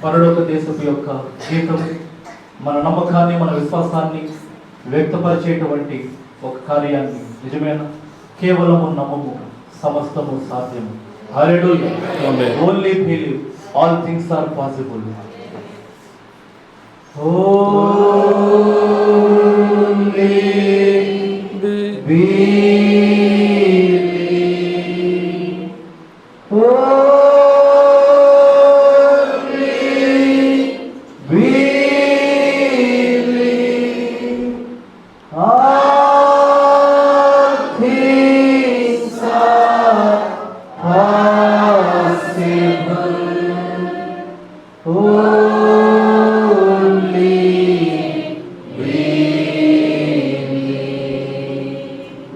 పరలోక దేశపు యొక్క గీతము మన నమ్మకాన్ని, మన విశ్వాసాన్ని వ్యక్తపరిచేటువంటి ఒక కార్యాన్ని నిజమేనా? కేవలము నమ్మము, సమస్తము సాధ్యము. హల్లెలూయా. Only believe, all things are possible. Only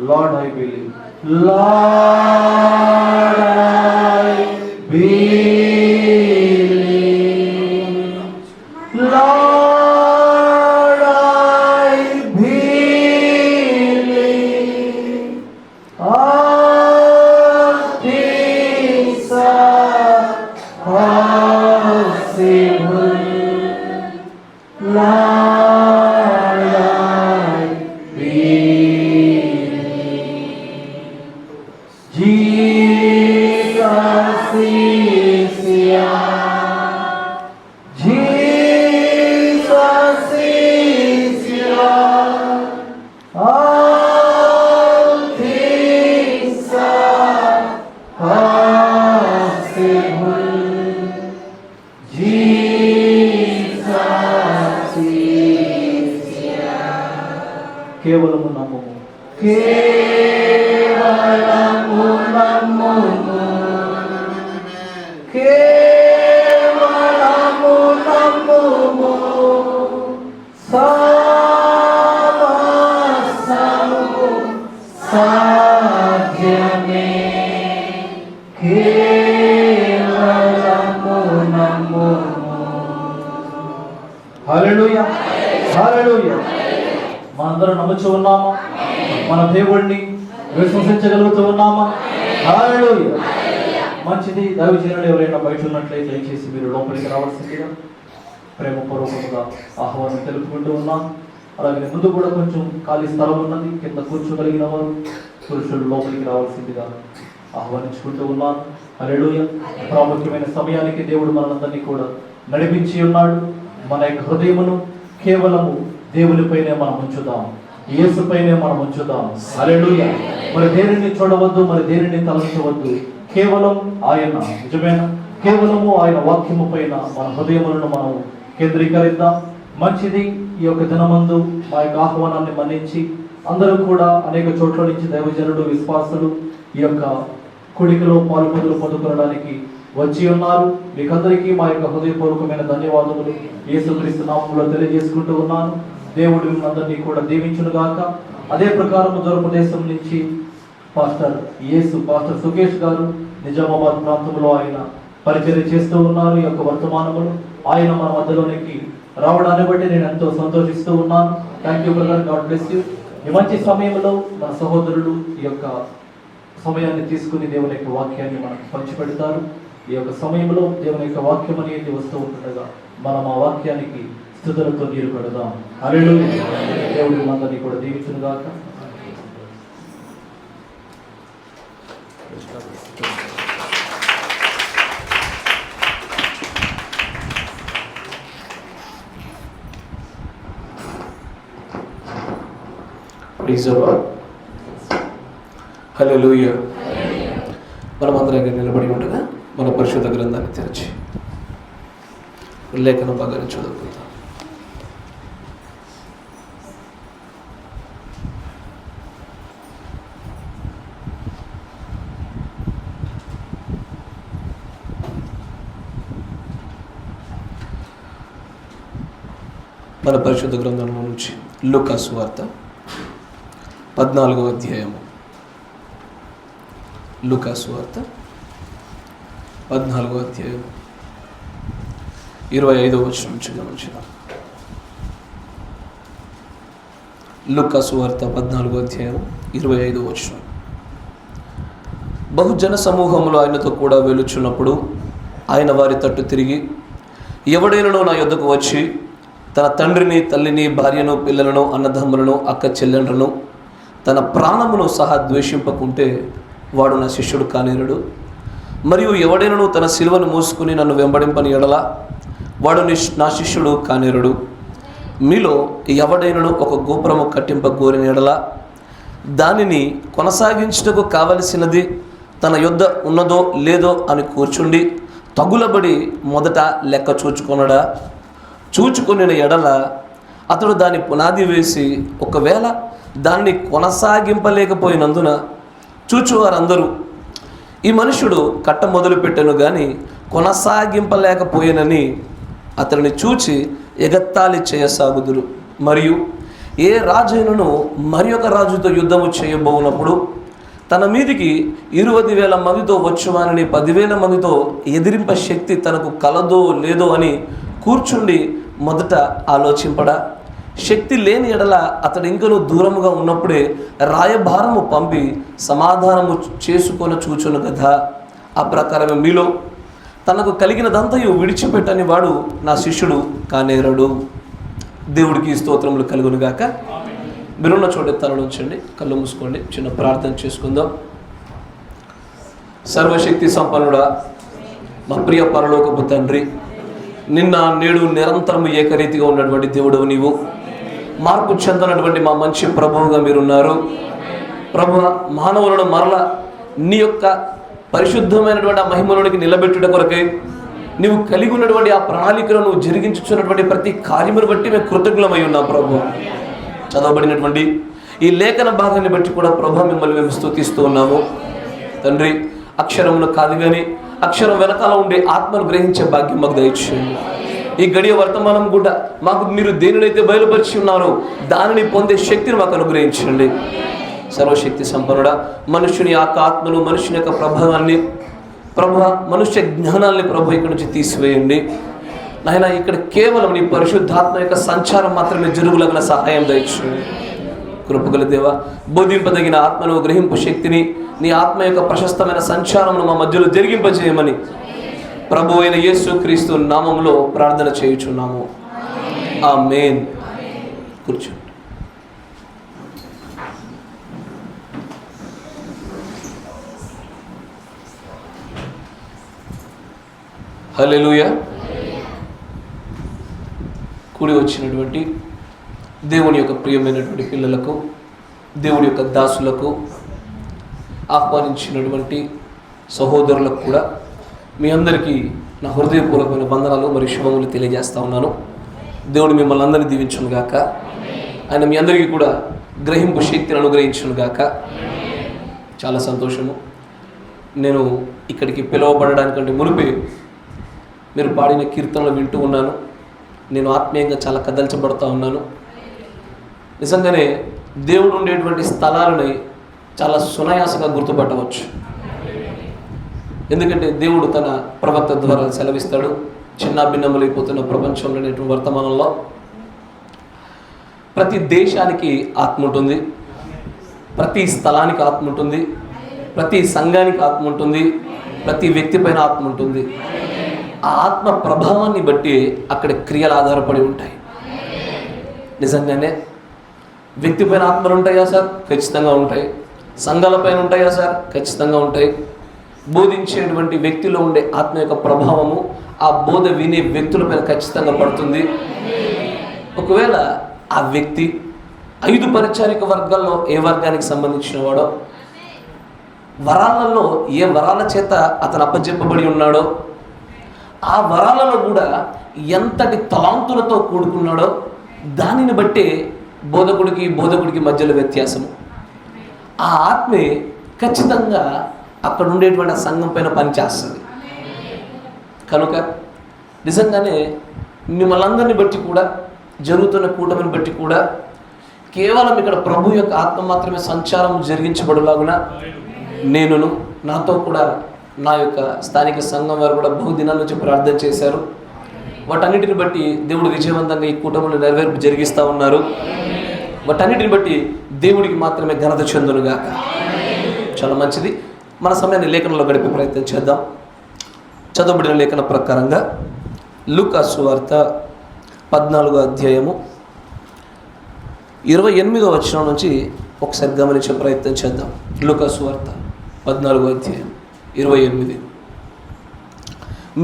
Lord, I believe. Lord, I believe. Lord, I believe. All things are possible. Lord, I believe. Jesus is here. Jesus is here. All things are possible. Jesus is here. కేవలము నమ్మము, కేవలము నమ్మము, కేవలము నమ్మము, సమస్తము సాధ్యమే. కేవలము నమ్మము. హల్లెలూయా, హల్లెలూయా. మనందరం నమ్ముచూ ఉన్నామా? మన దేవుణ్ణి విశ్వసించగలుగుతూ ఉన్నామా? హల్లెలూయా. మంచిది. దైవజనులు ఎవరైనా బయట ఉన్నట్లయితే దయచేసి మీరు లోపలికి రావాల్సిందిగా ప్రేమపూర్వకంగా ఆహ్వానం తెలుపుకుంటూ ఉన్నాం. అలాగే ముందు కూడా కొంచెం ఖాళీ స్థలం ఉన్నది, కింద కూర్చోగలిగిన వారు పురుషులు లోపలికి రావాల్సిందిగా ఆహ్వానించుకుంటూ ఉన్నాను. హల్లెలూయా. ప్రాముఖ్యమైన సమయానికి దేవుడు మనందరినీ కూడా నడిపించి ఉన్నాడు. మన యొక్క హృదయమును కేవలము దేవునిపైనే మనం ఉంచుదాం, యేసుపైనే మనం ఉంచుదాం. హల్లెలూయా. మరి దేనిని చూడవద్దు, మరి దేనిని తలంచవద్దు. కేవలం ఆయన, నిజమేనా? కేవలము ఆయన వాక్యము పైన మన హృదయములను మనం కేంద్రీకరిద్దాం. మంచిది. ఈ యొక్క దినమందు మా యొక్క ఆహ్వానాన్ని మన్నించి అందరూ కూడా అనేక చోట్ల నుంచి దైవజనులు, విశ్వాసులు ఈ యొక్క కుడికలో పొందుకోవడానికి వచ్చి ఉన్నారు. మీకందరికీ మా యొక్క హృదయపూర్వకమైన ధన్యవాదములు యేసుక్రీస్తు నామములో తెలియజేసుకుంటూ ఉన్నాను. దేవుడు మిమ్మల్ని కూడా దీవించును గాక. అదే ప్రకారం దూరప్రదేశం నుంచి పాస్టర్ సుకేష్ గారు నిజామాబాద్ ప్రాంతంలో ఆయన పరిచర్య చేస్తూ ఉన్నారు. ఈ యొక్క వర్తమానములు ఆయన మన మధ్యలోనికి రావడాన్ని బట్టి నేను ఎంతో సంతోషిస్తూ ఉన్నాను. Thank you brother, God bless you. ఈ మంచి సమయంలో మన సహోదరులు ఈ యొక్క సమయాన్ని తీసుకుని దేవుని యొక్క వాక్యాన్ని మనకు పంచిపెడతారు. ఈ యొక్క సమయంలో దేవుని యొక్క వాక్యం అనేది వస్తూ ఉంటుండగా మనం ఆ వాక్యానికి స్తుతులతో నీరు పెడదాం. హల్లెలూయా. దేవుడి మనందరినీ కూడా దీవించును గాక. Praise the Lord. హల్లెలూయా. మనమందరం నిలబడి ఉండగా మన పరిశుద్ధ గ్రంథాన్ని తెరచి లేఖన భాగాన్ని చదువుకుందాం. మన పరిశుద్ధ గ్రంథం నుంచి లూకా సువార్త 14వ అధ్యాయము. లూకా సువార్త 14వ అధ్యాయం 25వ వచనం నుంచి గమనించుదాం. లూకా సువార్త 14వ అధ్యాయం 25వ వచనం. బహుజన సమూహములు ఆయనతో కూడా వెలుచున్నప్పుడు ఆయన వారి తట్టు తిరిగి, ఎవడైనను నా యొద్దకు వచ్చి తన తండ్రిని, తల్లిని, భార్యను, పిల్లలను, అన్నదమ్ములను, అక్క చెల్లెండ్రను, తన ప్రాణమును సహా ద్వేషింపకుంటే వాడు నా శిష్యుడు కానేరుడు. మరియు ఎవడైనను తన సిలువను మోసుకుని నన్ను వెంబడింపని ఎడల వాడు నా శిష్యుడు కానేరుడు. మీలో ఎవడైనను ఒక గోపురము కట్టింప కోరిన ఎడల దానిని కొనసాగించుటకు కావలసినది తన యొద్ద ఉన్నదో లేదో అని కూర్చుండి తగులబడి మొదట లెక్క చూచుకొనడా? చూచుకొనిన ఎడల అతడు దాని పునాది వేసి ఒకవేళ దానిని కొనసాగింపలేకపోయినందున చూచువారందరూ ఈ మనుషుడు కట్ట మొదలు పెట్టెను కానీ కొనసాగింపలేకపోయినని అతడిని చూచి ఎగత్తాళి చేయసాగుదురు. మరియు ఏ రాజైనను మరి ఒక రాజుతో యుద్ధము చేయబోనప్పుడు తన మీదికి 20,000 మందితో వచ్చువానని 10,000 మందితో ఎదిరింప శక్తి తనకు కలదో లేదో అని కూర్చుండి మొదట ఆలోచింపడా? శక్తి లేని ఎడల అతడు ఇంకనూ దూరముగా ఉన్నప్పుడే రాయభారము పంపి సమాధానము చేసుకొని చూచును కదా. ఆ ప్రకారమే మీలో తనకు కలిగినదంతయు విడిచిపెట్టని వాడు నా శిష్యుడు కానేరడు. దేవుడికి స్తోత్రములు కలుగునుగాక. మీరున్న చోట తలను ఉంచండి, కళ్ళు మూసుకోండి, చిన్న ప్రార్థన చేసుకుందాం. సర్వశక్తి సంపన్నుడా, మా ప్రియ పరలోకపు తండ్రి, నిన్న నేడు నిరంతరము ఏకరీతిగా ఉన్నటువంటి దేవుడు నీవు. మార్పు చెందనటువంటి మా మంచి ప్రభువుగా మీరున్నారు. ప్రభువ, మానవులను మరల నీ యొక్క పరిశుద్ధమైనటువంటి ఆ మహిమలోనికి నిలబెట్టుట కొరకై నీవు కలిగి ఉన్నటువంటి ఆ ప్రణాళికను నువ్వు జరిగించుతున్నటువంటి ప్రతి కార్యమును బట్టి మేము కృతజ్ఞులమై ఉన్నాం. ప్రభు, చదవబడినటువంటి ఈ లేఖన భాగాన్ని బట్టి కూడా ప్రభు మిమ్మల్ని మేము స్తుతిస్తూ ఉన్నాము. తండ్రి, అక్షరమును కాదు కానీ అక్షరం వెనకాల ఉండే ఆత్మను గ్రహించే భాగ్యం మాకు దయచేయండి. ఈ గడియ వర్తమానం కూడా మాకు మీరు దేనినైతే బయలుపరిచి ఉన్నారో దానిని పొందే శక్తిని మాకు అనుగ్రహించండి. సర్వశక్తి సంపన్నుడా, మనుషుని యొక్క ఆత్మను, మనుషుని యొక్క ప్రభావాన్ని, ప్రభు మనుష్య జ్ఞానాన్ని ప్రభు ఇక్కడి నుంచి తీసివేయండి. నాయన, ఇక్కడ కేవలం నీ పరిశుద్ధాత్మ యొక్క సంచారం మాత్రమే జరుగులగిన సహాయం దయచేయండి. కృపగల దేవ, బోధింపదగిన ఆత్మను, గ్రహింపు శక్తిని, నీ ఆత్మ యొక్క ప్రశస్తమైన సంచారమును మా మధ్యలో జరిగింపజేయమని ప్రభు అయిన యేసు క్రీస్తు నామములో ప్రార్థన చేయుచున్నాము. ఆమేన్. కూర్చోండి. హల్లెలూయా. కూడి వచ్చినటువంటి దేవుని యొక్క ప్రియమైనటువంటి పిల్లలకు, దేవుని యొక్క దాసులకు, ఆహ్వానించినటువంటి సహోదరులకు కూడా మీ అందరికీ నా హృదయపూర్వకమైన వందనాలు మరియు శుభములు తెలియజేస్తా ఉన్నాను. దేవుడు మిమ్మల్ని అందరినీ దీవించును గాక. ఆయన మీ అందరికీ కూడా గ్రహింపు శక్తిని అనుగ్రహించును గాక. చాలా సంతోషము. నేను ఇక్కడికి పిలువబడడానికంటే మునిపే మీరు పాడిన కీర్తనలు వింటూ ఉన్నాను. నేను ఆత్మీయంగా చాలా కదల్చబడుతూ ఉన్నాను. నిజంగానే దేవుడు ఉండేటువంటి స్థలాలని చాలా సునాయాసంగా గుర్తుపట్టవచ్చు. ఎందుకంటే దేవుడు తన ప్రవక్త ద్వారా సెలవిస్తాడు. చిన్న భిన్నములైపోతున్న ప్రపంచంలో అనేటువంటి వర్తమానంలో ప్రతి దేశానికి ఆత్మ ఉంటుంది, ప్రతి స్థలానికి ఆత్మ ఉంటుంది, ప్రతి సంఘానికి ఆత్మ ఉంటుంది, ప్రతి వ్యక్తి పైన ఆత్మ ఉంటుంది. ఆ ఆత్మ ప్రభావాన్ని బట్టి అక్కడ క్రియలు ఆధారపడి ఉంటాయి. నిజంగానే వ్యక్తి పైన ఆత్మలు ఉంటాయా సార్? ఖచ్చితంగా ఉంటాయి. సంఘాల పైన ఉంటాయా సార్? ఖచ్చితంగా ఉంటాయి. బోధించేటువంటి వ్యక్తిలో ఉండే ఆత్మ యొక్క ప్రభావము ఆ బోధ వినే వ్యక్తులపైన ఖచ్చితంగా పడుతుంది. ఒకవేళ ఆ వ్యక్తి 5 పరిచారిక వర్గాల్లో ఏ వర్గానికి సంబంధించిన వాడో, వరాలలో ఏ వరాల చేత అతను అప్పచెప్పబడి ఉన్నాడో, ఆ వరాలలో కూడా ఎంతటి తలాంతులతో కూడుకున్నాడో దానిని బట్టే బోధకుడికి మధ్యలో వ్యత్యాసము. ఆ ఆత్మే ఖచ్చితంగా అక్కడ ఉండేటువంటి ఆ సంఘం పైన పనిచేస్తుంది. కనుక నిజంగానే మిమ్మల్ని అందరిని బట్టి కూడా, జరుగుతున్న కూటమిని బట్టి కూడా కేవలం ఇక్కడ ప్రభు యొక్క ఆత్మ మాత్రమే సంచారం జరిగించబడులాగున నేనును, నాతో కూడా నా యొక్క స్థానిక సంఘం వారు కూడా బహుదినాల నుంచి ప్రార్థన చేశారు. వాటన్నిటిని బట్టి దేవుడు విజయవంతంగా ఈ కూటమిని నెరవేర్పు జరిగిస్తూ ఉన్నారు. వాటన్నిటిని బట్టి దేవుడికి మాత్రమే ఘనత చెందునుగాక. చాలా మంచిది. మన సమయాన్ని లేఖనంలో గడిపే ప్రయత్నం చేద్దాం. చదవబడిన లేఖన ప్రకారంగా లూకా సువార్త 14వ అధ్యాయము 28వ వచనం నుంచి ఒకసారి గమనించే ప్రయత్నం చేద్దాం. లూకా సువార్త 14వ అధ్యాయం 28.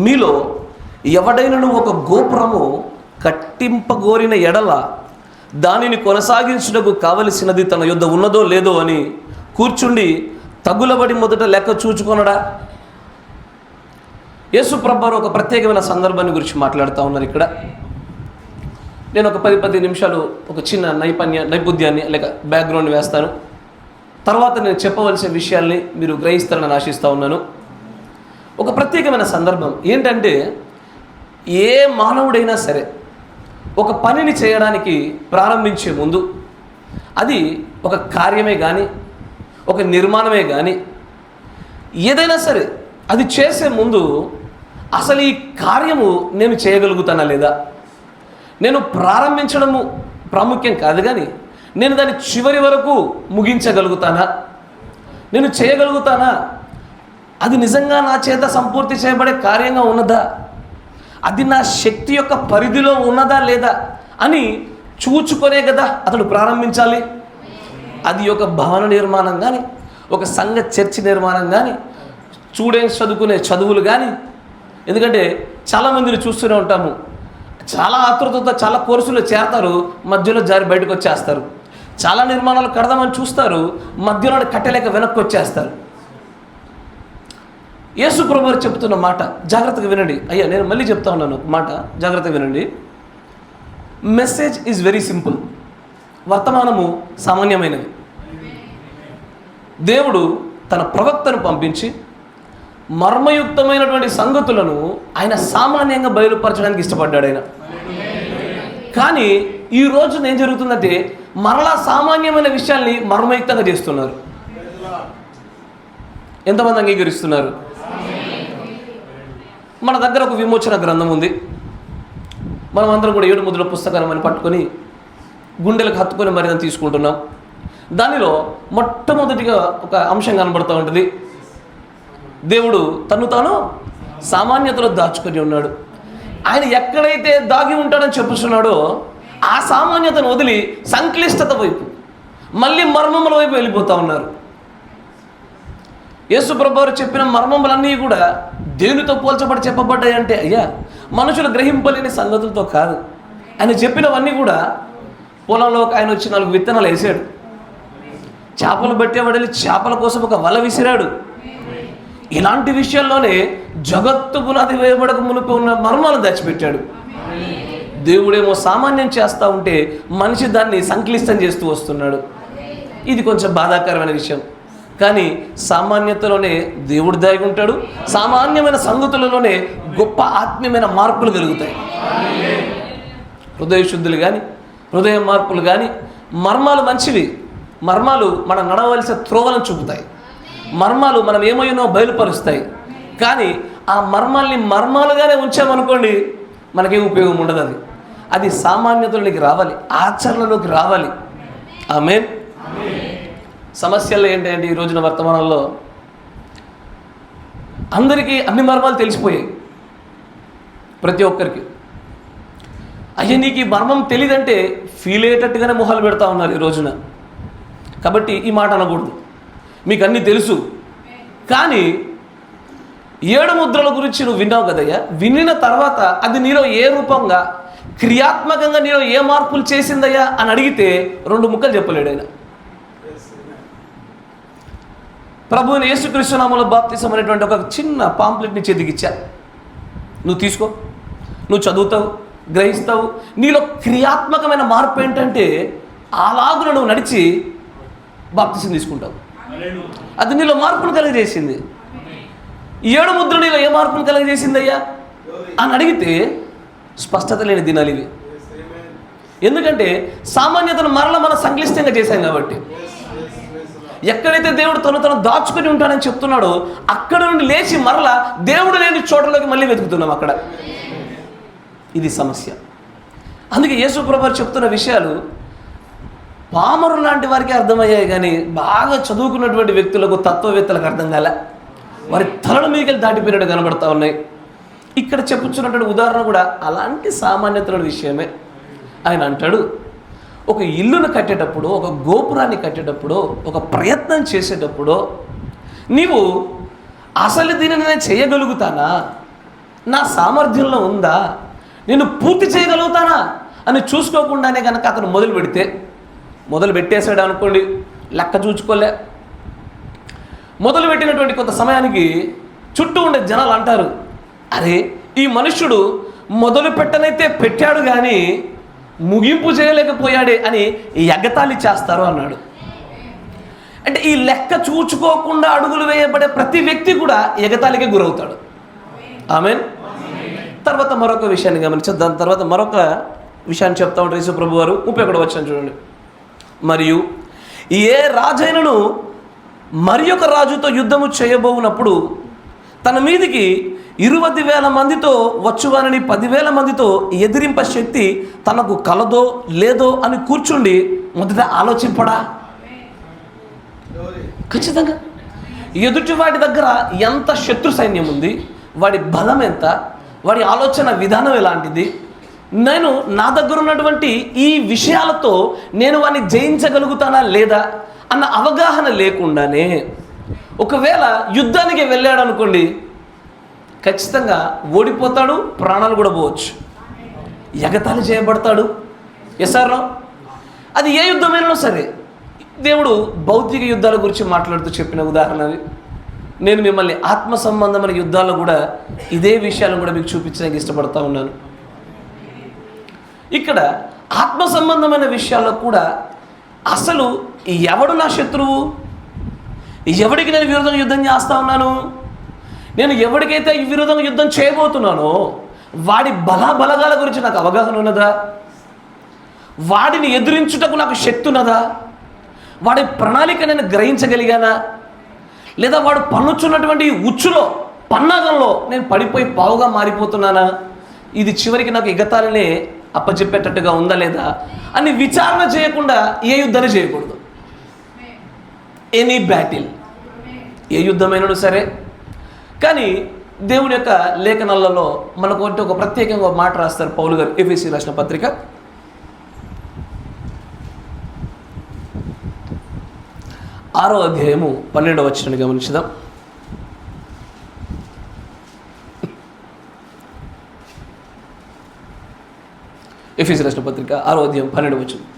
మీలో ఎవడైనను ఒక గోపురము కట్టింపగోరిన ఎడల దానిని కొనసాగించుటకు కావలసినది తన యొద్ద ఉన్నదో లేదో అని కూర్చుండి తగులబడి మొదట లెక్క చూచుకొనడా? యేసు ప్రభువారు ఒక ప్రత్యేకమైన సందర్భాన్ని గురించి మాట్లాడుతూ ఉన్నారు. ఇక్కడ నేను ఒక 10 నిమిషాలు ఒక చిన్న నైపుణ్యాన్ని లేక బ్యాక్గ్రౌండ్ వేస్తాను. తర్వాత నేను చెప్పవలసిన విషయాల్ని మీరు గ్రహిస్తారని ఆశిస్తూ ఉన్నాను. ఒక ప్రత్యేకమైన సందర్భం ఏంటంటే, ఏ మానవుడైనా సరే ఒక పనిని చేయడానికి ప్రారంభించే ముందు అది ఒక కార్యమే కానీ ఒక నిర్మాణమే కానీ ఏదైనా సరే అది చేసే ముందు అసలు ఈ కార్యము నేను చేయగలుగుతానా లేదా, నేను ప్రారంభించడము ప్రాముఖ్యం కాదు కానీ నేను దాని చివరి వరకు ముగించగలుగుతానా, నేను చేయగలుగుతానా, అది నిజంగా నా చేత సంపూర్తి చేయబడే కార్యంగా ఉన్నదా, అది నా శక్తి యొక్క పరిధిలో ఉన్నదా లేదా అని చూచుకొనే కదా అతడు ప్రారంభించాలి. అది ఒక భవన నిర్మాణం కానీ ఒక సంఘ చర్చి నిర్మాణం కానీ స్టూడెంట్స్ చదువుకునే చదువులు కానీ. ఎందుకంటే చాలామందిని చూస్తూనే ఉంటాము, చాలా ఆతృతతో చాలా కోర్సులు చేరతారు, మధ్యలో జారి బయటకు వచ్చేస్తారు. చాలా నిర్మాణాలు కడదామని చూస్తారు, మధ్యలో కట్టలేక వెనక్కి వచ్చేస్తారు. యేసు ప్రభువారు చెప్తున్న మాట జాగ్రత్తగా వినండి. అయ్యా నేను మళ్ళీ చెప్తా ఉన్నాను మాట, జాగ్రత్తగా వినండి. Message is very simple. వర్తమానము సామాన్యమైనది. దేవుడు తన ప్రవక్తను పంపించి మర్మయుక్తమైనటువంటి సంగతులను ఆయన సామాన్యంగా బయలుపరచడానికి ఇష్టపడ్డాడు ఆయన. కానీ ఈ రోజున ఏం జరుగుతుందంటే మరలా సామాన్యమైన విషయాల్ని మర్మయుక్తంగా చేస్తున్నారు. ఎంతమంది అంగీకరిస్తున్నారు? మన దగ్గర ఒక విమోచన గ్రంథం ఉంది. మనం అందరం కూడా 7 ముద్రల పుస్తకాన్ని అని పట్టుకొని గుండెలకు హత్తుకొని మరి తీసుకుంటున్నాం. దానిలో మొట్టమొదటిగా ఒక అంశం కనబడుతూ ఉంటుంది. దేవుడు తను తాను సామాన్యతలో దాచుకొని ఉన్నాడు. ఆయన ఎక్కడైతే దాగి ఉంటాడని చెప్పుతున్నాడో ఆ సామాన్యతను వదిలి సంక్లిష్టత వైపు మళ్ళీ మర్మముల వైపు వెళ్ళిపోతూ ఉన్నారు. యేసు ప్రభువారు చెప్పిన మర్మములన్నీ కూడా దేనితో పోల్చబడి చెప్పబడ్డాయి అంటే, అయ్యా మనుషులు గ్రహింపలేని సంగతులతో కాదు. ఆయన చెప్పినవన్నీ కూడా పొలంలో ఆయన వచ్చి 4 విత్తనాలు వేసాడు. చేపలు పట్టేవాడని చేపల కోసం ఒక వల విసిరాడు. ఇలాంటి విషయాల్లోనే జగత్తు పునాది వేయబడక మునుపు ఉన్న మర్మాలు దాచిపెట్టాడు. దేవుడేమో సామాన్యం చేస్తూ ఉంటే మనిషి దాన్ని సంక్లిష్టం చేస్తూ వస్తున్నాడు. ఇది కొంచెం బాధాకరమైన విషయం. కానీ సామాన్యతలోనే దేవుడు దాగి ఉంటాడు. సామాన్యమైన సంగతులలోనే గొప్ప ఆత్మీయమైన మార్పులు కలుగుతాయి. హృదయ శుద్ధులు కానీ హృదయ మార్పులు కానీ. మర్మాలు మంచివి. మర్మాలు మనం నడవలసిన త్రోవలను చూపుతాయి. మర్మాలు మనం ఏమైనా బయలుపరుస్తాయి. కానీ ఆ మర్మాల్ని మర్మాలుగానే ఉంచామనుకోండి మనకేం ఉపయోగం ఉండదు. అది సామాన్యతలోకి రావాలి, ఆచరణలోకి రావాలి. ఆమేన్. సమస్యలు ఏంటంటే ఈ రోజున వర్తమానంలో అందరికీ అన్ని మర్మాలు తెలిసిపోయాయి. ప్రతి ఒక్కరికి అయ్యా నీకు ఈ మర్మం తెలియదంటే ఫీల్ అయ్యేటట్టుగానే మొహాలు పెడతా ఉన్నారు ఈ రోజున. కాబట్టి ఈ మాట అనకూడదు, మీకు అన్నీ తెలుసు. కానీ 7 ముద్రల గురించి నువ్వు విన్నావు కదయ్యా, వినిన తర్వాత అది నీలో ఏ రూపంగా క్రియాత్మకంగా నీలో ఏ మార్పులు చేసిందయ్యా అని అడిగితే 2 ముక్కలు చెప్పలేడు ఆయన. ప్రభువుని యేసుక్రీస్తు నామములో బాప్తిసం అనేటువంటి ఒక చిన్న పాంప్లెట్ని చేతికిచ్చా, నువ్వు తీసుకో, నువ్వు చదువుతావు, గ్రహిస్తావు. నీలో క్రియాత్మకమైన మార్పు ఏంటంటే అలాగున నువ్వు నడిచి బాప్తిసం తీసుకుంటావు. అది నీలో మార్పును కలిగజేసింది. 7 ముద్ర నీలో ఏ మార్పును కలిగజేసిందయ్యా అని అడిగితే స్పష్టత లేని దినాలు ఇవి. ఎందుకంటే సామాన్యతను మరల మనం సంక్లిష్టంగా చేశాం కాబట్టి. ఎక్కడైతే దేవుడు తను దాచుకొని ఉంటాడని చెప్తున్నాడో అక్కడ నుండి లేచి మరలా దేవుడు లేని చోటలోకి మళ్ళీ వెతుకుతున్నాం అక్కడ. ఇది సమస్య. అందుకే యేసు ప్రభువు చెప్తున్న విషయాలు పామరు లాంటి వారికి అర్థమయ్యాయి, కానీ బాగా చదువుకున్నటువంటి వ్యక్తులకు, తత్వవేత్తలకు అర్థం కాలే. వారి తలల మీదకి దాటిపోయినట్టు కనబడతా ఉన్నాయి. ఇక్కడ చెప్పుచున్నటువంటి ఉదాహరణ కూడా అలాంటి సామాన్యతల విషయమే. ఆయన అంటాడు, ఒక ఇల్లును కట్టేటప్పుడు, ఒక గోపురాన్ని కట్టేటప్పుడు, ఒక ప్రయత్నం చేసేటప్పుడు నీవు అసలు దీనిని నేను చేయగలుగుతానా, నా సామర్థ్యంలో ఉందా, నేను పూర్తి చేయగలుగుతానా అని చూసుకోకుండానే కనుక అతను మొదలు పెట్టేశాడు అనుకోండి, లెక్క చూసుకోలే. మొదలుపెట్టినటువంటి కొంత సమయానికి చుట్టూ ఉండే జనాలు అంటారు, అరే ఈ మనుష్యుడు మొదలు పెట్టనైతే పెట్టాడు కానీ ముగింపు చేయలేకపోయాడే అని ఎగతాళి చేస్తారు అన్నాడు. అంటే ఈ లెక్క చూచుకోకుండా అడుగులు వేయబడే ప్రతి వ్యక్తి కూడా ఎగతాళికి గురవుతాడు. ఆమేన్. తర్వాత మరొక విషయాన్ని గమనించాం. దాని తర్వాత మరొక విషయాన్ని చెప్తా ఉంటారు యేసు ప్రభు వారు. 31 వచనం చూడండి. మరియు ఏ రాజైనను మరి ఒక రాజుతో యుద్ధము చేయబోవునప్పుడు తన మీదికి 20,000 మందితో వచ్చువానని 10,000 మందితో ఎదిరింప శక్తి తనకు కలదో లేదో అని కూర్చుండి మొదట ఆలోచింపడా? ఖచ్చితంగా ఎదుటి వాడి దగ్గర ఎంత శత్రు సైన్యం ఉంది, వాడి బలం ఎంత, వాడి ఆలోచన విధానం ఎలాంటిది, నేను నా దగ్గర ఉన్నటువంటి ఈ విషయాలతో నేను వాడిని జయించగలుగుతానా లేదా అన్న అవగాహన లేకుండానే ఒకవేళ యుద్ధానికి వెళ్ళాడు అనుకోండి, ఖచ్చితంగా ఓడిపోతాడు, ప్రాణాలు కూడా పోవచ్చు, ఎగతాళి చేయబడతాడు. ఎస్ఆర్లో అది ఏ యుద్ధమైనా సరే. దేవుడు భౌతిక యుద్ధాల గురించి మాట్లాడుతూ చెప్పిన ఉదాహరణవి. నేను మిమ్మల్ని ఆత్మ సంబంధమైన యుద్ధాల్లో కూడా ఇదే విషయాలను కూడా మీకు చూపించడానికి ఇష్టపడతా ఉన్నాను. ఇక్కడ ఆత్మ సంబంధమైన విషయాల్లో కూడా అసలు ఎవడు నా శత్రువు, ఎవడికి నేను విరోధంగా యుద్ధం చేస్తా ఉన్నాను, నేను ఎవరికైతే ఈ విరోధంగా యుద్ధం చేయబోతున్నానో వాడి బలగాల గురించి నాకు అవగాహన ఉన్నదా, వాడిని ఎదిరించుటకు నాకు శక్తి ఉన్నదా, వాడి ప్రణాళిక నేను గ్రహించగలిగానా, లేదా వాడు పన్నుచున్నటువంటి ఉచ్చులో పన్నాగంలో నేను పడిపోయి పావుగా మారిపోతున్నానా, ఇది చివరికి నాకు ఎగతాళినే అప్పచెప్పేటట్టుగా ఉందా లేదా అని విచారణ చేయకుండా ఏ యుద్ధాన్ని చేయకూడదు. ఎనీ బ్యాటిల్, ఏ యుద్ధమైనను సరే. కానీ దేవుని యొక్క లేఖనాలలో మనకు ఒక ప్రత్యేకంగా మాట రాస్తారు పౌలు గారు. ఎఫెసీ రాసిన పత్రిక 6వ అధ్యాయము 12వ వచనాన్ని గమనించుదాం. ఎఫెసీ రాసిన పత్రిక 6వ అధ్యాయం 12వ వచనం.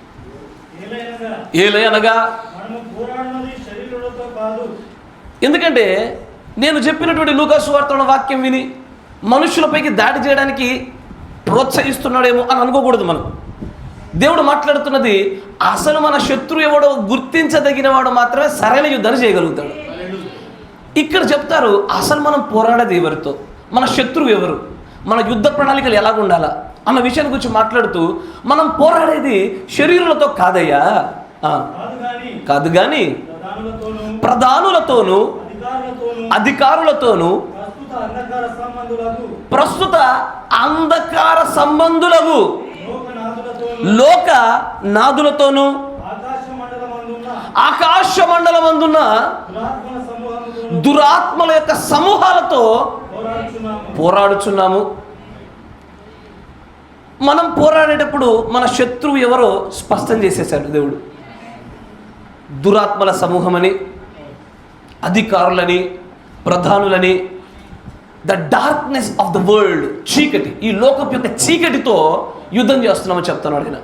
ఏలయనగా ఎందుకంటే నేను చెప్పినటువంటి లూకా సువార్తలోని వాక్యం విని మనుషులపైకి దాడి చేయడానికి ప్రోత్సహిస్తున్నాడేమో అని అనుకోకూడదు. మనం దేవుడు మాట్లాడుతున్నది అసలు మన శత్రువు ఎవడో గుర్తించదగిన వాడు మాత్రమే సరైన యుద్ధాన్ని చేయగలుగుతాడు. ఇక్కడ చెప్తారు అసలు మనం పోరాడేది ఎవరితో, మన శత్రువు ఎవరు, మన యుద్ధ ప్రణాళికలు ఎలాగ ఉండాలా అన్న విషయాన్ని గురించి మాట్లాడుతూ మనం పోరాడేది శరీరులతో కాదయ్యా, కాదు కానీ ప్రధానులతోనూ అధికారులతోనూ ప్రస్తుత అంధకార సంబంధులకు లోక నాదులతోనూ ఆకాశ మండలమందున్న దురాత్మల యొక్క సమూహాలతో పోరాడుచున్నాము. మనం పోరాడేటప్పుడు మన శత్రువు ఎవరో స్పష్టం చేసేసాడు దేవుడు. దురాత్మల సమూహమని, అధికారులని, ప్రధానులని, the darkness of the world, చీకటి, ఈ లోకం యొక్క చీకటితో యుద్ధం చేస్తున్నామని చెప్తున్నాడు ఆయన.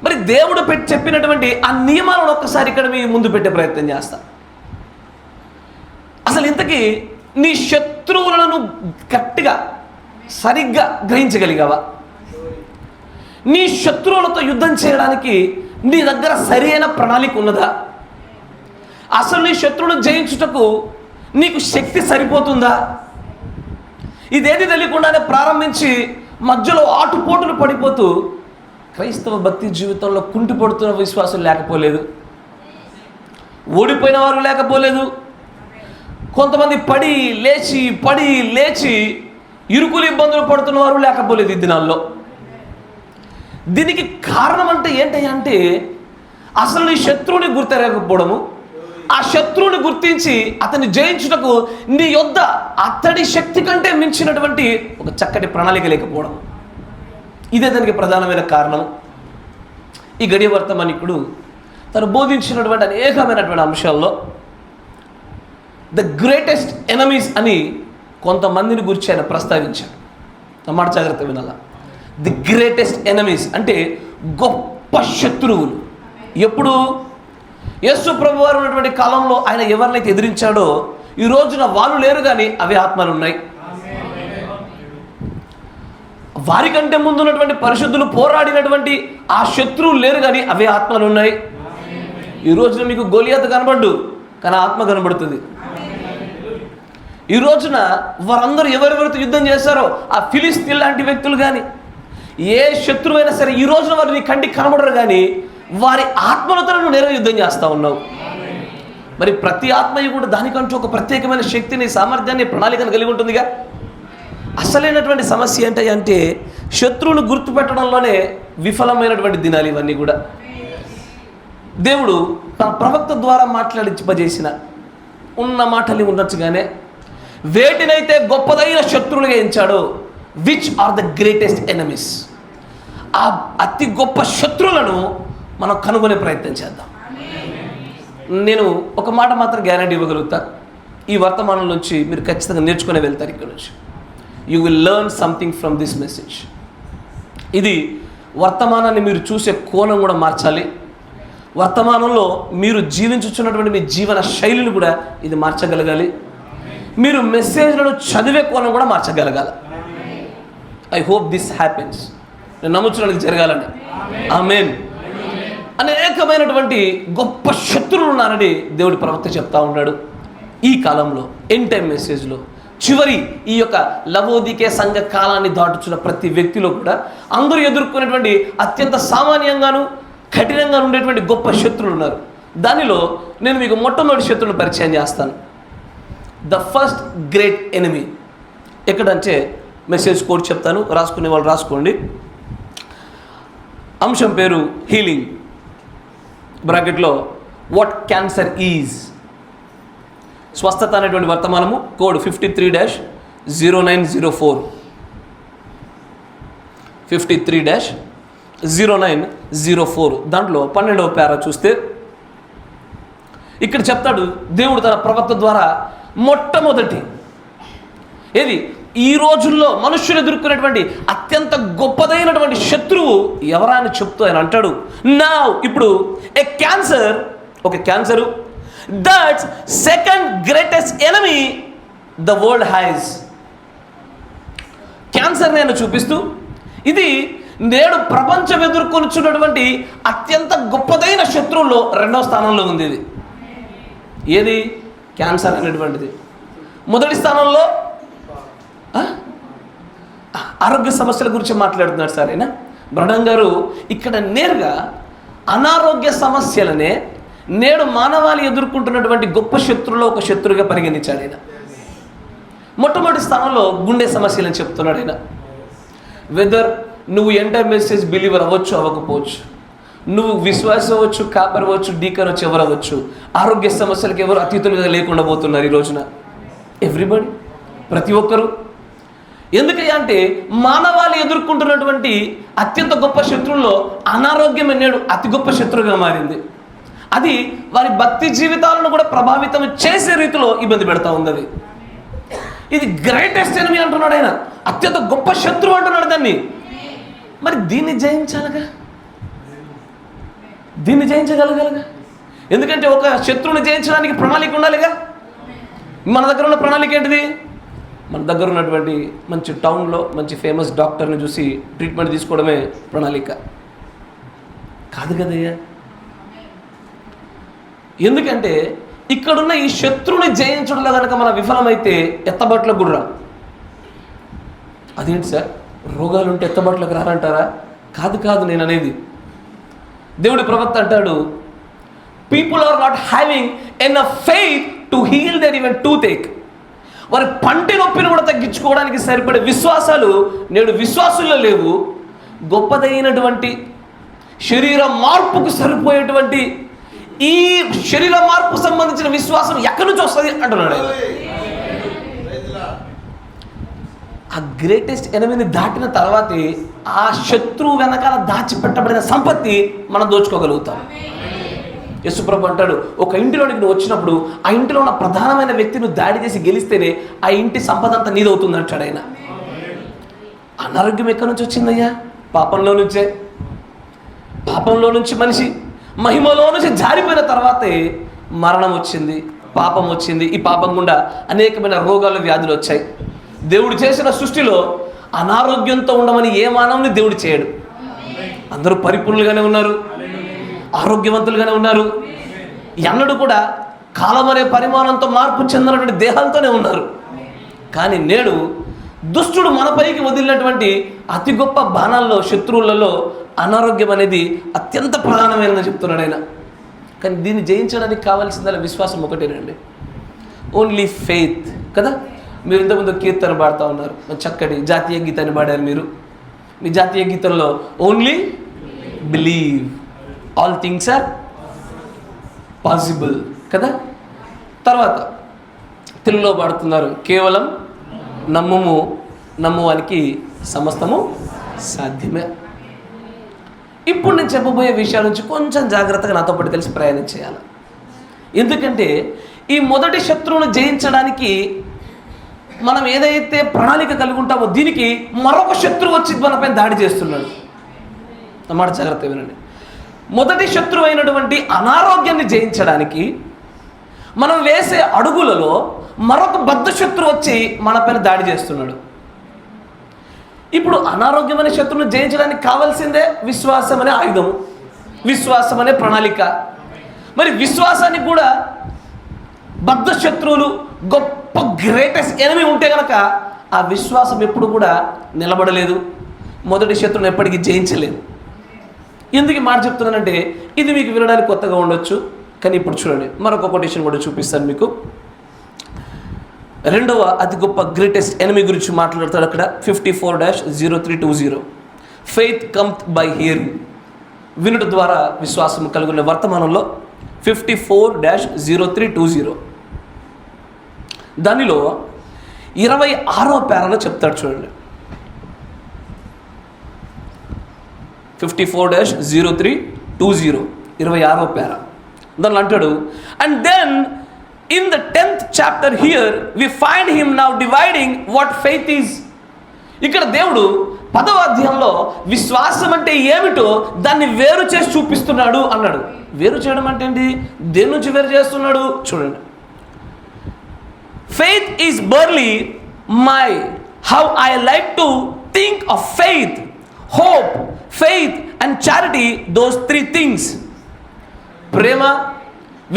మరి దేవుడు చెప్పినటువంటి ఆ నియమాలను ఒక్కసారి ఇక్కడ మీ ముందు పెట్టే ప్రయత్నం చేస్తా. అసలు ఇంతకీ నీ శత్రువులను గట్టిగా సరిగ్గా గ్రహించగలిగావా? నీ శత్రువులతో యుద్ధం చేయడానికి నీ దగ్గర సరైన ప్రణాళిక ఉన్నదా? అసలు నీ శత్రువును జయించుటకు నీకు శక్తి సరిపోతుందా? ఇదేది తెలియకుండానే ప్రారంభించి మధ్యలో ఆటుపోటులు పడిపోతూ క్రైస్తవ భక్తి జీవితంలో కుంటిపడుతున్న విశ్వాసం లేకపోలేదు, ఓడిపోయిన వారు లేకపోలేదు, కొంతమంది పడి లేచి ఇరుకులు ఇబ్బందులు పడుతున్న వారు లేకపోలేదు ఈ దినాల్లో. దీనికి కారణం అంటే ఏంటంటే అసలు నీ శత్రువుని గుర్తెరగకపోవడము, ఆ శత్రువుని గుర్తించి అతన్ని జయించుటకు నీ యొద్ద అతడి శక్తి కంటే మించినటువంటి ఒక చక్కటి ప్రణాళిక లేకపోవడం, ఇదే దానికి ప్రధానమైన కారణం. ఈ గడియ వర్తమానికుడు తను బోధించినటువంటి అనేకమైనటువంటి అంశాల్లో ద గ్రేటెస్ట్ ఎనమీస్ అని కొంతమందిని గురించి ఆయన ప్రస్తావించాడు. మాట జాగ్రత్త వినాల. ది గ్రేటెస్ట్ ఎనమీస్ అంటే గొప్ప శత్రువులు. ఎప్పుడు? యేసు ప్రభు వారు ఉన్నటువంటి కాలంలో ఆయన ఎవరినైతే ఎదిరించాడో ఈ రోజున వాళ్ళు లేరు, కానీ అవి ఆత్మలు ఉన్నాయి. వారికంటే ముందు ఉన్నటువంటి పరిశుద్ధులు పోరాడినటువంటి ఆ శత్రువులు లేరు, కానీ అవే ఆత్మలు ఉన్నాయి. ఈ రోజున మీకు గొలియాతు కనబడ్డు, కానీ ఆత్మ కనబడుతుంది. ఈ రోజున వారందరూ ఎవరెవరితో యుద్ధం చేశారో ఆ ఫిలిస్తీన్ లాంటి వ్యక్తులు కానీ ఏ శత్రువైనా సరే ఈ రోజున వారు నీ కంటికి కనబడరు, కానీ వారి ఆత్మలతో నువ్వు నేరుగా యుద్ధం చేస్తూ ఉన్నావు. మరి ప్రతి ఆత్మయ్య కూడా దానికంటూ ఒక ప్రత్యేకమైన శక్తిని, సామర్థ్యాన్ని, ప్రణాళికను కలిగి ఉంటుందిగా. అసలైనటువంటి సమస్య ఏంటంటే శత్రువును గుర్తుపెట్టడంలోనే విఫలమైనటువంటి దినాలు ఇవన్నీ కూడా. దేవుడు తన ప్రవక్త ద్వారా మాట్లాడింపజేసిన ఉన్న మాటలు ఉండొచ్చుగానే వేటినైతే గొప్పదైన శత్రువులుగా ఎంచాడో, విచ్ ఆర్ ద గ్రేటెస్ట్ ఎనమీస్, ఆ అతి గొప్ప శత్రువులను మనం కనుగొనే ప్రయత్నం చేద్దాం. నేను ఒక మాట మాత్రం గ్యారంటీ ఇవ్వగలుగుతా, ఈ వర్తమానం నుంచి మీరు ఖచ్చితంగా నేర్చుకునే వెళ్తారు. ఇక్కడ నుంచి you will learn something from this message. ఇది వర్తమానాన్ని మీరు చూసే కోణం కూడా మార్చాలి. వర్తమానంలో మీరు జీవించుచున్నటువంటి మీ జీవన శైలిని కూడా ఇది మార్చగలగాలి. మీరు మెసేజ్లను చదివే కోణం కూడా మార్చగలగాలి. I hope this happens. నేను నమ్ముచున్నది జరగాలని. ఆమేన్. అనేకమైనటువంటి గొప్ప శత్రువులు ఉన్నారని దేవుడి ప్రవక్త చెప్తా ఉన్నాడు. ఈ కాలంలో ఎండ్ టైం మెసేజ్లో చివరి ఈ యొక్క లవోదికే సంఘ కాలాన్ని దాటుచున్న ప్రతి వ్యక్తిలో కూడా అందరూ ఎదుర్కొనేటువంటి అత్యంత సామాన్యంగాను కఠినంగా ఉండేటువంటి గొప్ప శత్రువులు ఉన్నారు. దానిలో నేను మీకు మొట్టమొదటి శత్రువుని పరిచయం చేస్తాను. ద ఫస్ట్ గ్రేట్ ఎనిమీ ఎక్కడంటే మెసేజ్ కోడ్ చెప్తాను, రాసుకునే వాళ్ళు రాసుకోండి. అంశం పేరు హీలింగ్, బ్రాకెట్లో వాట్ క్యాన్సర్ ఈజ్. స్వస్థత అనేటువంటి వర్తమానము కోడ్ 53-0904 53-0904. దాంట్లో 12వ పేరా చూస్తే ఇక్కడ చెప్తాడు దేవుడు తన ప్రవక్త ద్వారా మొట్టమొదటి ఏది ఈ రోజుల్లో మనుష్యులు ఎదుర్కొనేటువంటి అత్యంత గొప్పదైనటువంటి శత్రువు ఎవరా అని చెప్తూ ఆయన అంటాడు, నా ఇప్పుడు ఏ క్యాన్సర్, ఒక cancer that's second greatest enemy the world has. Cancer నేను చూపిస్తూ ఇది నేడు ప్రపంచం ఎదుర్కొనిచున్నటువంటి అత్యంత గొప్పదైన శత్రువుల్లో 2వ స్థానంలో ఉంది. ఇది ఏది? క్యాన్సర్ అనేటువంటిది. మొదటి స్థానంలో ఆరోగ్య సమస్యల గురించి మాట్లాడుతున్నాడు సార్ అయినా బ్రహ్మం గారు. ఇక్కడ నేరుగా అనారోగ్య సమస్యలనే నేడు మానవాళి ఎదుర్కొంటున్నటువంటి గొప్ప శత్రువులో ఒక శత్రువుగా పరిగణించాడు ఆయన. మొట్టమొదటి స్థానంలో గుండె సమస్యలని చెప్తున్నాడు ఆయన. వెదర్ నువ్వు ఎంటర్ మెసేజ్ బిలీవర్ అవ్వచ్చు అవ్వకపోవచ్చు, నువ్వు విశ్వాసం అవ్వచ్చు, కాపర్ అవ్వచ్చు, డీకర్ అవ్వచ్చు, ఎవరు అవ్వచ్చు, ఆరోగ్య సమస్యలకు ఎవరు అతీతులుగా లేకుండా పోతున్నారు ఈ రోజున. ఎవ్రీబడి, ప్రతి ఒక్కరూ. ఎందుకయ్యా అంటే మానవాళి ఎదుర్కొంటున్నటువంటి అత్యంత గొప్ప శత్రువుల్లో అనారోగ్యం నేడు అతి గొప్ప శత్రువుగా మారింది. అది వారి భక్తి జీవితాలను కూడా ప్రభావితం చేసే రీతిలో ఇబ్బంది పెడతా ఉంది. ఇది గ్రేటెస్ట్ ఎనిమీ అంటున్నాడు ఆయన, అత్యంత గొప్ప శత్రువు అంటున్నాడు దాన్ని. మరి దీన్ని జయించాలిగా, దీన్ని జయించగలగాలిగా. ఎందుకంటే ఒక శత్రువుని జయించడానికి ప్రణాళిక ఉండాలిగా. మన దగ్గర ఉన్న ప్రణాళిక ఏంటిది? మన దగ్గర ఉన్నటువంటి మంచి టౌన్లో మంచి ఫేమస్ డాక్టర్ని చూసి ట్రీట్మెంట్ తీసుకోవడమే ప్రణాళిక కాదు కదయ్యా. ఎందుకంటే ఇక్కడున్న ఈ శత్రువుని జయించడంలో కనుక మనం విఫలమైతే ఎత్తబట్లకు గుర్రం. అదేంటి సార్, రోగాలు ఉంటే ఎత్తబట్లకు రారంటారా? కాదు కాదు, నేను అనేది. దేవుడి ప్రవక్త అంటాడు, people are not having enough faith to heal their even toothache. వారి పంటి నొప్పిని కూడా తగ్గించుకోవడానికి సరిపడే విశ్వాసాలు నేడు విశ్వాసుల్లో లేవు. గొప్పదైనటువంటి శరీర మార్పుకు సరిపోయేటువంటి ఈ శరీర మార్పు సంబంధించిన విశ్వాసం ఎక్కడి నుంచి వస్తుంది అంటున్నాడు ఆయన. ఆ గ్రేటెస్ట్ ఎనిమిని దాటిన తర్వాతే ఆ శత్రువు వెనకాల దాచిపెట్టబడిన సంపత్తి మనం దోచుకోగలుగుతాం. యేసుప్రభు అంటాడు, ఒక ఇంటిలోనికి నువ్వు వచ్చినప్పుడు ఆ ఇంటిలో ఉన్న ప్రధానమైన వ్యక్తి నువ్వు దాడి చేసి గెలిస్తేనే ఆ ఇంటి సంపద అంతా నీదవుతుంది అంటాడు ఆయన. అనారోగ్యం ఎక్కడి నుంచి వచ్చిందయ్యా? పాపంలో నుంచే. పాపంలో నుంచి మనిషి మహిమలో నుంచి జారిపోయిన తర్వాతే మరణం వచ్చింది, పాపం వచ్చింది. ఈ పాపం గుండా అనేకమైన రోగాలు, వ్యాధులు వచ్చాయి. దేవుడు చేసిన సృష్టిలో అనారోగ్యంతో ఉండమని ఏ మానవుని దేవుడు చేయడు. అందరూ పరిపూర్ణులుగానే ఉన్నారు, ఆరోగ్యవంతులుగానే ఉన్నారు. ఎన్నడూ కూడా కాలం అనే పరిమాణంతో మార్పు చెందినటువంటి దేహాలతోనే ఉన్నారు. కానీ నేడు దుష్టుడు మనపైకి వదిలినటువంటి అతి గొప్ప బాణాల్లో, శత్రువులలో అనారోగ్యం అనేది అత్యంత ప్రధానమైనదని చెప్తున్నాడు ఆయన. కానీ దీన్ని జయించడానికి కావాల్సిందల్లా విశ్వాసం ఒకటేనండి, ఓన్లీ ఫెయిత్ కదా. మీరు ఇంతకుముందు కీర్తన పాడుతూ ఉన్నారు, చక్కటి జాతీయ గీతాన్ని పాడారు మీరు. మీ జాతీయ గీతంలో only believe, all things are possible కదా. తర్వాత తెలుగులో పాడుతున్నారు, కేవలం నమ్ముము, నమ్మువానికి సమస్తము సాధ్యమే. ఇప్పుడు నేను చెప్పబోయే విషయాల నుంచి కొంచెం జాగ్రత్తగా నాతో పాటు కలిసి ప్రయాణం చేయాలి. ఎందుకంటే ఈ మొదటి శత్రువును జయించడానికి మనం ఏదైతే ప్రణాళిక కలిగి ఉంటామో దీనికి మరొక శత్రువు వచ్చి మనపైన దాడి చేస్తున్నాడు. అన్నమాట, జాగ్రత్త వినండి. మొదటి శత్రువు అయినటువంటి అనారోగ్యాన్ని జయించడానికి మనం వేసే అడుగులలో మరొక బద్ధ శత్రువు వచ్చి మనపైన దాడి చేస్తున్నాడు. ఇప్పుడు అనారోగ్యం అనే శత్రువును జయించడానికి కావాల్సిందే విశ్వాసం అనే ఆయుధము, విశ్వాసం అనే ప్రణాళిక. మరి విశ్వాసానికి కూడా బద్ధ శత్రువులు, గొప్ప గ్రేటెస్ట్ ఎనిమి ఉంటే కనుక ఆ విశ్వాసం ఎప్పుడు కూడా నిలబడలేదు, మొదటి శత్రువును ఎప్పటికీ జయించలేదు. ఎందుకు మాట చెప్తున్నానంటే ఇది మీకు వినడానికి కొత్తగా ఉండొచ్చు, కానీ ఇప్పుడు చూడండి మరొక కొటేషన్ కూడా చూపిస్తాను మీకు. రెండవ అతి గొప్ప గ్రేటెస్ట్ ఎనిమి గురించి మాట్లాడతాడు అక్కడ. 54-0320 ఫెయిత్ కమ్త్ బై హియరింగ్, వినుట ద్వారా విశ్వాసం కలుగునే వర్తమానంలో 54-0320 దానిలో 26వ పేరాలో చెప్తాడు చూడండి. 54-0320 26వ పేరా దానిలో అంటాడు, and then in the 10th chapter here we find him now dividing what faith is. ఇక్కడ దేవుడు 10వ అధ్యాయంలో విశ్వాసం అంటే ఏమిటో దాన్ని వేరు చేసి చూపిస్తున్నాడు అన్నాడు. వేరు చేయడం అంటే ఏంటి? దేని నుంచి వేరు చేస్తున్నాడు చూడండి. Faith is barely my how I like to think of faith, hope, faith and charity, those three things. ప్రేమ,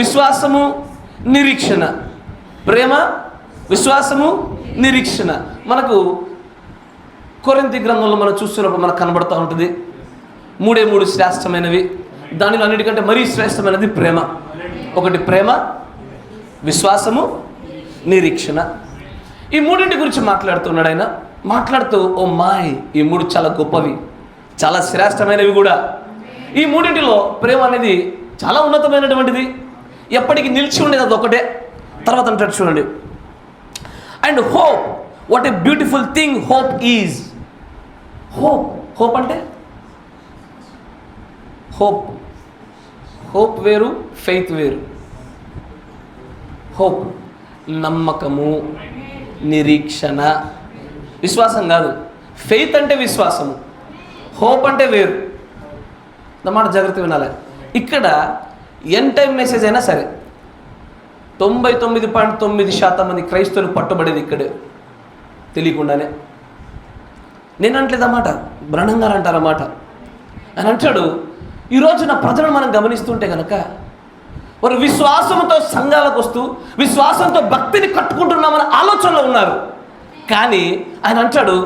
విశ్వాసము, నిరీక్షణ. ప్రేమ, విశ్వాసము, నిరీక్షణ. మనకు కొరింథీ గ్రంథంలో మనం చూస్తున్నప్పుడు మనకు కనబడుతూ ఉంటుంది మూడు శ్రేష్టమైనవి. దానిలో అన్నిటికంటే మరీ శ్రేష్టమైనది ప్రేమ. ఒకటి ప్రేమ, విశ్వాసము, నిరీక్షణ. ఈ మూడింటి గురించి మాట్లాడుతున్నాడు ఆయన. మాట్లాడుతూ ఓ మాయ్, ఈ మూడు చాలా గొప్పవి, చాలా శ్రేష్టమైనవి కూడా. ఈ మూడింటిలో ప్రేమ అనేది చాలా ఉన్నతమైనటువంటిది, ఎప్పటికీ నిలిచి ఉండేది అది ఒకటే. తర్వాత అంటాడు చూడండి, and hope, what a beautiful thing hope is. Hope అంటే హోప్ వేరు, ఫెయిత్ వేరు. హోప్ నమ్మకము, నిరీక్షణ, విశ్వాసం కాదు. ఫెయిత్ అంటే విశ్వాసము, హోప్ అంటే వేరు. అన్నమాట, జాగ్రత్త వినాలి. ఇక్కడ ఎన్ టైం మెసేజ్ అయినా సరే 99.9% మంది క్రైస్తవులు పట్టుబడేది ఇక్కడే, తెలియకుండానే. నేను అంటలేదన్నమాట, బ్రహ్మం గారు అంటారన్నమాట. అని అంటాడు, ఈరోజు నా ప్రజలను మనం గమనిస్తుంటే కనుక వారు విశ్వాసంతో సంఘాలకు వస్తూ విశ్వాసంతో భక్తిని కట్టుకుంటున్నామని ఆలోచనలో ఉన్నారు. కానీ ఆయన అంటాడు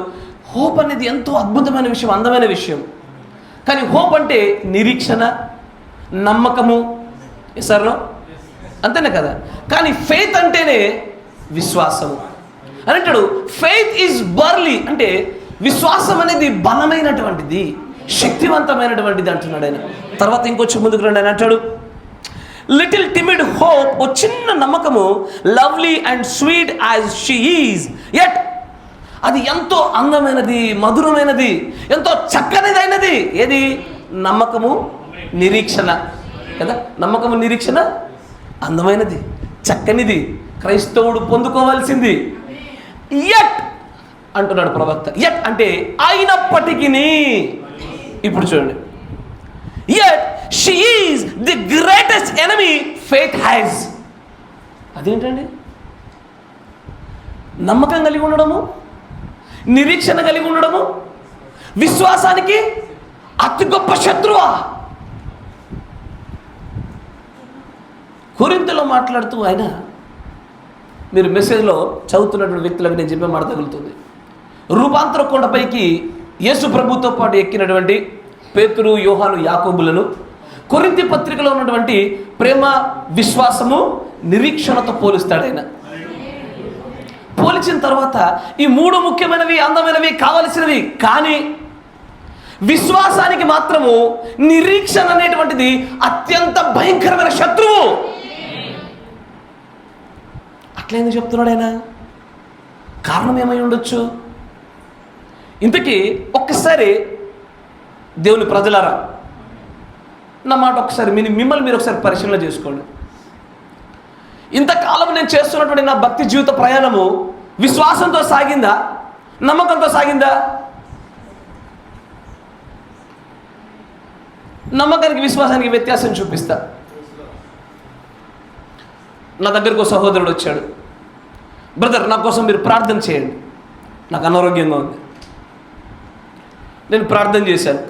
హోప్ అనేది ఎంతో అద్భుతమైన విషయం, అందమైన విషయం. కానీ హోప్ అంటే నిరీక్షణ, నమ్మకము, సార్ అంతేనే కదా. కానీ ఫెయిత్ అంటేనే విశ్వాసము అని అంటాడు. ఫెయిత్ ఈజ్ బర్లీ అంటే విశ్వాసం అనేది బలమైనటువంటిది, శక్తివంతమైనటువంటిది అంటున్నాడు ఆయన. తర్వాత ఇంకొంచెం ముందుకు రండి. ఆయన అంటాడు లిటిల్ టిమిడ్ హోప్, ఓ చిన్న నమ్మకము, lovely and sweet as she is, yet అది ఎంతో అందమైనది, మధురమైనది, ఎంతో చక్కనిదైనది. ఏది? నమ్మకము, నిరీక్షణ కదా. నమ్మకము, నిరీక్షణ అందమైనది, చక్కనిది, క్రైస్తవుడు పొందుకోవాల్సింది. యట్ అంటున్నాడు ప్రవక్త. యట్ అంటే అయినప్పటికీ. ఇప్పుడు చూడండి, yet she is the greatest enemy faith has. అదేంటండి? నమ్మకం కలిగి ఉండడము, నిరీక్షణ కలిగి ఉండడము విశ్వాసానికి అతి గొప్ప శత్రువా? కొరింథీలో మాట్లాడుతూ ఆయన, మీరు మెసేజ్లో చదువుతున్నటువంటి వ్యక్తులకు నేను చెప్పే మాట తగులుతుంది. రూపాంతర కొండపైకి యేసు ప్రభుతో పాటు ఎక్కినటువంటి పేతురు, యోహాను, యాకోబులను కొరింథీ పత్రికలో ఉన్నటువంటి ప్రేమ, విశ్వాసము, నిరీక్షణతో పోలుస్తాడు ఆయన. పోల్చిన తర్వాత ఈ మూడు ముఖ్యమైనవి, అందమైనవి, కావలసినవి. కానీ విశ్వాసానికి మాత్రము నిరీక్షణ అనేటువంటిది అత్యంత భయంకరమైన శత్రువు. అట్లా ఎందుకు చెప్తున్నాడు ఆయన? కారణం ఏమై ఉండొచ్చు? ఇంతకీ ఒక్కసారి దేవుని ప్రజలారా, నా మాట ఒకసారి మిమ్మల్ని మీరు ఒకసారి పరిశీలన చేసుకోండి. ఇంతకాలం నేను చేస్తున్నటువంటి నా భక్తి జీవిత ప్రయాణము విశ్వాసంతో సాగిందా, నమ్మకంతో సాగిందా? నమ్మకానికి, విశ్వాసానికి వ్యత్యాసం చూపిస్తా. నా దగ్గరకు ఒక సహోదరుడు వచ్చాడు. బ్రదర్, నా కోసం మీరు ప్రార్థన చేయండి, నాకు అనారోగ్యంగా ఉంది. నేను ప్రార్థన చేశాను.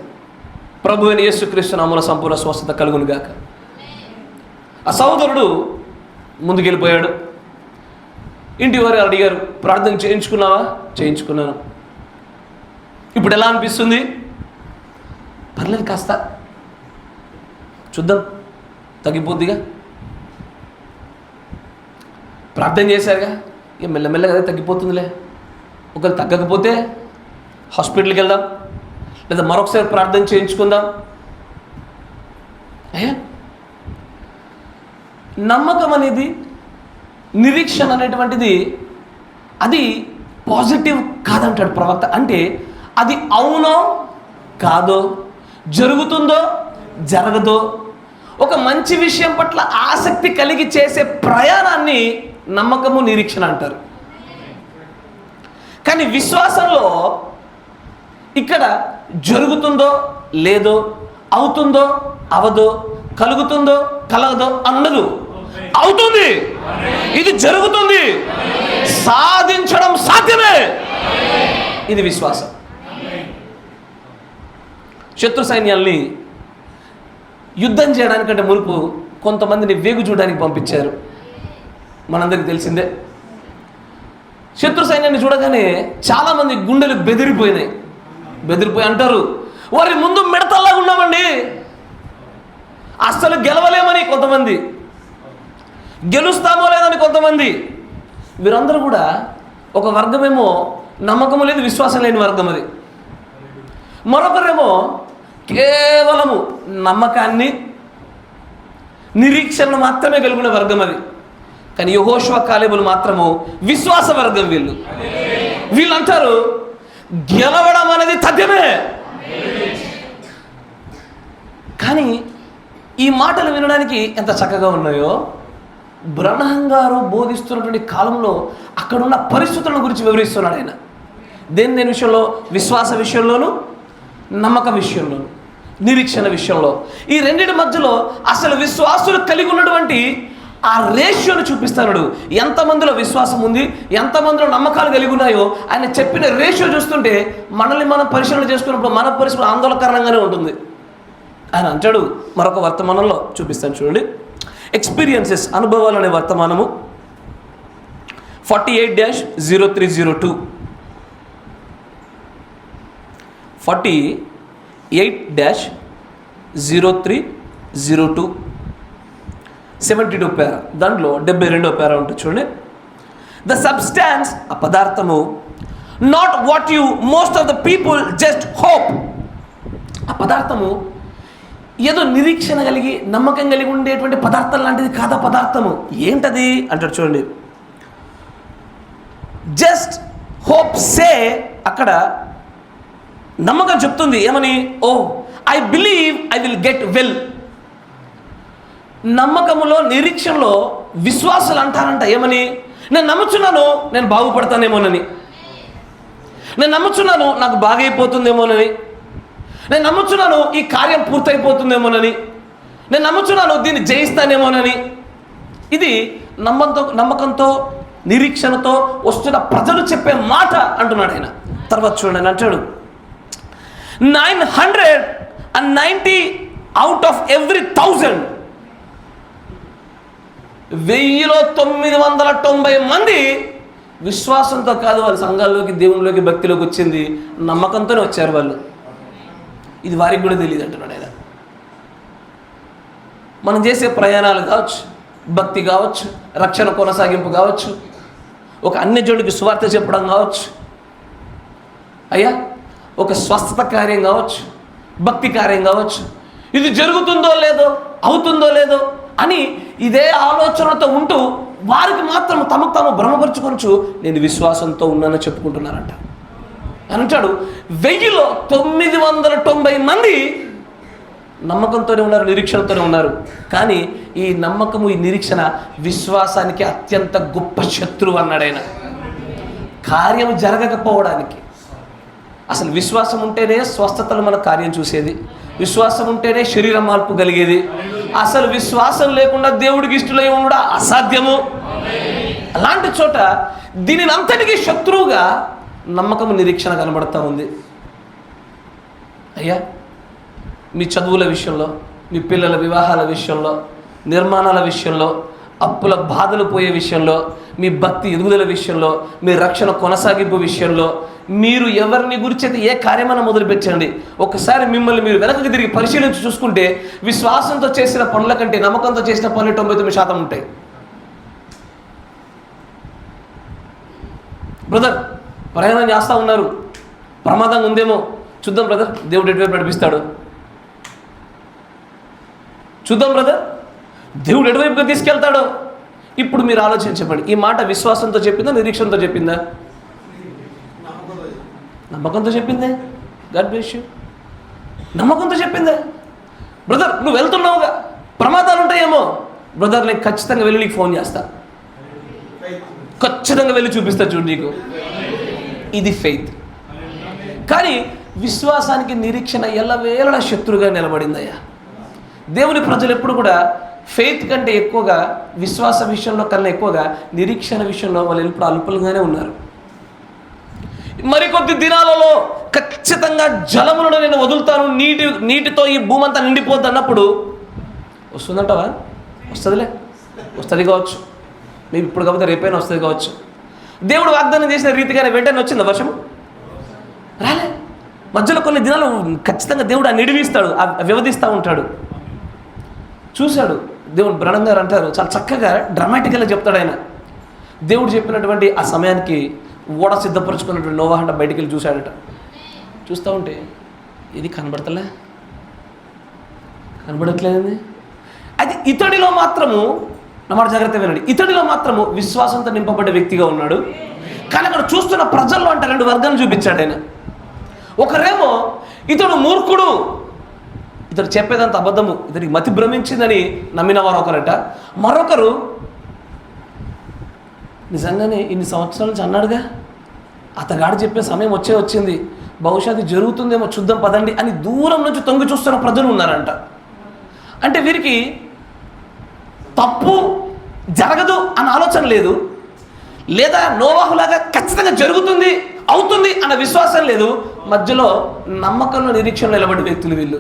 ప్రభు అయిన యేసుక్రీస్తు నామమున సంపూర్ణ స్వస్థత కలుగును గాక. ఆ సహోదరుడు ముందుకెళ్ళిపోయాడు. ఇంటి వారు అడిగారు, ప్రార్థన చేయించుకున్నావా? చేయించుకున్నాను. ఇప్పుడు ఎలా అనిపిస్తుంది? పర్లేదు, కాస్త చూద్దాం, తగ్గిపోద్దిగా. ప్రార్థన చేశారుగా, ఇక మెల్లమెల్లగా అదే తగ్గిపోతుందిలే. ఒకవేళ తగ్గకపోతే హాస్పిటల్కి వెళ్దాం, లేదా మరొకసారి ప్రార్థన చేయించుకుందాం. నమ్మకం అనేది, నిరీక్షణ అనేటువంటిది అది పాజిటివ్ కాదంటాడు ప్రవక్త. అంటే అది అవునో కాదో, జరుగుతుందో జరగదో, ఒక మంచి విషయం పట్ల ఆసక్తి కలిగి చేసే ప్రయాణాన్ని నమ్మకము, నిరీక్షణ అంటారు. కానీ విశ్వాసంలో ఇక్కడ జరుగుతుందో లేదో, అవుతుందో అవదో, కలుగుతుందో కలగదో అన్నదు. అవుతుంది, ఇది జరుగుతుంది, సాధించడం సాధ్యమే. ఇది విశ్వాసం. శత్రు సైన్యాల్ని యుద్ధం చేయడానికంటే మునుపు కొంతమందిని వేగు చూడడానికి పంపించారు. మనందరికీ తెలిసిందే. శత్రు సైన్యాన్ని చూడగానే చాలామంది గుండెలు బెదిరిపోయి అంటారు, వారి ముందు మిడతల్లాగా ఉన్నామండి, అస్సలు గెలవలేమని కొంతమంది, గెలుస్తామో లేదని కొంతమంది. వీరందరూ కూడా ఒక వర్గమేమో నమ్మకము లేదు, విశ్వాసం లేని వర్గం అది. మరొకరేమో కేవలము నమ్మకాన్ని, నిరీక్షణను మాత్రమే కలిగిన వర్గం అది. కానీ యెహోషువ, కాలేబులు మాత్రము విశ్వాస వర్గం. వీళ్ళు అంటారు, గెలవడం అనేది తథ్యమే. కానీ ఈ మాటలు వినడానికి ఎంత చక్కగా ఉన్నాయో, బ్రహ్మం గారు బోధిస్తున్నటువంటి కాలంలో అక్కడున్న పరిస్థితుల గురించి వివరిస్తున్నాడు ఆయన. దేని విషయంలో? విశ్వాస విషయంలోను, నమ్మక విషయంలోను, నిరీక్షణ విషయంలో. ఈ రెండింటి మధ్యలో అసలు విశ్వాసులు కలిగి ఉన్నటువంటి ఆ రేషియోను చూపిస్తాడు. ఎంతమందిలో విశ్వాసం ఉంది, ఎంతమందిలో నమ్మకాలు కలిగి ఉన్నాయో ఆయన చెప్పిన రేషియో చూస్తుంటే మనల్ని మనం పరిశీలన చేసుకున్నప్పుడు మన పరిస్థితులు ఆందోళనకరంగానే ఉంటుంది. ఆయన అంటాడు, మరొక వర్తమానంలో చూపిస్తాను చూడండి. ఎక్స్పీరియన్సెస్, అనుభవాలు అనే వర్తమానము 48-0302 48-0302 72 పేరా, దాంట్లో 72వ పేరా ఉంటుంది చూడండి. ద సబ్స్టాన్స్, ఆ పదార్థము, not what you most of the people just hope. ఆ పదార్థము ఏదో నిరీక్షణ కలిగి నమ్మకం కలిగి ఉండేటువంటి పదార్థం లాంటిది కాదా పదార్థము. ఏంటది అంటాడు చూడండి. జస్ట్ హోప్ సే, అక్కడ నమ్మకం చెప్తుంది ఏమని? Oh I believe I will get well. నమ్మకములో నిరీక్షణలో విశ్వాసాలు అంటారంట ఏమని? నేను నమ్ముచున్నాను నేను బాగుపడతానేమోనని, నేను నమ్ముచున్నాను నాకు బాగైపోతుందేమోనని, నేను నమ్ముచున్నాను ఈ కార్యం పూర్తయిపోతుందేమోనని, నేను నమ్ముచున్నాను దీన్ని జయిస్తానేమోనని. ఇది నమ్మకంతో నిరీక్షణతో వస్తున్న ప్రజలు చెప్పే మాట అంటున్నాడు ఆయన. తర్వాత చూడండి అంటాడు 990 అవుట్ ఆఫ్ ఎవ్రీ 1000, 1000లో 990 మంది విశ్వాసంతో కాదు వాళ్ళ సంఘాల్లోకి దేవునిలోకి భక్తిలోకి వచ్చింది, నమ్మకంతోనే వచ్చారు వాళ్ళు. ఇది వారికి కూడా తెలియదు అంటున్నాడు ఆయన. మనం చేసే ప్రయాణాలు కావచ్చు, భక్తి కావచ్చు, రక్షణ కొనసాగింపు కావచ్చు, ఒక అన్యజనుడికి సువార్త చెప్పడం కావచ్చు, అయ్యా ఒక స్వస్థత కార్యం కావచ్చు, భక్తి కార్యం కావచ్చు, ఇది జరుగుతుందో లేదో అవుతుందో లేదో అని ఇదే ఆలోచనతో ఉంటూ వారికి మాత్రం తమకు తాము భ్రమపరుచుకొనచ్చు నేను విశ్వాసంతో ఉన్నానని చెప్పుకుంటున్నారంట. అని అంటాడు 1000లో 990 మంది నమ్మకంతోనే ఉన్నారు, నిరీక్షణతోనే ఉన్నారు. కానీ ఈ నమ్మకము ఈ నిరీక్షణ విశ్వాసానికి అత్యంత గొప్ప శత్రువు అన్నాడు ఆయన. కార్యం జరగకపోవడానికి, అసలు విశ్వాసం ఉంటేనే స్వస్థతలు మన కార్యం చూసేది, విశ్వాసం ఉంటేనే శరీర మార్పు కలిగేది. అసలు విశ్వాసం లేకుండా దేవుడికి ఇష్టలై ఉండడం అసాధ్యము. అలాంటి చోట దీనిని అంతటికీ శత్రువుగా నమ్మకము నిరీక్షణ కనబడతా ఉంది. అయ్యా మీ చదువుల విషయంలో, మీ పిల్లల వివాహాల విషయంలో, నిర్మాణాల విషయంలో, అప్పుల బాధలు పోయే విషయంలో, మీ భక్తి ఎదుగుదల విషయంలో, మీ రక్షణ కొనసాగింపు విషయంలో, మీరు ఎవరిని గురించి అయితే ఏ కార్యమైనా మొదలుపెట్టండి, ఒకసారి మిమ్మల్ని మీరు వెనక్కి తిరిగి పరిశీలించి చూసుకుంటే విశ్వాసంతో చేసిన పనుల కంటే నమ్మకంతో చేసిన పనులు 99% ఉంటాయి. బ్రదర్ ప్రయాణం చేస్తూ ఉన్నారు, ప్రమాదంగా ఉందేమో చూద్దాం బ్రదర్, దేవుడు ఎటువైపు నడిపిస్తాడు, చూద్దాం బ్రదర్ దేవుడు ఎటువైపుగా తీసుకెళ్తాడో. ఇప్పుడు మీరు ఆలోచించండి, ఈ మాట విశ్వాసంతో చెప్పిందా నిరీక్షణతో చెప్పిందా? నమ్మకంతో చెప్పిందే. God bless you. నమ్మకంతో చెప్పిందే. బ్రదర్ నువ్వు వెళ్తున్నావుగా, ప్రమాదాలు ఉంటాయేమో, బ్రదర్ నేను ఖచ్చితంగా వెళ్ళి నీకు ఫోన్ చేస్తా, ఖచ్చితంగా వెళ్ళి చూపిస్తా చూడు నీకు. ఇది ఫెయిత్. కానీ విశ్వాసానికి నిరీక్షణ ఎల్లవేళలా శత్రువుగా నిలబడిందయ్యా. దేవుని ప్రజలు ఎప్పుడు కూడా ఫెయిత్ కంటే ఎక్కువగా, విశ్వాస విషయంలో కన్నా ఎక్కువగా నిరీక్షణ విషయంలో వాళ్ళు ఎప్పుడు అల్పులుగానే ఉన్నారు. మరికొద్ది దినాలలో ఖచ్చితంగా జలములను నేను వదులుతాను, నీటితో ఈ భూమి అంతా నిండిపోద్ది అన్నప్పుడు వస్తుందంటావా? వస్తుందిలే, వస్తుంది కావచ్చు, మేము ఇప్పుడు కాకపోతే రేపైనా వస్తుంది కావచ్చు. దేవుడు వాగ్దానం చేసిన రీతిగానే వెంటనే వచ్చిందా వర్షం? రాలే. మధ్యలో కొన్ని దినాలు ఖచ్చితంగా దేవుడు ఆ నిడివిస్తాడు, ఆ వ్యవధిస్తూ ఉంటాడు. చూశాడు దేవుడు. బ్రహ్మం గారు అంటారు, చాలా చక్కగా డ్రామాటికల్గా చెప్తాడు ఆయన. దేవుడు చెప్పినటువంటి ఆ సమయానికి ఓడ సిద్ధపరచుకున్నటువంటి నోవహు అంట బయటికి వెళ్ళి చూశాడట. చూస్తూ ఉంటే ఇది కనబడట్లేదండి. అయితే ఇతడిలో మాత్రము, నా మాట జాగ్రత్త వినండి, ఇతడిలో మాత్రము విశ్వాసంతో నింపబడ్డ వ్యక్తిగా ఉన్నాడు. కానీ అక్కడ చూస్తున్న ప్రజల్లో అంటే 2 వర్గాలు చూపించాడు ఆయన. ఒకరేమో ఇతడు మూర్ఖుడు, ఇతడు చెప్పేదంత అబద్ధము, ఇతడికి మతి భ్రమించిందని నమ్మిన వారు ఒకరట. మరొకరు నిజంగానే ఇన్ని సంవత్సరాల నుంచి అన్నాడుగా, అతగాడు చెప్పే సమయం వచ్చింది, బహుశా అది జరుగుతుందేమో చూద్దాం పదండి అని దూరం నుంచి తొంగి చూస్తున్న ప్రజలు ఉన్నారంట. అంటే వీరికి తప్పు జరగదు అన్న ఆలోచన లేదు, లేదా నోవాహులాగా ఖచ్చితంగా జరుగుతుంది అవుతుంది అన్న విశ్వాసం లేదు. మధ్యలో నమ్మకంలో నిరీక్షణలో నిలబడి వ్యక్తులు వీళ్ళు.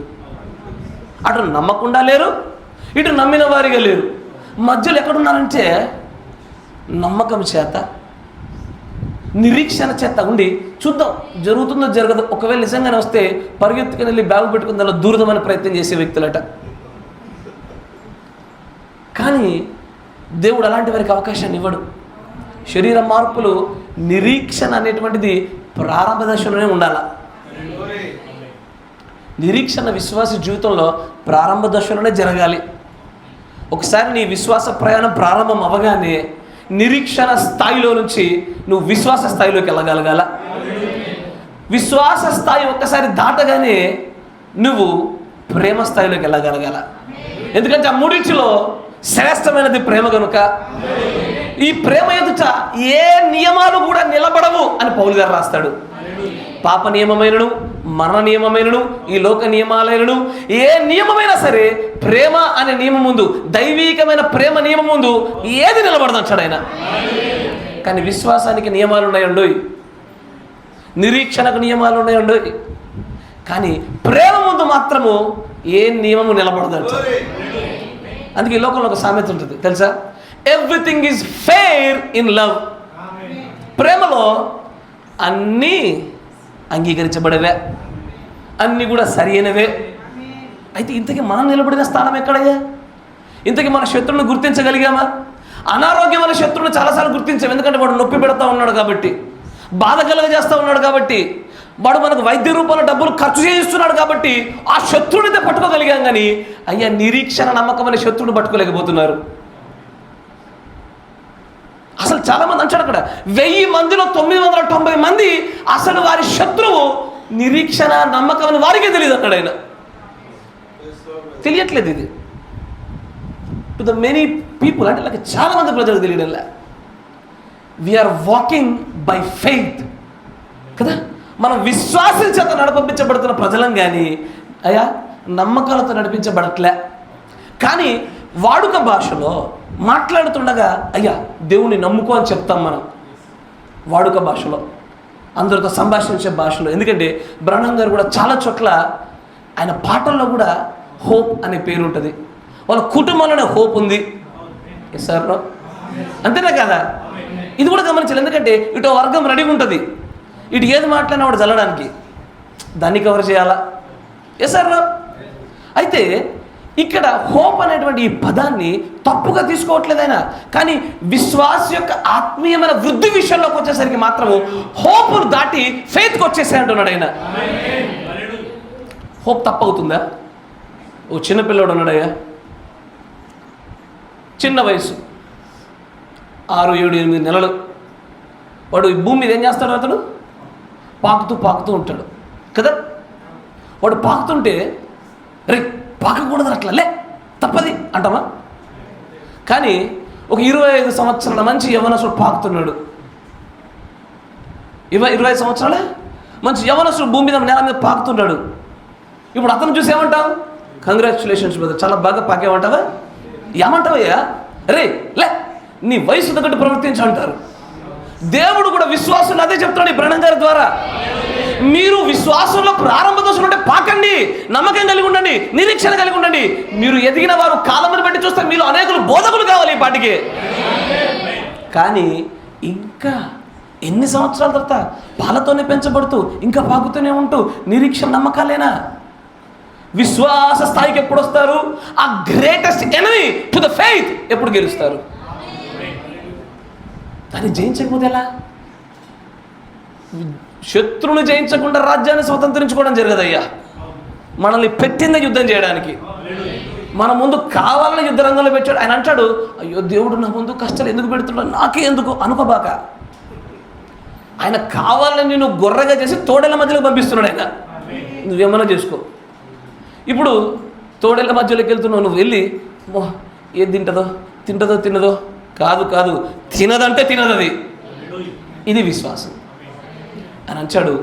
అటు నమ్మకుండా లేరు, ఇటు నమ్మిన వారిగా లేరు. మధ్యలో ఎక్కడున్నారంటే నమ్మకం చేత నిరీక్షణ చేత ఉండి చూద్దాం జరుగుతుందో జరగదు, ఒకవేళ నిజంగానే వస్తే పరిగెత్తుకుని వెళ్ళి బ్యాగు పెట్టుకుని దానిలో దూరదమని ప్రయత్నం చేసే వ్యక్తులట. కానీ దేవుడు అలాంటి వారికి అవకాశాన్ని ఇవ్వడు. శరీర మార్పులు నిరీక్షణ అనేటువంటిది ప్రారంభ దశలోనే ఉండాల. నిరీక్షణ విశ్వాస జీవితంలో ప్రారంభ దశలోనే జరగాలి. ఒకసారి నీ విశ్వాస ప్రయాణం ప్రారంభం అవ్వగానే నిరీక్షణ స్థాయిలో నుంచి నువ్వు విశ్వాస స్థాయిలోకి వెళ్ళగలగాల. విశ్వాస స్థాయి ఒక్కసారి దాటగానే నువ్వు ప్రేమ స్థాయిలోకి వెళ్ళగలగాల. ఎందుకంటే ఆ మూడింటిలో శ్రేష్టమైనది ప్రేమ కనుక. ఈ ప్రేమ ఎదుట ఏ నియమాలు కూడా నిలబడవు అని పౌలు గారు రాస్తాడు. పాప నియమమైనను, మరణ నియమమైనను, ఈ లోక నియమాలైనను, ఏ నియమమైనా సరే ప్రేమ అనే నియమం ముందు, దైవీకమైన ప్రేమ నియమం ముందు ఏది నిలబడదంటాడు ఆయన. కానీ విశ్వాసానికి నియమాలు ఉన్నాయండి, నిరీక్షణకు నియమాలు ఉన్నాయండి, కానీ ప్రేమ ముందు మాత్రము ఏ నియమము నిలబడదంటాడు. అందుకే ఈ లోకంలో ఒక సామెత ఉంటుంది తెలుసా, everything is fair in love. ప్రేమలో అన్నీ అంగీకరించబడేవే, అన్నీ కూడా సరి అయినవే. అయితే ఇంతకీ మనం నిలబడిన స్థానం ఎక్కడయ్యా? ఇంతకీ మన శత్రువుని గుర్తించగలిగామా? అనారోగ్యమైన శత్రువుని చాలాసార్లు గుర్తించాం, ఎందుకంటే వాడు నొప్పి పెడతా ఉన్నాడు కాబట్టి, బాధ కలుగజేస్తూ ఉన్నాడు కాబట్టి, వాడు మనకు వైద్య రూపంలో డబ్బులు ఖర్చు చేయిస్తున్నాడు కాబట్టి ఆ శత్రువునితో పట్టుకోగలిగాం. కానీ అయ్యా నిరీక్షణ నమ్మకమైన శత్రువుని పట్టుకోలేకపోతున్నారు. అసలు చాలామంది అంటాడు అక్కడ 1000 మందిలో 990 మంది అసలు వారి శత్రువు నిరీక్షణ నమ్మకం వారికే తెలియదు అన్నాడు ఆయన. తెలియట్లేదు ఇది టు ద మెనీ పీపుల్, అంటే like చాలా మంది ప్రజలకు తెలియడంలా. వీఆర్ వాకింగ్ బై ఫెయిత్ కదా, మనం విశ్వాసం చేత నడిపించబడుతున్న ప్రజలం, కానీ అయ్యా నమ్మకాలతో నడిపించబడట్లే. కానీ వాడుక భాషలో మాట్లాడుతుండగా అయ్యా దేవుణ్ణి నమ్ముకో అని చెప్తాం మనం, వాడుక భాషలో, అందరితో సంభాషించే భాషలో. ఎందుకంటే బ్రహ్మం గారు కూడా చాలా చోట్ల ఆయన పాటల్లో కూడా హోప్ అనే పేరు ఉంటుంది, వాళ్ళ కుటుంబంలోనే హోప్ ఉంది. ఎస్ సార్, అంతేనా కదా? ఇది కూడా గమనించాలి. ఎందుకంటే ఇటు వర్గం రెడీగా ఉంటుంది, ఇటు ఏది మాట్లాడినా వాడు చల్లడానికి, దాన్ని కవర్ చేయాలా. Yes sir. అయితే ఇక్కడ హోప్ అనేటువంటి ఈ పదాన్ని తప్పుగా తీసుకోవట్లేదైనా, కానీ విశ్వాస యొక్క ఆత్మీయమైన వృద్ధి విషయంలోకి వచ్చేసరికి మాత్రము హోప్ను దాటి ఫెయిత్కి వచ్చేసే అంటున్నాడు ఆయన. హోప్ తప్పవుతుందా? ఓ చిన్నపిల్లడు ఉన్నాడయ్యా, చిన్న వయసు 6, 7, 8 నెలలు. వాడు ఈ భూమి మీద ఏం చేస్తాడు? అతడు పాకుతూ ఉంటాడు కదా. వాడు పాకుతుంటే రే పాకకూడదు అట్లా, లే తప్పది అంటామా? కానీ ఒక 25 సంవత్సరాల మంచి యవనస్తుడు పాకుతున్నాడు. 25 సంవత్సరాలే మంచి యవనస్తుడు భూమి మీద నేల మీద పాకుతున్నాడు. ఇప్పుడు అతను చూసి ఏమంటావు? కంగ్రాచులేషన్స్ బ్రదర్, చాలా బాగా పాకేమంటావా? ఏమంటావయ్యా? రే లే నీ వయసు తగ్గట్టు ప్రవర్తించు అంటారు. దేవుడు కూడా విశ్వాసులు అదే చెప్తున్నాడు ఈ బ్రహ్మం గారి ద్వారా. మీరు విశ్వాసంలో ప్రారంభ దశలు ఉంటే పాకండి, నమ్మకం కలిగి ఉండండి, నిరీక్షణ కలిగి ఉండండి. మీరు ఎదిగిన వారు కాలమును బట్టి చూస్తే మీలో అనేకులు బోధకులు కావాలి ఈ పాటికి. కానీ ఇంకా ఎన్ని సంవత్సరాల తర్వాత పాలతోనే పెంచబడుతూ ఇంకా పాకుతూనే ఉంటూ నిరీక్షణ నమ్మకాలేనా? విశ్వాస స్థాయికి ఎప్పుడు వస్తారు? ఆ greatest enemy to the faith ఎప్పుడు గెలుస్తారు? దాన్ని జయించకపోతే ఎలా? శత్రువుని జయించకుండా రాజ్యాన్ని స్వతంత్రించుకోవడం జరగదయ్యా. మనల్ని పెట్టిందే యుద్ధం చేయడానికి, మన ముందు కావాలని యుద్ధ రంగంలో పెట్టాడు. ఆయన అంటాడు, అయ్యో దేవుడు నా ముందు కష్టాలు ఎందుకు పెడుతున్నాడు, నాకే ఎందుకు అనుకోబాక. ఆయన కావాలని నేను గొర్రెగా చేసి తోడేళ్ల మధ్యలోకి పంపిస్తున్నాడు. ఆయన నువ్వేమన్నా చేసుకో. ఇప్పుడు తోడేళ్ల మధ్యలోకి వెళ్తున్నావు, నువ్వు వెళ్ళి ఏది తింటదో తినదో కాదు, తినదంటే తినదది. ఇది విశ్వాసం అని అంటాడు.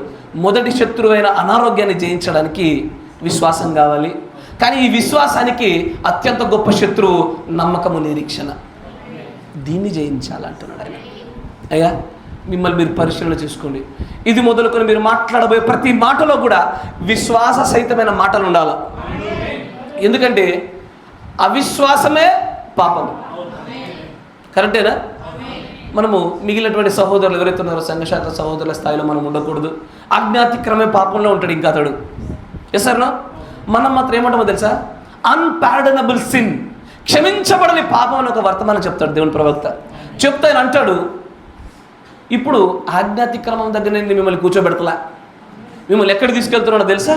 మొదటి శత్రువైన అనారోగ్యాన్ని జయించడానికి విశ్వాసం కావాలి. కానీ ఈ విశ్వాసానికి అత్యంత గొప్ప శత్రువు నమ్మకము, నిరీక్షణ. దీన్ని జయించాలంటున్నాడు ఆయన. అయ్యా మిమ్మల్ని మీరు పరిశీలన చేసుకోండి. ఇది మొదలుకొని మీరు మాట్లాడబోయే ప్రతి మాటలో కూడా విశ్వాస సహితమైన మాటలు ఉండాలి. ఎందుకంటే అవిశ్వాసమే పాపం. కరెక్టేనా? మనము మిగిలినటువంటి సహోదరులు ఎవరైతే ఉన్నారో సంఘశాఖ సహోదరుల స్థాయిలో మనం ఉండకూడదు. అజ్ఞాతిక్రమే పాపంలో ఉంటాడు ఇంకా అతడు. Yes sir. మనం మాత్రం ఏమంటామో తెలుసా? అన్పార్డనబుల్ సిన్, క్షమించబడని పాపం అని ఒక వర్తమానం చెప్తాడు దేవుని ప్రవక్త. చెప్తే ఆయన అంటాడు, ఇప్పుడు ఆజ్ఞాతిక్రమం దగ్గర నేను మిమ్మల్ని కూర్చోబెడతలా, మిమ్మల్ని ఎక్కడికి తీసుకెళ్తున్నాడో తెలుసా?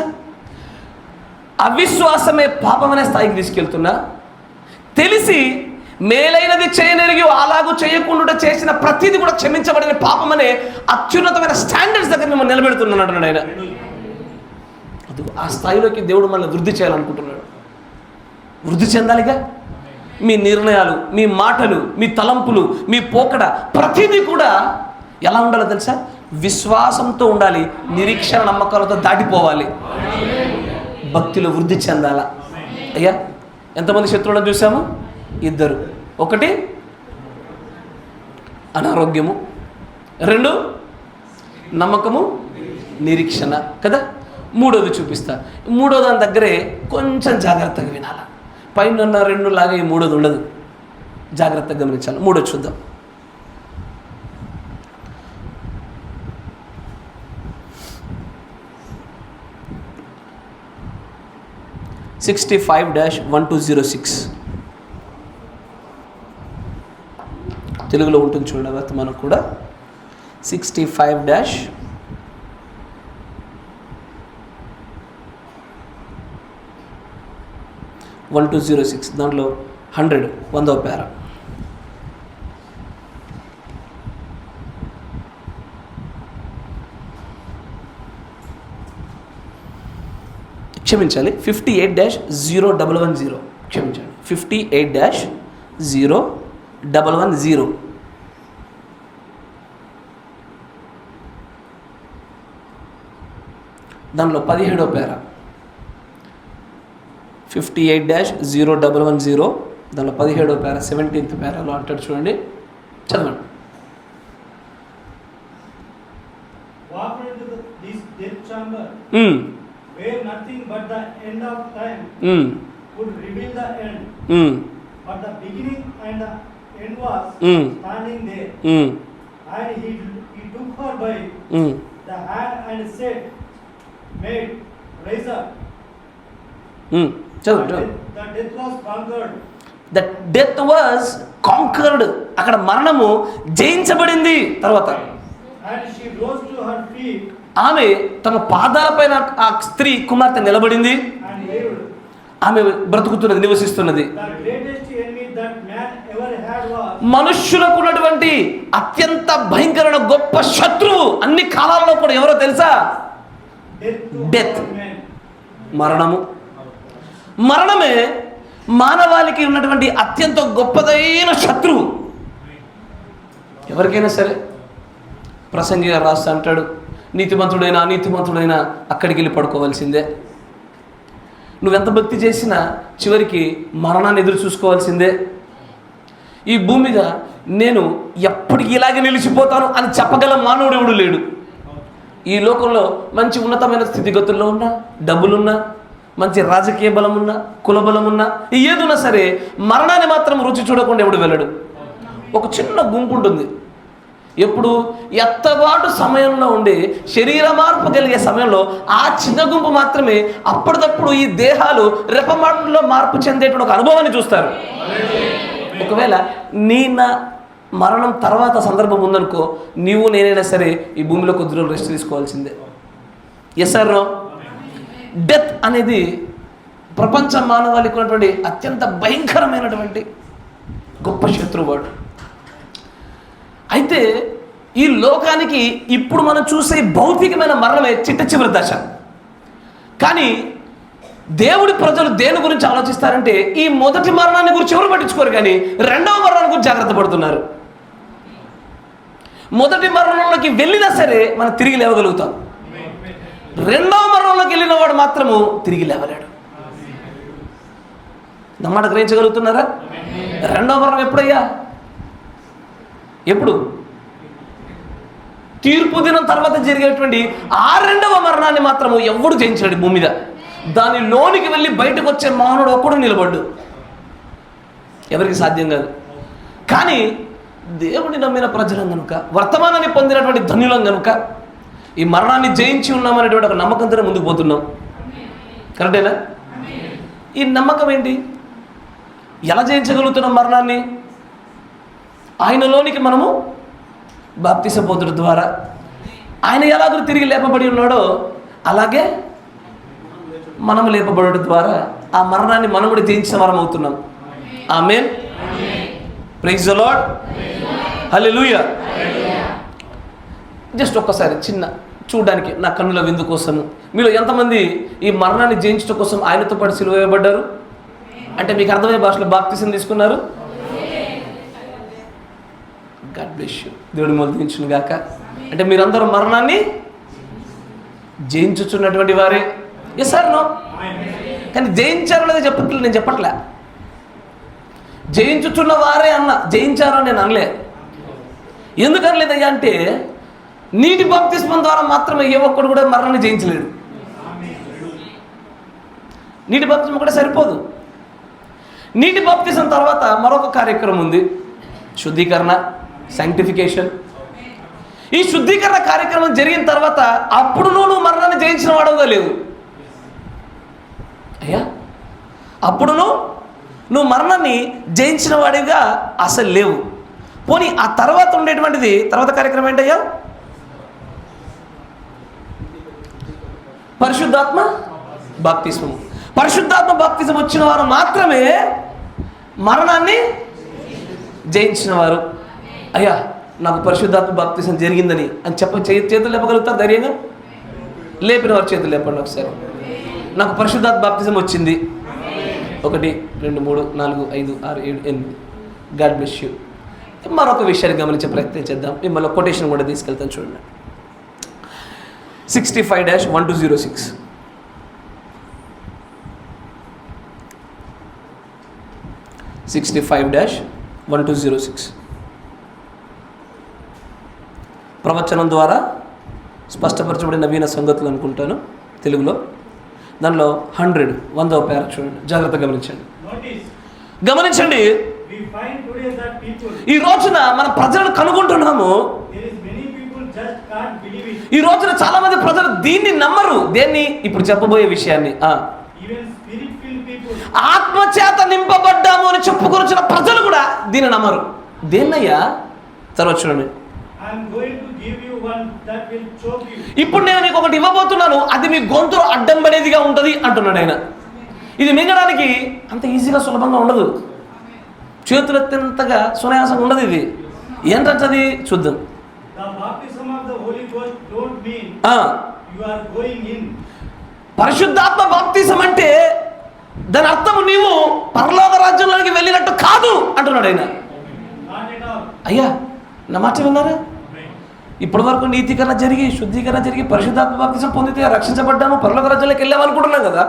అవిశ్వాసమే పాపం అనే స్థాయికి తీసుకెళ్తున్నా, తెలిసి మేలైనది చేయనెరిగి అలాగూ చేయకుండా చేసిన ప్రతిదీ కూడా క్షమించబడిన పాపం అనే అత్యున్నతమైన స్టాండర్డ్స్ దగ్గర మిమ్మల్ని నిలబెడుతున్నాడు ఆయన. అది ఆ స్థాయిలోకి దేవుడు మనల్ని వృద్ధి చేయాలనుకుంటున్నాడు. వృద్ధి చెందాలిగా. మీ నిర్ణయాలు, మీ మాటలు, మీ తలంపులు, మీ పోకడ ప్రతిదీ కూడా ఎలా ఉండాలో తెలుసా? విశ్వాసంతో ఉండాలి, నిరీక్షణ నమ్మకాలతో దాటిపోవాలి, భక్తిలో వృద్ధి చెందాల. అయ్యా, ఎంతమంది శత్రువులను చూసాము? 2. 1 అనారోగ్యము, 2 నమ్మకము, నిరీక్షణ కదా. 3వది చూపిస్తా. 3వ దాని దగ్గరే కొంచెం జాగ్రత్తగా వినాలి. పైన 2 లాగా ఈ 3వది ఉండదు, జాగ్రత్తగా గమనించాలి. 3వది చూద్దాం. (65-1206) తెలుగులో ఉంటుంది చూడండి, వర్తమానం కూడా. 65-1206 దాంట్లో 100వ పేరా. క్షమించాలి, 58-0110 క్షమించండి, 58-0110 దానిలో 17వ పేరా. 58-0110 దానిలో 17వ పేరా, 17th పేరాలో అంటాడు చూడండి, చదవండి. Where nothing but the end of time would reveal the end, but the beginning and the end was standing there, and he took her by the hand and said, "Maid, rise up." The death was conquered. The death was conquered. అక్కడ మరణము జయించబడింది. తర్వాత and she rose to her feet, ఆమె తన పాదాలపైన ఆ స్త్రీ కుమార్తె నిలబడింది. ఆమె బ్రతుకుతున్నది, నివసిస్తున్నది. మనుష్యులకు ఉన్నటువంటి అత్యంత భయంకరమైన గొప్ప శత్రువు అన్ని కాలాలలో కూడా ఎవరో తెలుసా? డెత్, మరణము. మరణమే మానవాళికి ఉన్నటువంటి అత్యంత గొప్పదైన శత్రువు. ఎవరికైనా సరే ప్రసంగి గారు రాస్తా అంటాడు, నీతిమంతుడైనా అనీతిమంతుడైనా అక్కడికి వెళ్ళి పడుకోవాల్సిందే. నువ్వెంత భక్తి చేసినా చివరికి మరణాన్ని ఎదురు చూసుకోవాల్సిందే. ఈ భూమి మీద నేను ఎప్పటికీ ఇలాగే నిలిచిపోతాను అని చెప్పగల మానవుడు ఎవడు లేడు. ఈ లోకంలో మంచి ఉన్నతమైన స్థితిగతుల్లో ఉన్నా, డబ్బులున్నా, మంచి రాజకీయ బలం ఉన్నా, కుల బలం ఉన్నా, ఏదున్నా సరే మరణాన్ని మాత్రం రుచి చూడకుండా ఎవడు వెళ్ళడు. ఒక చిన్న గుంపు ఉంటుంది, ఎప్పుడు ఎత్తబాటు సమయంలో ఉండి శరీర మార్పు కలిగే సమయంలో ఆ చిన్న గుంపు మాత్రమే అప్పటికప్పుడు ఈ దేహాలు రెపమాటలో మార్పు చెందేటువంటి ఒక అనుభవాన్ని చూస్తారు. ఒకవేళ నా మరణం తర్వాత సందర్భం ఉందనుకో, నీవు నేనైనా సరే ఈ భూమిలో కొద్ది రోజులు రెస్ట్ తీసుకోవాల్సిందే. Yes sir no? డెత్ అనేది ప్రపంచ మానవాళికి ఉన్నటువంటి అత్యంత భయంకరమైనటువంటి గొప్ప శత్రువాడు. అయితే ఈ లోకానికి ఇప్పుడు మనం చూసే భౌతికమైన మరణమే చిట్ట చివరి దశ. కానీ దేవుడి ప్రజలు దేని గురించి ఆలోచిస్తారంటే ఈ మొదటి మరణాన్ని గురించి ఎవరు పట్టించుకోరు, కానీ రెండవ మరణాన్ని గురించి జాగ్రత్త పడుతున్నారు. మొదటి మరణంలోకి వెళ్ళినా సరే మనం తిరిగి లేవగలుగుతాం, రెండవ మరణంలోకి వెళ్ళిన వాడు మాత్రము తిరిగి లేవలేడు. నమ్మాట గ్రహించగలుగుతున్నారా? రెండవ మరణం ఎప్పుడయ్యా? ఎప్పుడు? తీర్పు దినం తర్వాత జరిగేటువంటి ఆ రెండవ మరణాన్ని మాత్రము ఎవడు జయించాడు భూమి మీద. దాని లోనికి వెళ్ళి బయటకు వచ్చే మానవుడు ఒక్కడు నిలబడ్డు, ఎవరికి సాధ్యం కాదు. కానీ దేవుని నమ్మిన ప్రజలం కనుక, వర్తమానాన్ని పొందినటువంటి ధన్యులం కనుక ఈ మరణాన్ని జయించి ఉన్నామనేటువంటి ఒక నమ్మకంతో ముందుకు పోతున్నాం. కరెక్టేనా? ఈ నమ్మకం ఏంటి? ఎలా జయించగలుగుతున్నాం మరణాన్ని? ఆయనలోనికి మనము బాప్తిసం పొందడం ద్వారా ఆయన ఎలాగో తిరిగి లేపబడి ఉన్నాడో అలాగే మనం లేపబడటం ద్వారా ఆ మరణాన్ని మనం కూడా జయించిన వారం అవుతున్నాం. ఆమేన్. Praise the Lord. హల్లెలూయా. జస్ట్ ఒక్కసారి చిన్న చూడడానికి నా కన్నుల విందు కోసము మీలో ఎంతమంది ఈ మరణాన్ని జయించడం కోసం ఆయనతో పాటు సిలువ వేయబడ్డారు? అంటే మీకు అర్థమయ్యే భాషలో బాప్తిసం తీసుకున్నారు? God bless you. దేవుడి మొదలు దించును గాక. అంటే మీరందరూ మరణాన్ని జయించుచున్నటువంటి వారే. Yes sir no? కానీ జయించారు లేదా చెప్పట్లేదు, నేను చెప్పట్లే. జయించుచున్న వారే అన్న, జయించారు అని నేను అనలే. ఎందుకు అనలేదయ్యా అంటే నీటి బాప్తిస్మం ద్వారా మాత్రమే ఏ ఒక్కడు కూడా మరణాన్ని జయించలేడు. నీటి బాప్తిస్మం కూడా సరిపోదు. నీటి బాప్తిస్మం తర్వాత మరొక కార్యక్రమం ఉంది, శుద్ధీకరణ, సాంక్టిఫికేషన్. ఈ శుద్ధీకరణ కార్యక్రమం జరిగిన తర్వాత అప్పుడు నువ్వు మరణాన్ని జయించిన వాడుగా లేవు అయ్యా. అప్పుడు నువ్వు మరణాన్ని జయించిన వాడిగా అసలు లేవు. పోనీ ఆ తర్వాత ఉండేటువంటిది తర్వాత కార్యక్రమం ఏంటయ్యా? పరిశుద్ధాత్మ బాప్తిస్మం. పరిశుద్ధాత్మ బాప్తిస్మం వచ్చిన వారు మాత్రమే మరణాన్ని జయించిన వారు. అయ్యా నాకు పరిశుద్ధాత్మ బాప్తిస్మం జరిగిందని అని చేతులు లేపగలుగుతారు ధైర్యంగా? లేపిన వారు చేతులు లేపండి ఒకసారి. నాకు పరిశుద్ధాత్మ బాప్తిస్మం వచ్చింది. 1 2 3 4 5 6 7 8. God bless you. మరొక విషయాన్ని గమనించే ప్రయత్నం చేద్దాం. మిమ్మల్ని కొటేషన్ కూడా తీసుకెళ్తాను చూడండి. 65-1206. ప్రవచనం ద్వారా స్పష్టపరచబడిన నవీన సంగతులు అనుకుంటాను తెలుగులో. దానిలో 100వ పేర చూడండి, జాగ్రత్తగా గమనించండి. ఈ రోజున మన ప్రజలను కనుగొంటున్నాము. ఈ రోజున చాలా మంది ప్రజలు దీన్ని నమ్మరు. దేన్ని? ఇప్పుడు చెప్పబోయే విషయాన్ని. ఆత్మచేత నింపబడ్డాము అని చెప్పుకొచ్చిన ప్రజలు కూడా దీన్ని నమ్మరు. దేన్నయ్యా? తర్వాత చూడండి. ఇప్పుడు నేను నీకు ఒకటి ఇవ్వబోతున్నాను, అది మీ గొంతులో అడ్డం పడేదిగా ఉంటుంది అంటున్నాడు ఆయన. ఇది మింగడానికి అంత ఈజీగా సులభంగా ఉండదు, చేతులు ఎత్తినంతగా సునాయాసంగా ఉండదు. ఇది ఏంటది చూద్దాం. పరిశుద్ధాత్మ బాప్తిసం అంటే దాని అర్థం నీవు పరలోక రాజ్యంలోకి వెళ్ళినట్టు కాదు అంటున్నాడు ఆయన. అయ్యా నా మాట విన్నారా? ఇప్పటి వరకు నీతీకరణ జరిగి, శుద్ధీకరణ జరిగి, పరిశుద్ధాత్మ బాప్తిసం పొందితే రక్షించబడ్డాము, పరలోక రాజ్యంలోకి వెళ్ళామనుకుంటున్నాం కదా.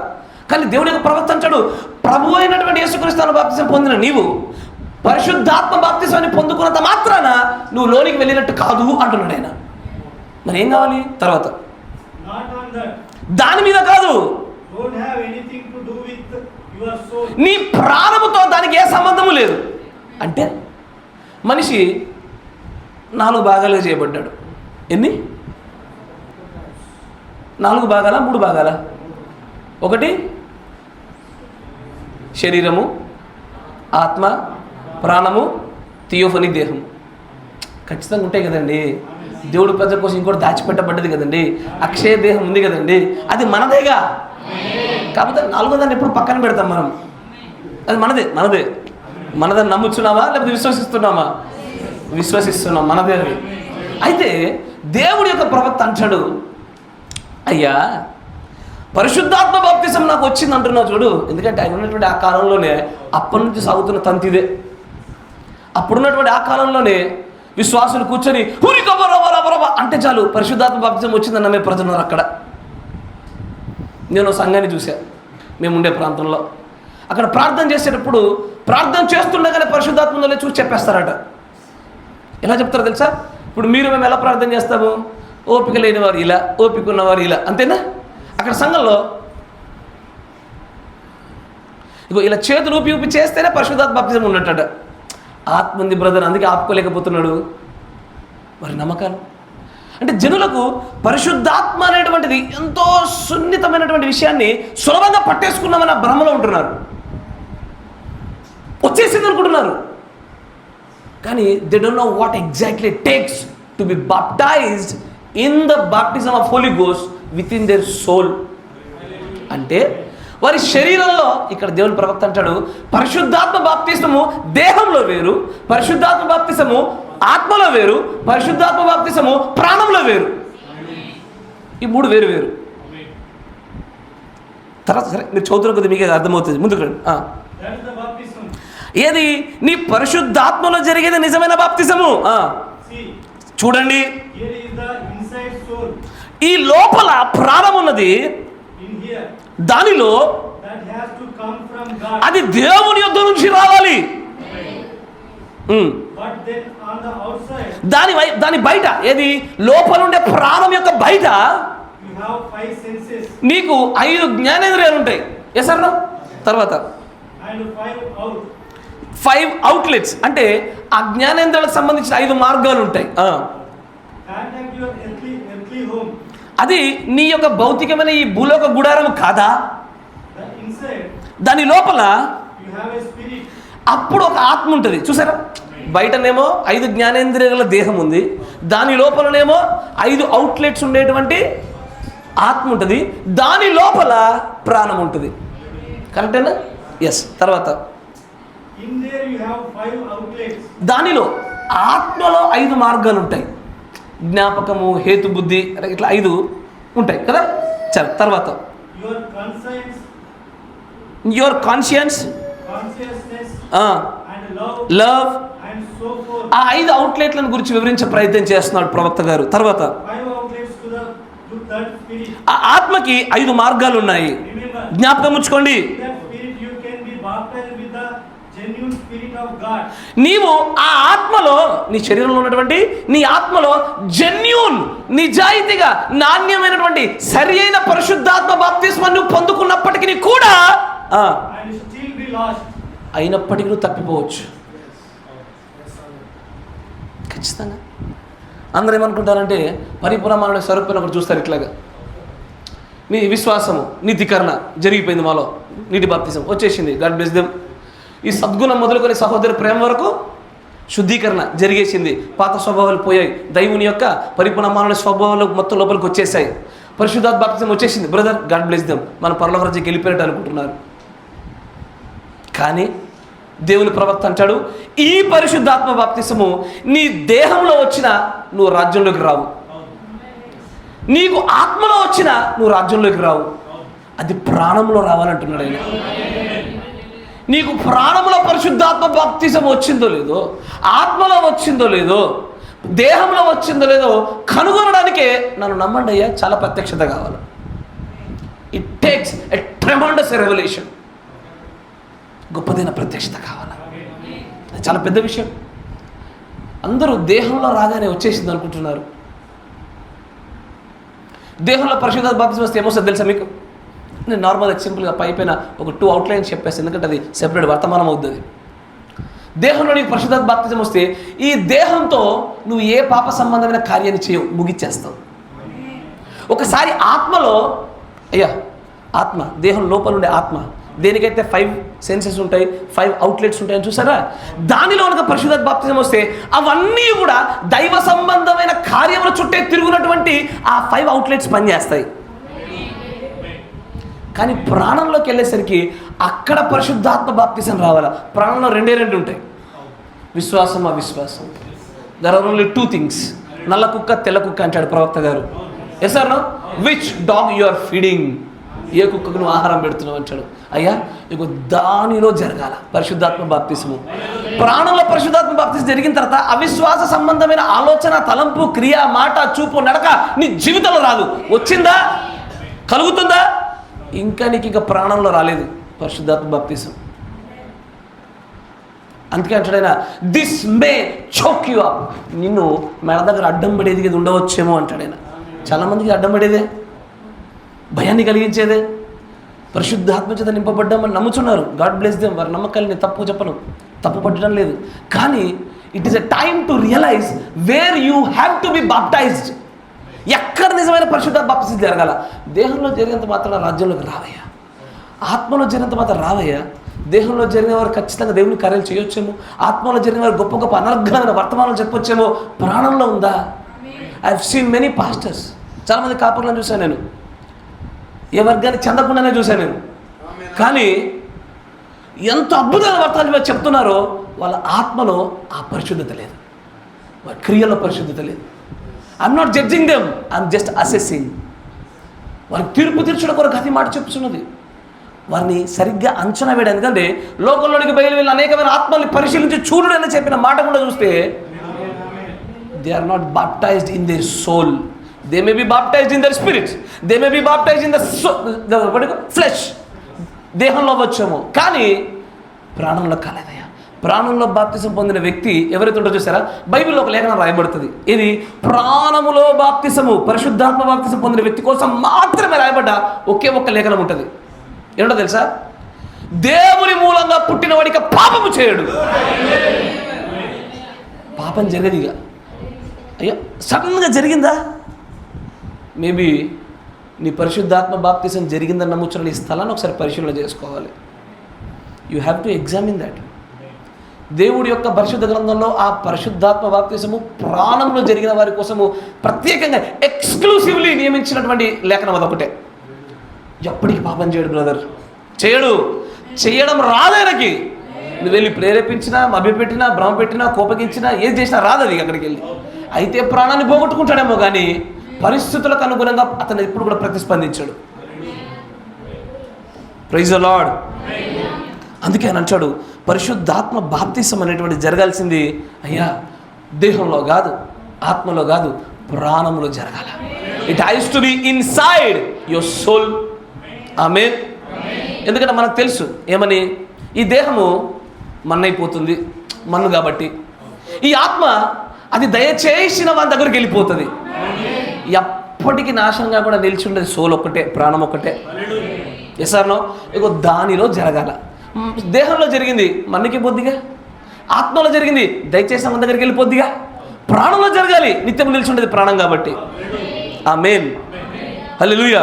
కానీ దేవుని యొక్క ప్రవక్త అంటాడు, ప్రభు అయినటువంటి యేసుక్రీస్తు బాప్తిసం పొందిన నీవు పరిశుద్ధాత్మ బాప్తిసాన్ని పొందుకున్నంత మాత్రాన నువ్వు లోనికి వెళ్ళినట్టు కాదు అంటున్నాడు ఆయన. మరి ఏం కావాలి తర్వాత? దాని మీద కాదు, నీ ప్రాణముతో దానికి ఏ సంబంధము లేదు. అంటే మనిషి 4 భాగాలుగా చేయబడ్డాడు. ఎన్ని? 4 భాగాలా? 3 భాగాలా? 1 శరీరము, ఆత్మ, ప్రాణము, థియోఫనీ దేహం. ఖచ్చితంగా ఉంటాయి కదండి. దేవుడి ప్రజల కోసం ఇంకోటి దాచిపెట్టబడ్డది కదండి. అక్షయ దేహం ఉంది కదండి, అది మనదేగా. కాకపోతే 4వ దాన్ని ఎప్పుడు పక్కన పెడతాం మనం. అది మనదని నమ్ముచున్నామా లేకపోతే విశ్వసిస్తున్నామా? విశ్వసిస్తున్నాం, మనదే అది. అయితే దేవుడి యొక్క ప్రవక్త అంటాడు, అయ్యా పరిశుద్ధాత్మ బాప్తిసం నాకు వచ్చింది అంటున్నావు చూడు. ఎందుకంటే ఆయన ఉన్నటువంటి ఆ కాలంలోనే అప్పటి నుంచి సాగుతున్న తంతిదే. అప్పుడున్నటువంటి ఆ కాలంలోనే విశ్వాసులు కూర్చొని హురికబరబరబరబ అంటే చాలు పరిశుద్ధాత్మ బాప్తిసం వచ్చిందని నమ్మే ప్రజలు ఉన్నారు అక్కడ. నేను సంఘాన్ని చూసా, మేము ఉండే ప్రాంతంలో. అక్కడ ప్రార్థన చేసేటప్పుడు ప్రార్థన చేస్తుండగానే పరిశుద్ధాత్మలో చూసి చెప్పేస్తారట. ఎలా చెప్తారో తెలుసా? ఇప్పుడు మీరు మేము ఎలా ప్రార్థన చేస్తాము? ఓపిక లేని వారు ఇలా, ఓపిక ఉన్నవారు ఇలా, అంతేనా? అక్కడ సంఘంలో ఇగో ఇలా చేతులు ఊపి చేస్తేనే పరిశుద్ధాత్మ బాప్తిసం ఉన్నట్టట. ఆత్మ ఉంది బ్రదర్, అందుకే ఆపుకోలేకపోతున్నాడు. వారి నమ్మకాలు అంటే జనులకు పరిశుద్ధాత్మ అనేటువంటిది ఎంతో సున్నితమైనటువంటి విషయాన్ని సులభంగా పట్టేసుకున్నామని ఆ భ్రమలో ఉంటున్నారు. వచ్చేసింది అనుకుంటున్నారు. కానీ they don't know what exactly takes to be baptized in the baptism of Holi ghost with in their soul. అంటే వారి శరీరంలో, ఇక్కడ దేవుని ప్రవక్త అంటాడు, పరిశుద్ధాత్మ బాప్తిసము దేహంలో వేరు, పరిశుద్ధాత్మ బాప్తిసము ఆత్మలో వేరు, పరిశుద్ధాత్మ బాప్తిసము ప్రాణంలో వేరు. ఈ మూడు వేరు వేరు. తర్వాత సరే మీరు చదువుతున్న కొద్ది మీకు అర్థమవుతుంది. ముందుకు రండి. ఏది? నీ పరిశుద్ధాత్మలో జరిగేది నిజమైన బాప్తిసము. చూడండి, ఈ లోపల ప్రాణం ఉన్నది, దానిలో అది దేవుని యొద్ద నుంచి రావాలి. దాని బయట ఏది? లోపల ఉండే ప్రాణం యొక్క బయట నీకు 5 జ్ఞానేంద్రియాలు ఉంటాయి. ఎస్ అన్నా? తర్వాత 5 అవుట్లెట్స్, అంటే ఆ జ్ఞానేంద్రియాలకు సంబంధించిన 5 మార్గాలు ఉంటాయి. అది నీ యొక్క భౌతికమైన ఈ భూలోక గుడారం కాదా? దాని లోపల అప్పుడు ఒక ఆత్మ ఉంటుంది. చూసారా? బయటనేమో 5 జ్ఞానేంద్రియాల దేహం ఉంది, దాని లోపలనేమో 5 అవుట్లెట్స్ ఉండేటువంటి ఆత్మ ఉంటుంది, దాని లోపల ప్రాణం ఉంటుంది. కరెక్టేనా? ఎస్. తర్వాత దానిలో ఆత్మలో 5 మార్గాలు ఉంటాయి. జ్ఞాపకము, హేతుబుద్ధి, ఇట్లా 5 ఉంటాయి కదా. చల్, తర్వాత యువర్ కాన్షియన్స్, లవ్, ఆ 5 అవుట్లెట్లను గురించి వివరించే ప్రయత్నం చేస్తున్నాడు ప్రవక్త గారు. తర్వాత ఆ ఆత్మకి 5 మార్గాలు ఉన్నాయి. జ్ఞాపకం ఉంచుకోండి, నీవు ఆ ఆత్మలో, నీ శరీరంలో ఉన్నటువంటి నీ ఆత్మలో జెన్యూన్, నిజాయితీగా, నాణ్యమైనటువంటి సరి అయిన పరిశుద్ధాత్మ బాప్తిస్మాన్ని నువ్వు పొందుకున్నప్పటికీ కూడా అయినప్పటికీ నువ్వు తప్పిపోవచ్చు. ఖచ్చితంగా. అందరూ ఏమనుకుంటారంటే పరిపూర్ణమైన స్వరూపాన్ని ఒకటి చూస్తారు. ఇట్లాగా నీ విశ్వాసము, నీతికరణ జరిగిపోయింది, మాలో నీటి బాప్తిజం వచ్చేసింది, గాడ్ బ్లెస్ దెమ్. ఈ సద్గుణం మొదలుకొని సహోదరి ప్రేమ వరకు శుద్ధీకరణ జరిగేసింది, పాత స్వభావాలు పోయాయి, దైవుని యొక్క పరిపూర్ణమైన స్వభావాలు మొత్తం లోపలికి వచ్చేసాయి, పరిశుద్ధాత్మ బాప్తిజం వచ్చేసింది. బ్రదర్, గాడ్ బ్లెస్ దెమ్, మన పరలోక రాజ్యానికి వెళ్ళిపోయినట్టు అనుకుంటున్నారు. కానీ దేవుని ప్రవక్త అంటాడు, ఈ పరిశుద్ధాత్మ బాప్తిసము నీ దేహంలో వచ్చినా నువ్వు రాజ్యంలోకి రావు, నీకు ఆత్మలో వచ్చినా నువ్వు రాజ్యంలోకి రావు, అది ప్రాణంలో రావాలంటున్నాడు ఆయన. నీకు ప్రాణంలో పరిశుద్ధాత్మ బాప్తిసం వచ్చిందో లేదో, ఆత్మలో వచ్చిందో లేదో, దేహంలో వచ్చిందో లేదో కనుగొనడానికే నన్ను నమ్మండి అయ్యా, చాలా ప్రత్యక్షత కావాలి. It takes a tremendous revolution. గొప్పదైన ప్రత్యక్షత కావాలి. అది చాలా పెద్ద విషయం. అందరూ దేహంలో రాగానే వచ్చేసింది అనుకుంటున్నారు. దేహంలో పరిశుద్ధాత్మ బాప్తిసం వస్తే ఏమొస్తుంది తెలుసా మీకు? నేను నార్మల్గా సింపుల్గా పైన ఒక 2 అవుట్లైన్స్ చెప్పేస్తాను, ఎందుకంటే అది సెపరేట్ వర్తమానం అవుతుంది. దేహంలో నీకు పరిశుద్ధాత్మ బాప్తిసం వస్తే ఈ దేహంతో నువ్వు ఏ పాప సంబంధమైన కార్యాన్ని చేయవు, ముగిచ్చేస్తావు. ఒకసారి ఆత్మలో, అయ్యా ఆత్మ, దేహం లోపల ఉండే ఆత్మ, దేనికైతే 5 సెన్సెస్ ఉంటాయి, 5 అవుట్లెట్స్ ఉంటాయని చూసారా, దానిలో కనుక పరిశుద్ధాత్మ బాప్తిసం వస్తే అవన్నీ కూడా దైవ సంబంధమైన కార్యముల చుట్టే తిరుగునటువంటి ఆ 5 అవుట్లెట్స్ పనిచేస్తాయి. కానీ ప్రాణంలోకి వెళ్ళేసరికి అక్కడ పరిశుద్ధాత్మ బాప్తిసం రావాలా. ప్రాణంలో 2 ఉంటాయి, విశ్వాసం, అవిశ్వాసం. There are only 2 things. నల్ల కుక్క, తెల్ల కుక్క అంటాడు ప్రవక్త గారు. Yes or no? Which dog you are feeding? ఏ కుక్కకు నువ్వు ఆహారం పెడుతున్నావు అంటాడు. అయ్యా, ఇక దానిలో జరగాల పరిశుద్ధాత్మ బాప్తిసము. ప్రాణంలో పరిశుద్ధాత్మ బాప్తిసం జరిగిన తర్వాత అవిశ్వాస సంబంధమైన ఆలోచన, తలంపు, క్రియ, మాట, చూపు, నడక నీ జీవితంలో రాదు. వచ్చిందా? కలుగుతుందా? ఇంకా నీకు ఇంకా ప్రాణంలో రాలేదు పరిశుద్ధాత్మ బాప్తిసం. అందుకే అంటాడైనా, this may choke you up. నిన్ను మెడ దగ్గర అడ్డం పడేది ఇది ఉండవచ్చేమో అంటాడైనా. చాలామందికి అడ్డం పడేదే, భయాన్ని కలిగించేదే. పరిశుద్ధాత్మ చేత నింపబడ్డామని నమ్ముతున్నారు, గాడ్ బ్లెస్ దెమ్. వారి నమ్మకాలని తప్పు చెప్పను, తప్పు పట్టడం లేదు. కానీ it is a time to realize where you have to be baptized. ఎక్కడ నిజమైన పరిశుద్ధాత్మ బాప్తిసం జరగాల? దేహంలో జరిగినంత మాత్రం రాజ్యంలోకి రావయ్యా, ఆత్మలో జరిగినంత మాత్రం రావయ్యా. దేహంలో జరిగిన వారు ఖచ్చితంగా దేవుని కార్యాలు చేయొచ్చేమో, ఆత్మలో జరిగిన వారు గొప్ప గొప్ప అనర్ఘమైన వర్తమానాలు చెప్పొచ్చేమో. ప్రాణంలో ఉందా? I have seen many pastors, చాలామంది కాపుర్లను చూశాను నేను. ఏ వర్గానికి చెందకుండానే చూశాను నేను. కానీ ఎంత అద్భుతమైన వర్తమానం చెప్తున్నారో వాళ్ళ ఆత్మలో ఆ పరిశుద్ధత లేదు, వాళ్ళ క్రియలో పరిశుద్ధత లేదు. I'm not judging them, I'm just assessing. వారికి తీర్పు తీర్చడం కొరకు అది మాట చెప్తున్నది. వారిని సరిగ్గా అంచనా వేయడం. ఎందుకంటే లోకంలోనికి బయలు వెళ్ళి అనేకమైన ఆత్మల్ని పరిశీలించి చూడు అని చెప్పిన మాట కూడా చూస్తే they are not baptized in their soul. They may be baptized in their spirit, they may be baptized in the flesh. దేహంలో వచ్చాము కానీ ప్రాణంలో కాలేదయ్యా. ప్రాణంలో బాప్తిసం పొందిన వ్యక్తి ఎవరైతే ఉంటారో చూసారా, బైబిల్లో ఒక లేఖనం రాయబడుతుంది. ఇది ప్రాణములో బాప్తిసము, పరిశుద్ధాత్మ బాప్తిసం పొందిన వ్యక్తి కోసం మాత్రమే రాయబడ్డ ఒకే ఒక్క లేఖనం ఉంటుంది. ఏంటో తెలుసా? దేవుని మూలంగా పుట్టిన వాడికి పాపము చేయడు. పాపం జరగదు. ఇక అయ్యో సడన్గా జరిగిందా? మేబీ నీ పరిశుద్ధాత్మ బాప్తిసం జరిగిందని నమ్ముచున్న నీ స్థలాన్ని ఒకసారి పరిశీలన చేసుకోవాలి. You have to examine that. దేవుడి యొక్క పరిశుద్ధ గ్రంథంలో ఆ పరిశుద్ధాత్మ బాప్తిసము ప్రాణంలో జరిగిన వారి కోసము ప్రత్యేకంగా ఎక్స్క్లూసివ్లీ నియమించినటువంటి లేఖనం అదొకటే. ఎప్పటికీ పాపం చేయడు బ్రదర్, చేయడు. చేయడం రాదేనకి. నువ్వు వెళ్ళి ప్రేరేపించినా, మభ్యపెట్టినా, భ్రమ పెట్టినా, కోపగించినా, ఏది చేసినా రాదది అక్కడికి వెళ్ళి. అయితే ప్రాణాన్ని పోగొట్టుకుంటాడేమో కానీ పరిస్థితులకు అనుగుణంగా అతను ఎప్పుడు కూడా ప్రతిస్పందించాడు. Praise the lord. అందుకే ఆయన అంటాడు పరిశుద్ధాత్మ బాప్తిసం అనేటువంటి జరగాల్సింది అయ్యా దేహంలో కాదు, ఆత్మలో కాదు, ప్రాణంలో జరగాల. It has to be inside your soul. ఆమేన్. ఎందుకంటే మనకు తెలుసు ఏమని, ఈ దేహము మన్నైపోతుంది, మన్ను కాబట్టి. ఈ ఆత్మ అది దయచేసిన వాని దగ్గరికి వెళ్ళిపోతుంది. ఎప్పటికీ నాశనంగా కూడా నిలిచి ఉండేది సోల్ ఒక్కటే, ప్రాణం ఒక్కటే. ఎసార్నో ఇగో దానిలో జరగాల. దేహంలో జరిగింది మన్నుకి పొద్దిగా, ఆత్మలో జరిగింది దయచేసిన మన దగ్గరికి వెళ్ళిపోద్దిగా. ప్రాణంలో జరగాలి, నిత్యం నిలిచి ఉండేది ప్రాణం కాబట్టి. ఆమేన్. హల్లెలూయా.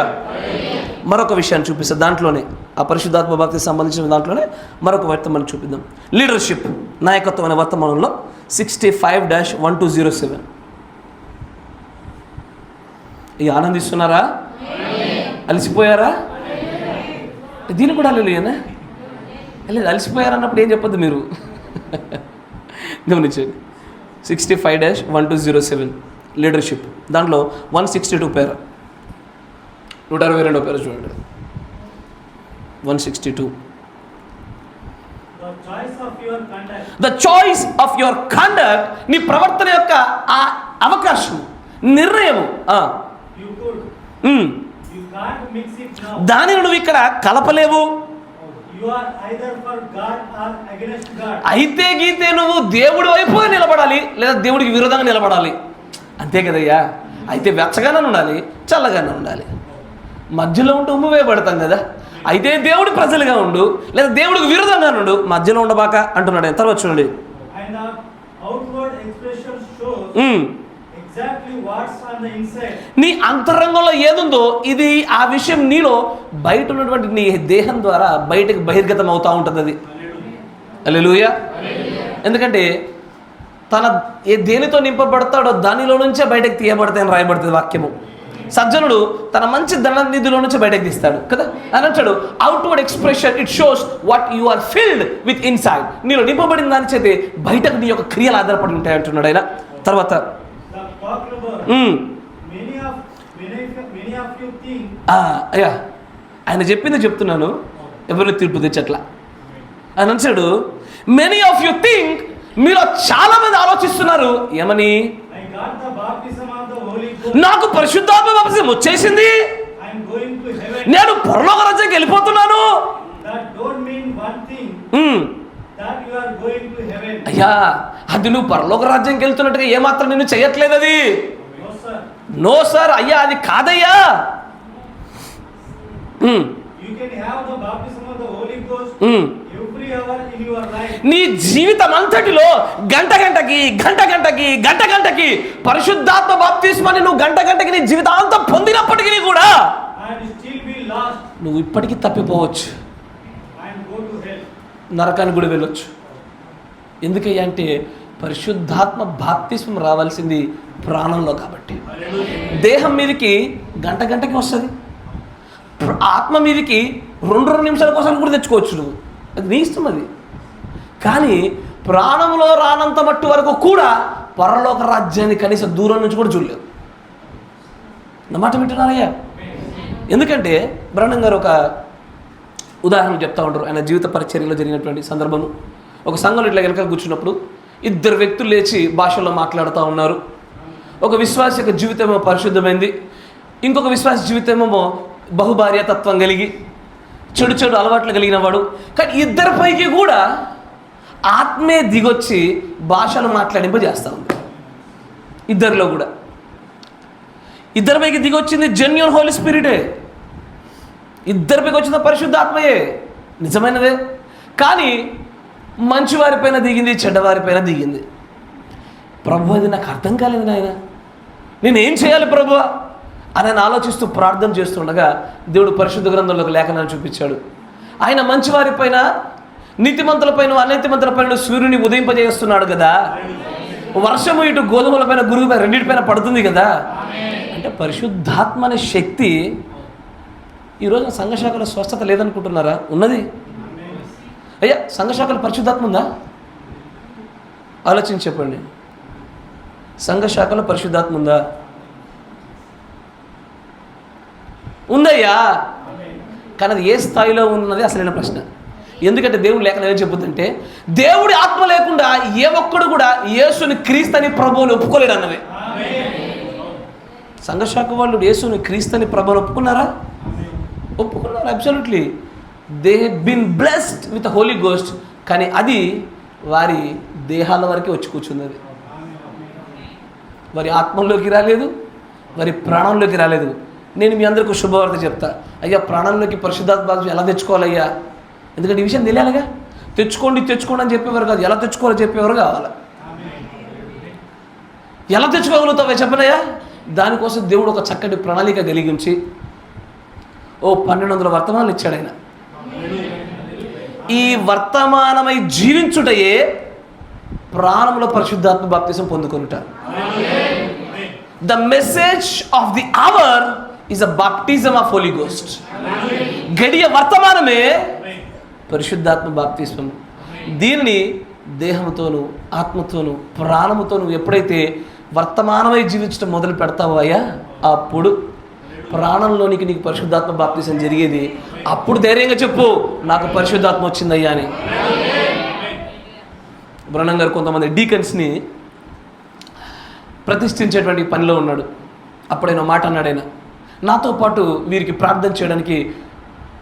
మరొక విషయాన్ని చూపిస్తా దాంట్లోనే, ఆ పరిశుద్ధాత్మ భక్తికి సంబంధించిన దాంట్లోనే మరొక వర్తమానం చూపిద్దాం. లీడర్షిప్, నాయకత్వం అనే వర్తమానంలో 65-1207. ఇక ఆనందిస్తున్నారా? అలసిపోయారా? దీన్ని కూడా అల్లెలుయ్యనా? లేదు, అలసిపోయారన్నప్పుడు ఏం చెప్పొద్దు మీరు. గమనించండి. 65-1207 లీడర్షిప్. దాంట్లో 162 పేర, 162 పేరు చూడండి. 162. The choice of your conduct, నీ ప్రవర్తన యొక్క ఆ అవకాశం, నిర్ణయము. దానిని నువ్వు ఇక్కడ కలపలేవు. అయితే గీతే నువ్వు దేవుడి వైపు నిలబడాలి, లేదా దేవుడికి విరోధంగా నిలబడాలి. అంతే కదయ్యా. అయితే వెచ్చగానే ఉండాలి, చల్లగానే ఉండాలి. మధ్యలో ఉంటే ఉమ్ము వేయబడతాం కదా. అయితే దేవుడి ప్రజలుగా ఉండు, లేదా దేవుడికి విరోధంగా ఉండు, మధ్యలో ఉండబాక అంటున్నాడు. తర్వాత చూడండి. నీ అంతరంగంలో ఏదుందో ఇది, ఆ విషయం నీలో బయట ఉన్నటువంటి నీ దేహం ద్వారా బయటకు బహిర్గతం అవుతూ ఉంటుంది. అది హల్లెలూయా. ఎందుకంటే తన దేనితో నింపబడతాడో దానిలో నుంచే బయటకు తీయబడతాయని రాయబడుతుంది వాక్యము. సజ్జనుడు తన మంచి ధననిధిలో నుంచి బయటకు తీస్తాడు కదా అని అంటాడు. Outward expression it shows what you are filled with inside. నీలో నింపబడిన దాని చేతే బయటకు నీ యొక్క క్రియలు ఆధారపడి ఉంటాయి అంటున్నాడు ఆయన. తర్వాత అయ్యా ఆయన చెప్పింది చెప్తున్నాను, ఎవరిని తీర్పు తెచ్చట్లా. ఆయన అంటాడు మెనీ ఆఫ్ యూ థింక్, మీలో చాలా మంది ఆలోచిస్తున్నారు ఏమని, నాకు పరిశుద్ధాత్మ బాప్తిసం వచ్చేసింది, నేను పరలోక రాజ్యానికి వెళ్ళిపోతున్నాను. అయ్యా అది నువ్వు పరలోక రాజ్యానికి వెళ్తున్నట్టుగా ఏమాత్రం నేను చేయట్లేదు. అది నో సార్, అయ్యా అది కాదయ్యా. నీ జీవితం అంతటిలో గంట గంటకి పరిశుద్ధాత్మ బాప్తిస్మాన్ని నువ్వు గంట గంటకి నీ జీవితాంతం పొందినప్పటికీ కూడా నువ్వు ఇప్పటికీ తప్పిపోవచ్చు, నరకానికి కూడా వెళ్ళొచ్చు. ఎందుకయ్యా అంటే పరిశుద్ధాత్మ బాప్తిస్మం రావాల్సింది ప్రాణంలో కాబట్టి. దేహం మీదకి గంటకి వస్తుంది, ఆత్మ మీదికి 2 నిమిషాల కోసం కూడా తెచ్చుకోవచ్చు నువ్వు, అది నీ ఇష్టం అది. కానీ ప్రాణంలో రానంత మట్టు వరకు కూడా పరలోక రాజ్యాన్ని కనీసం దూరం నుంచి కూడా చూడలేదు. నా మాట వింటున్నారయ్యా? ఎందుకంటే బ్రహ్మం గారు ఒక ఉదాహరణ చెప్తా ఉంటారు. ఆయన జీవిత పరిచర్యలో జరిగినటువంటి సందర్భము. ఒక సంఘంలో ఇట్లా వెనకాల కూర్చున్నప్పుడు 2 వ్యక్తులు లేచి భాషల్లో మాట్లాడుతూ ఉన్నారు. ఒక విశ్వాస యొక్క జీవితమేమో పరిశుద్ధమైంది, ఇంకొక విశ్వాస జీవితమేమో బహుభార్యాతత్వం కలిగి చెడు చెడు అలవాట్లు కలిగిన వాడు. కానీ ఇద్దరిపైకి కూడా ఆత్మే దిగొచ్చి భాషలు మాట్లాడింపజేస్తూ ఉంది. ఇద్దరిలో కూడా ఇద్దరిపైకి దిగొచ్చింది జెన్యూన్ హోలీ స్పిరిటే, ఇద్దరిపైకి వచ్చిన పరిశుద్ధాత్మయే, నిజమైనదే. కానీ మంచివారిపైన దిగింది, చెడ్డవారిపైన దిగింది. ప్రభు, అది నాకు అర్థం కాలేదు నాయన, నేనేం చేయాలి ప్రభు అని ఆయన ఆలోచిస్తూ ప్రార్థన చేస్తుండగా దేవుడు పరిశుద్ధ గ్రంథంలో ఒక లేఖనాన్ని చూపించాడు. ఆయన మంచివారిపైన, నీతిమంతులపైన, అనీతిమంతులపైన సూర్యుని ఉదయింపజేస్తున్నాడు కదా. వర్షము ఇటు గోధుమలపైన, గురుగుపైన, రెండింటిపైన పడుతుంది కదా. అంటే పరిశుద్ధాత్మ అనే శక్తి ఈరోజు సంఘశాఖలో స్వస్థత లేదనుకుంటున్నారా? ఉన్నది అయ్యా. సంఘశాఖలో పరిశుద్ధాత్మ ఉందా? ఆలోచించి చెప్పండి. సంఘశాఖలో పరిశుద్ధాత్మ ఉందా? ఉందయ్యా. కానీ అది ఏ స్థాయిలో ఉన్నది అసలైన ప్రశ్న. ఎందుకంటే దేవుడు లేఖనం ఏం చెబుతుందంటే, దేవుడి ఆత్మ లేకుండా ఏ ఒక్కడు కూడా యేసుని క్రీస్తుని ప్రభువుని ఒప్పుకోలేడు అన్నది. సంఘశాఖ వాళ్ళు యేసుని క్రీస్తుని ప్రభువుని ఒప్పుకున్నారా? ఒప్పుకున్నారు, absolutely. They had been blessed with holy ghost. కానీ అది వారి దేహాల వరకే వచ్చి కూర్చున్నది, వారి ఆత్మలోకి రాలేదు, వారి ప్రాణంలోకి రాలేదు. నేను మీ అందరికీ శుభవార్త చెప్తా. అయ్యా, ప్రాణంలోకి పరిశుద్ధాత్మ బాధ్యత ఎలా తెచ్చుకోవాలయ్యా? ఎందుకంటే ఈ విషయం తెలియాలిగా. తెచ్చుకోండి తెచ్చుకోండి అని చెప్పేవారు కాదు, ఎలా తెచ్చుకోవాలో చెప్పేవారు కావాలి. ఎలా తెచ్చుకోగలుగుతావే చెప్పనయ్యా? దానికోసం దేవుడు ఒక చక్కటి ప్రణాళిక కలిగించి 1200 వర్తమానాలు ఇచ్చాడు ఆయన. ఈ వర్తమానమై జీవించుటయే ప్రాణంలో పరిశుద్ధాత్మ బాప్తిసం పొందుకొనుట. The message of the hour is a baptism of Holi Ghost. గడియ వర్తమానమే పరిశుద్ధాత్మ బాప్తిస్మం. దీనిని దేహంతోనూ, ఆత్మతోనూ, ప్రాణముతోనూ ఎప్పుడైతే వర్తమానమై జీవించడం మొదలు పెడతావో అయ్యా, అప్పుడు ప్రాణంలోనికి నీకు పరిశుద్ధాత్మ బాప్తిసం జరిగేది. అప్పుడు ధైర్యంగా చెప్పు, నాకు పరిశుద్ధాత్మ వచ్చిందయ్యా అని. బ్రహ్మం గారు కొంతమంది డీకన్స్ని ప్రతిష్ఠించేటువంటి పనిలో ఉన్నాడు. అప్పుడైనా మాట అన్నాడు ఆయన, నాతో పాటు వీరికి ప్రార్థన చేయడానికి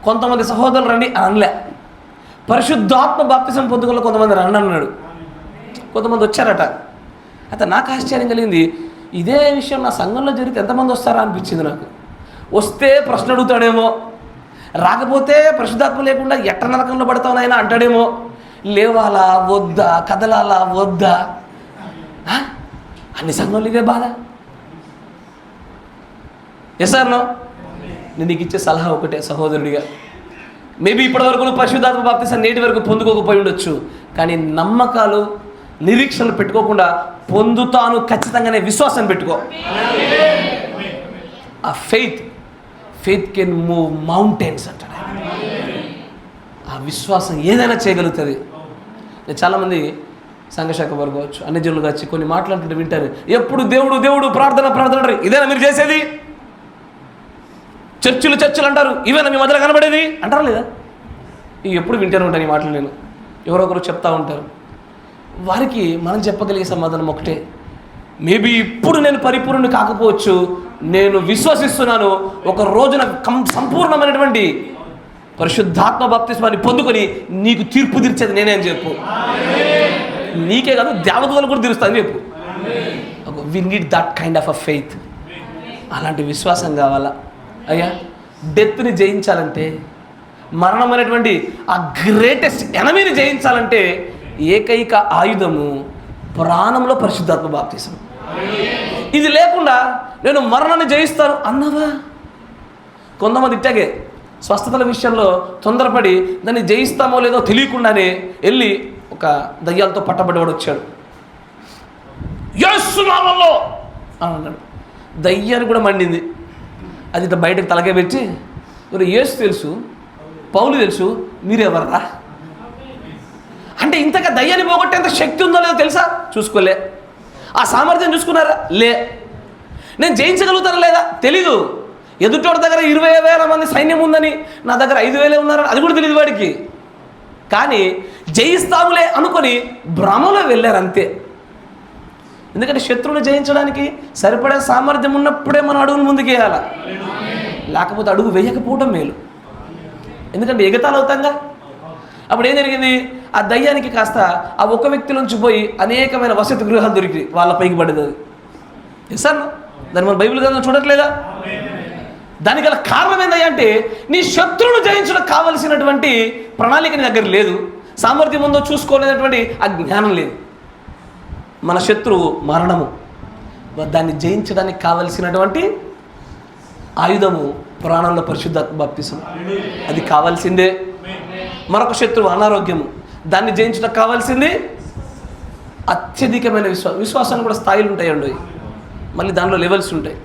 కొంతమంది సహోదరులు రండి అని అనలే. పరిశుద్ధాత్మ బాప్తిసం పొందుకోవాలి కొంతమంది రండి అన్నాడు. కొంతమంది వచ్చారట. అయితే నాకు ఆశ్చర్యం కలిగింది. ఇదే విషయం నా సంఘంలో జరిగితే ఎంతమంది వస్తారా అనిపించింది నాకు. వస్తే ప్రశ్న అడుగుతాడేమో, రాకపోతే పరిశుద్ధాత్మ లేకుండా ఎట్ట నరకంలో పడతావునైనా అంటాడేమో. లేవాలా వద్దా, కదలాలా వద్దా, అన్ని సంఘంలో ఇదే బాధ. ఎసార్నో నేను నీకు ఇచ్చే సలహా ఒకటే సహోదరుడిగా, మేబీ ఇప్పటివరకు నువ్వు పరిశుద్ధాత్మ బాప్తిసం నేటి వరకు పొందుకోకపోయి ఉండొచ్చు. కానీ నమ్మకాలు, నిరీక్షణలు పెట్టుకోకుండా పొందుతాను ఖచ్చితంగానే విశ్వాసం పెట్టుకో. ఆ ఫెయిత్ కెన్ మూవ్ మౌంటైన్స్ అంటాడు. ఆ విశ్వాసం ఏదైనా చేయగలుగుతుంది. నేను చాలామంది సంఘశాఖ వారు కావచ్చు, అన్ని జనులు కావచ్చు, కొన్ని మాట్లాడుతుంటే వింటారు. ఎప్పుడు దేవుడు దేవుడు ప్రార్థన అంటారు. ఇదేనా మీరు చేసేది? చర్చిలు అంటారు, ఇవేనా మీ మధ్యలో కనబడేది అంటారా లేదా? ఇవి ఎప్పుడు వింటూనే ఉంటాను ఈ మాటలు. నేను ఎవరో ఒకరు చెప్తా ఉంటారు. వారికి మనం చెప్పగలిగే సమాధానం ఒకటే, మేబీ ఇప్పుడు నేను పరిపూర్ణుని కాకపోవచ్చు, నేను విశ్వసిస్తున్నాను ఒక రోజున సంపూర్ణమైనటువంటి పరిశుద్ధాత్మ బాప్తిస్మాన్ని పొందుకొని నీకు తీర్పు తీర్చేది నేనే అని చెప్పు. నీకే కాదు, దేవతలు కూడా తీరుస్తాను చెప్పు. We need that kind of a faith. అలాంటి విశ్వాసం కావాలా అయ్యా? డెత్ని జయించాలంటే, మరణం అనేటువంటి ఆ గ్రేటెస్ట్ ఎనమీని జయించాలంటే ఏకైక ఆయుధము ప్రాణంలో పరిశుద్ధాత్మ బాప్తిసం. ఇది లేకుండా నేను మరణాన్ని జయిస్తాను అన్నావా? కొంతమంది ఇట్టాగే స్వస్థతల విషయంలో తొందరపడి దాన్ని జయిస్తామో లేదో తెలియకుండానే వెళ్ళి ఒక దయ్యాలతో పట్టబడివాడు వచ్చాడు. యేసు నామములో అని అన్నాడు. దయ్యాన్ని కూడా మండింది. అది ఇట్లా బయటకు తలకే పెట్టి మరి యేసు తెలుసు, పౌలు తెలుసు, మీరెవర్రా? అంటే ఇంతగా దయ్యాన్ని పోగొట్టేంత శక్తి ఉందో లేదో తెలుసా? చూసుకోలే. ఆ సామర్థ్యం చూసుకున్నారా? లే. నేను జయించగలుగుతానా లేదా? తెలీదు. ఎదుటోడి దగ్గర 20,000 మంది సైన్యం ఉందని నా దగ్గర 5,000 ఉన్నారని అది కూడా తెలియదు వాడికి. కానీ జయిస్తాములే అనుకొని భ్రమలో వెళ్ళారు అంతే. ఎందుకంటే శత్రువుని జయించడానికి సరిపడే సామర్థ్యం ఉన్నప్పుడే మనం అడుగులు ముందుకేయాలి, లేకపోతే అడుగు వేయకపోవడం మేలు. ఎందుకంటే ఎగతాలు అవుతాంగా. అప్పుడు ఏం జరిగింది? ఆ దయ్యానికి కాస్త ఆ ఒక్క వ్యక్తి నుంచి పోయి అనేకమైన వసతి గృహాలు దొరికి వాళ్ళ పైకి పడ్డది. అది సార్ దాన్ని మన బైబిల్ గ్రంథం చూడట్లేదా? దానికి గల కారణం ఏందయ్యా అంటే నీ శత్రువును జయించడం కావలసినటువంటి ప్రణాళిక నీ దగ్గర లేదు, సామర్థ్యం ఉందో చూసుకోలేనటువంటి ఆ జ్ఞానం లేదు. మన శత్రువు మరణము, దాన్ని జయించడానికి కావలసినటువంటి ఆయుధము ప్రాణంలో పరిశుద్ధాత్మ బాప్తిసం, అది కావాల్సిందే. మరొక శత్రువు అనారోగ్యము, దాన్ని జయించడానికి కావాల్సింది అత్యధికమైన విశ్వాసాన్ని కూడా స్థాయిలు ఉంటాయండి, మళ్ళీ దానిలో లెవెల్స్ ఉంటాయి.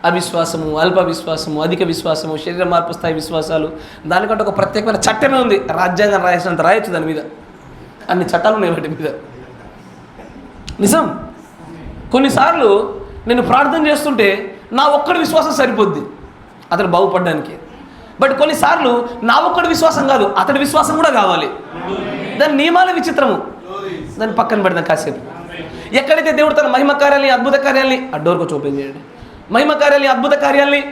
అవిశ్వాసము, అల్ప విశ్వాసము, అధిక విశ్వాసము, శరీర మార్పు స్థాయి విశ్వాసాలు, దానికంటే ఒక ప్రత్యేకమైన చట్టమే ఉంది. రాజ్యాంగం రాసినంత రాయొచ్చు దాని మీద, అన్ని చట్టాలు ఉన్నాయి వాటి మీద. నిజం. కొన్నిసార్లు నేను ప్రార్థన చేస్తుంటే నా ఒక్కడి విశ్వాసం సరిపోద్ది అతడు బాగుపడడానికి. బట్ కొన్నిసార్లు నా ఒక్కడి విశ్వాసం కాదు, అతడి విశ్వాసం కూడా కావాలి. దాని నియమాల విచిత్రము, దాన్ని పక్కన పెడదాం కాసేపు. ఎక్కడైతే దేవుడు తన మహిమ కార్యాలని, అద్భుత కార్యాలని, ఆ డోర్కి వచ్చి ఓపెన్ చేయండి, మహిమ కార్యాలని, అద్భుత కార్యాలని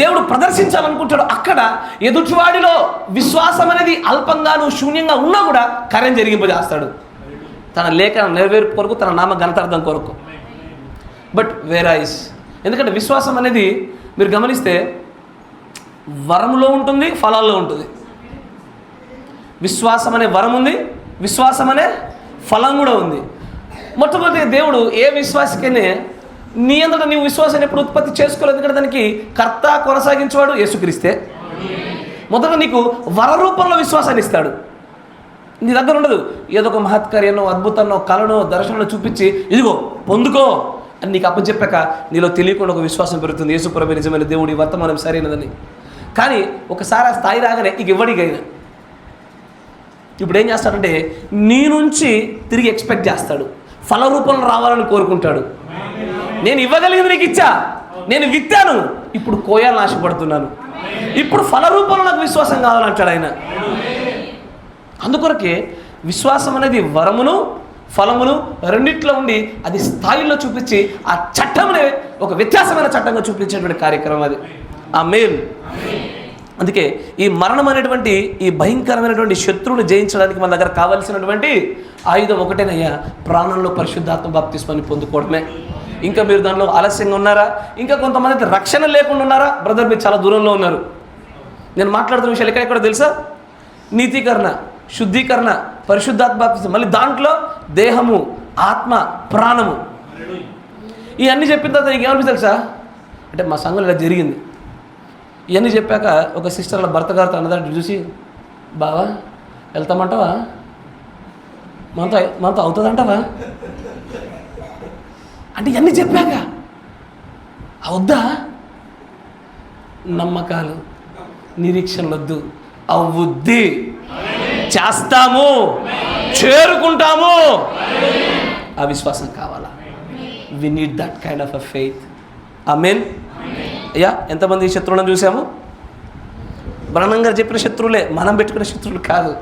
దేవుడు ప్రదర్శించాలనుకుంటాడు, అక్కడ ఎదుటివాడిలో విశ్వాసం అనేది అల్పంగాను శూన్యంగా ఉన్నా కూడా కార్యం జరిగింపజేస్తాడు, తన లేఖన నెరవేర్పు కొరకు, తన నామ ఘనతార్థం కొరకు. బట్ వేరైస్, ఎందుకంటే విశ్వాసం అనేది మీరు గమనిస్తే వరములో ఉంటుంది, ఫలాల్లో ఉంటుంది. విశ్వాసం అనే వరం ఉంది, విశ్వాసం అనే ఫలం కూడా ఉంది. మొట్టమొదటి దేవుడు ఏ విశ్వాసకైనా నీ అంతటా నీవు విశ్వాసాన్ని ఎప్పుడు ఉత్పత్తి చేసుకోలేదు, ఎందుకంటే దానికి కర్త కొనసాగించేవాడు యేసుక్రీస్తే. మొదట నీకు వర రూపంలో విశ్వాసాన్ని ఇస్తాడు. నీ దగ్గర ఉండదు ఏదో ఒక మహత్కార్యాన్నో, అద్భుతాన్నో, కళనో, దర్శనంలో చూపించి ఇదిగో పొందుకో అని నీకు అప్పచెప్పాక నీలో తెలియకుండా ఒక విశ్వాసం పెరుగుతుంది, యేసు ప్రభువే నిజమైన దేవుడు, ఈ వర్తమానం సరైనదని. కానీ ఒకసారి ఆ స్థాయి రాగానే ఇక ఇవ్వడికైనా ఇప్పుడు ఏం చేస్తాడంటే నీ నుంచి తిరిగి ఎక్స్పెక్ట్ చేస్తాడు, ఫల రూపంలో రావాలని కోరుకుంటాడు. నేను ఇవ్వగలిగింది నీకు ఇచ్చా, నేను విత్తాను, ఇప్పుడు కోయాలని ఆశపడుతున్నాను, ఇప్పుడు ఫల రూపంలో నాకు విశ్వాసం కావాలంటాడు ఆయన. అందుకొరకే విశ్వాసం అనేది వరమును ఫలమును రెండిట్లో ఉండి అది స్థాయిలో చూపించి ఆ చట్టమునే ఒక వ్యత్యాసమైన చట్టంగా చూపించేటువంటి కార్యక్రమం అది. ఆ మేలు. అందుకే ఈ మరణం అనేటువంటి ఈ భయంకరమైనటువంటి శత్రువుని జయించడానికి మన దగ్గర కావాల్సినటువంటి ఆయుధం ఒకటేనయ్యా, ప్రాణంలో పరిశుద్ధాత్మ బాప్తిస్మాన్ని పొందుకోవడమే. ఇంకా మీరు దానిలో ఆలస్యంగా ఉన్నారా? ఇంకా కొంతమంది రక్షణ లేకుండా ఉన్నారా? బ్రదర్ మీరు చాలా దూరంలో ఉన్నారు. నేను మాట్లాడుతున్న విషయాలు ఎక్కడెక్కడ తెలుసా? నీతీకరణ, శుద్ధీకరణ, పరిశుద్ధాత్మ బాప్తిస్మం, మళ్ళీ దాంట్లో దేహము, ఆత్మ, ప్రాణము, ఇవన్నీ చెప్పిన తర్వాత నీకు ఏమనిపిస్తుంది తెలుసా? అంటే మా సంఘంలో ఇలా జరిగింది. ఇవన్నీ చెప్పాక ఒక సిస్టర్ అలా భర్త గారితో అన్నదాన్ని చూసి, బావా వెళ్తామంటావా, మనతో అవుతుందంటావా అంటే ఇవన్నీ చెప్పాక అవుద్దా? నమ్మకాలు, నిరీక్షణలు వద్దు, అవుద్ది, చేస్తాము, చేరుకుంటాము, ఆ విశ్వాసం కావాలా. We need that kind of a faith. ఆమేన్. అయ్యా ఎంతమంది శత్రువులను చూసాము? బ్రహ్మం గారు చెప్పిన శత్రువులే, మనం పెట్టుకున్న శత్రువులు కాదు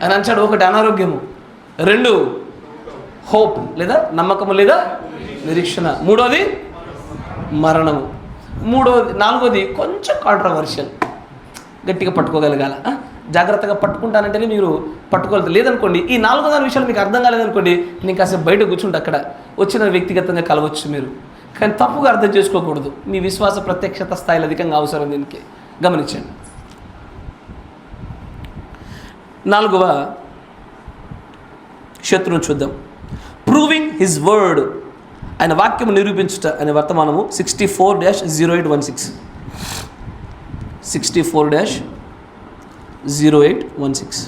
అని అంటాడు. ఒకటి అనారోగ్యము, 2 హోప్ లేదా నమ్మకము లేదా నిరీక్షణ, 3వది మరణము, 4వది కొంచెం కాంట్రవర్షియల్, గట్టిగా పట్టుకోగలగాల. జాగ్రత్తగా పట్టుకుంటానంటేనే మీరు పట్టుకోలేదు. లేదనుకోండి ఈ 4వ దాని విషయాలు మీకు అర్థం కాలేదనుకోండి, నేను కాసేపు బయట కూర్చుంటే అక్కడ వచ్చిన వ్యక్తిగతంగా కలవచ్చు మీరు, కానీ తప్పుగా అర్థం చేసుకోకూడదు. మీ విశ్వాస ప్రత్యక్షత స్థాయిలో అధికంగా అవసరం దీనికి, గమనించండి. 4వ శత్రువును చూద్దాం. ప్రూవింగ్ హిజ్ వర్డ్, ఆయన వాక్యము నిరూపించుట అనే వర్తమానము 64-0816 64-0816.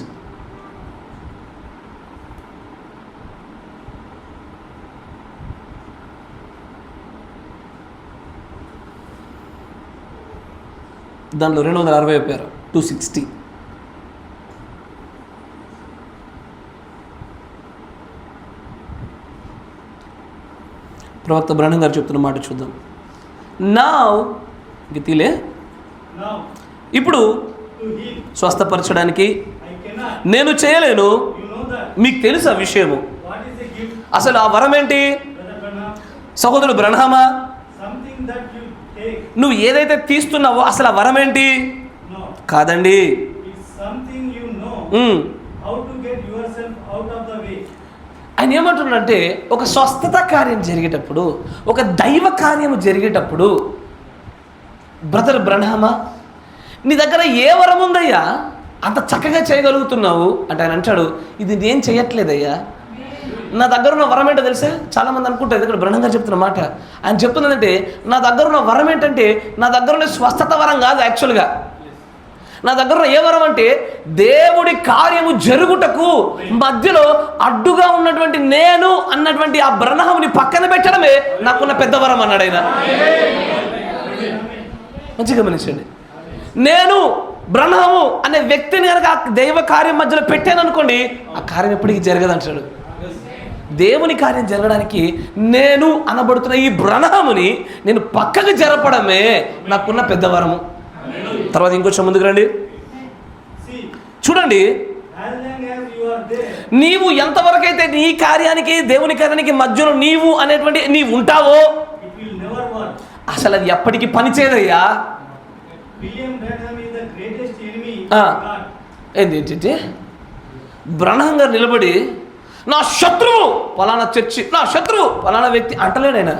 దానిలో 260 పేరు 260. ప్రవక్త బ్రహ్నం గారు చెప్తున్న మాట చూద్దాం. నా గతిలే ఇప్పుడు స్వస్థపరచడానికి నేను చేయలేను. మీకు తెలుసు ఆ విషయము. అసలు ఆ వరం ఏంటి? సహోదరుడు బ్రహ్మా, నువ్వు ఏదైతే తీస్తున్నావో అసలు ఆ వరం ఏంటి? కాదండి. ఆయన ఏమంటున్నాడంటే, ఒక స్వస్థత కార్యం జరిగేటప్పుడు, ఒక దైవ కార్యం జరిగేటప్పుడు, బ్రదర్ బ్రహ్మా, నీ దగ్గర ఏ వరం ఉందయ్యా అంత చక్కగా చేయగలుగుతున్నావు అంటే ఆయన అంటాడు, ఇది నేను చేయట్లేదయ్యా, నా దగ్గర ఉన్న వరం ఏంటో తెలుసా? చాలామంది అనుకుంటారు ఇక్కడ బ్రహ్మం గారు చెప్తున్న మాట. ఆయన చెప్తున్నదంటే, నా దగ్గర ఉన్న వరం ఏంటంటే, నా దగ్గర ఉన్న స్వస్థత వరం కాదు. యాక్చువల్గా నా దగ్గర ఉన్న ఏ వరం అంటే, దేవుడి కార్యము జరుగుటకు మధ్యలో అడ్డుగా ఉన్నటువంటి నేను అన్నటువంటి ఆ బ్రహ్మని పక్కన పెట్టడమే నాకున్న పెద్ద వరం అన్నాడు ఆయన. మంచిగా గమనించండి. నేను బ్రహ్మము అనే వ్యక్తిని కనుక ఆ దైవ కార్యం మధ్యలో పెట్టాను అనుకోండి, ఆ కార్యం ఎప్పటికీ జరగదు అంటాడు. దేవుని కార్యం జరగడానికి నేను అనబడుతున్న ఈ బ్రహ్మముని నేను పక్కకు జరపడమే నాకున్న పెద్ద వరము. తర్వాత ఇంకొంచెం ముందుకు రండి, చూడండి. నీవు ఎంతవరకైతే నీ కార్యానికి దేవుని కార్యానికి మధ్యలో నీవు అనేటువంటి నీవు ఉంటావో అసలు అది ఎప్పటికీ పనిచేయదయ్యా. ఏంటి బ్రహ్మం గారు నిలబడి, నా శత్రువు పలానా చర్చి, నా శత్రువు పలానా వ్యక్తి అంటలేడు ఆయన.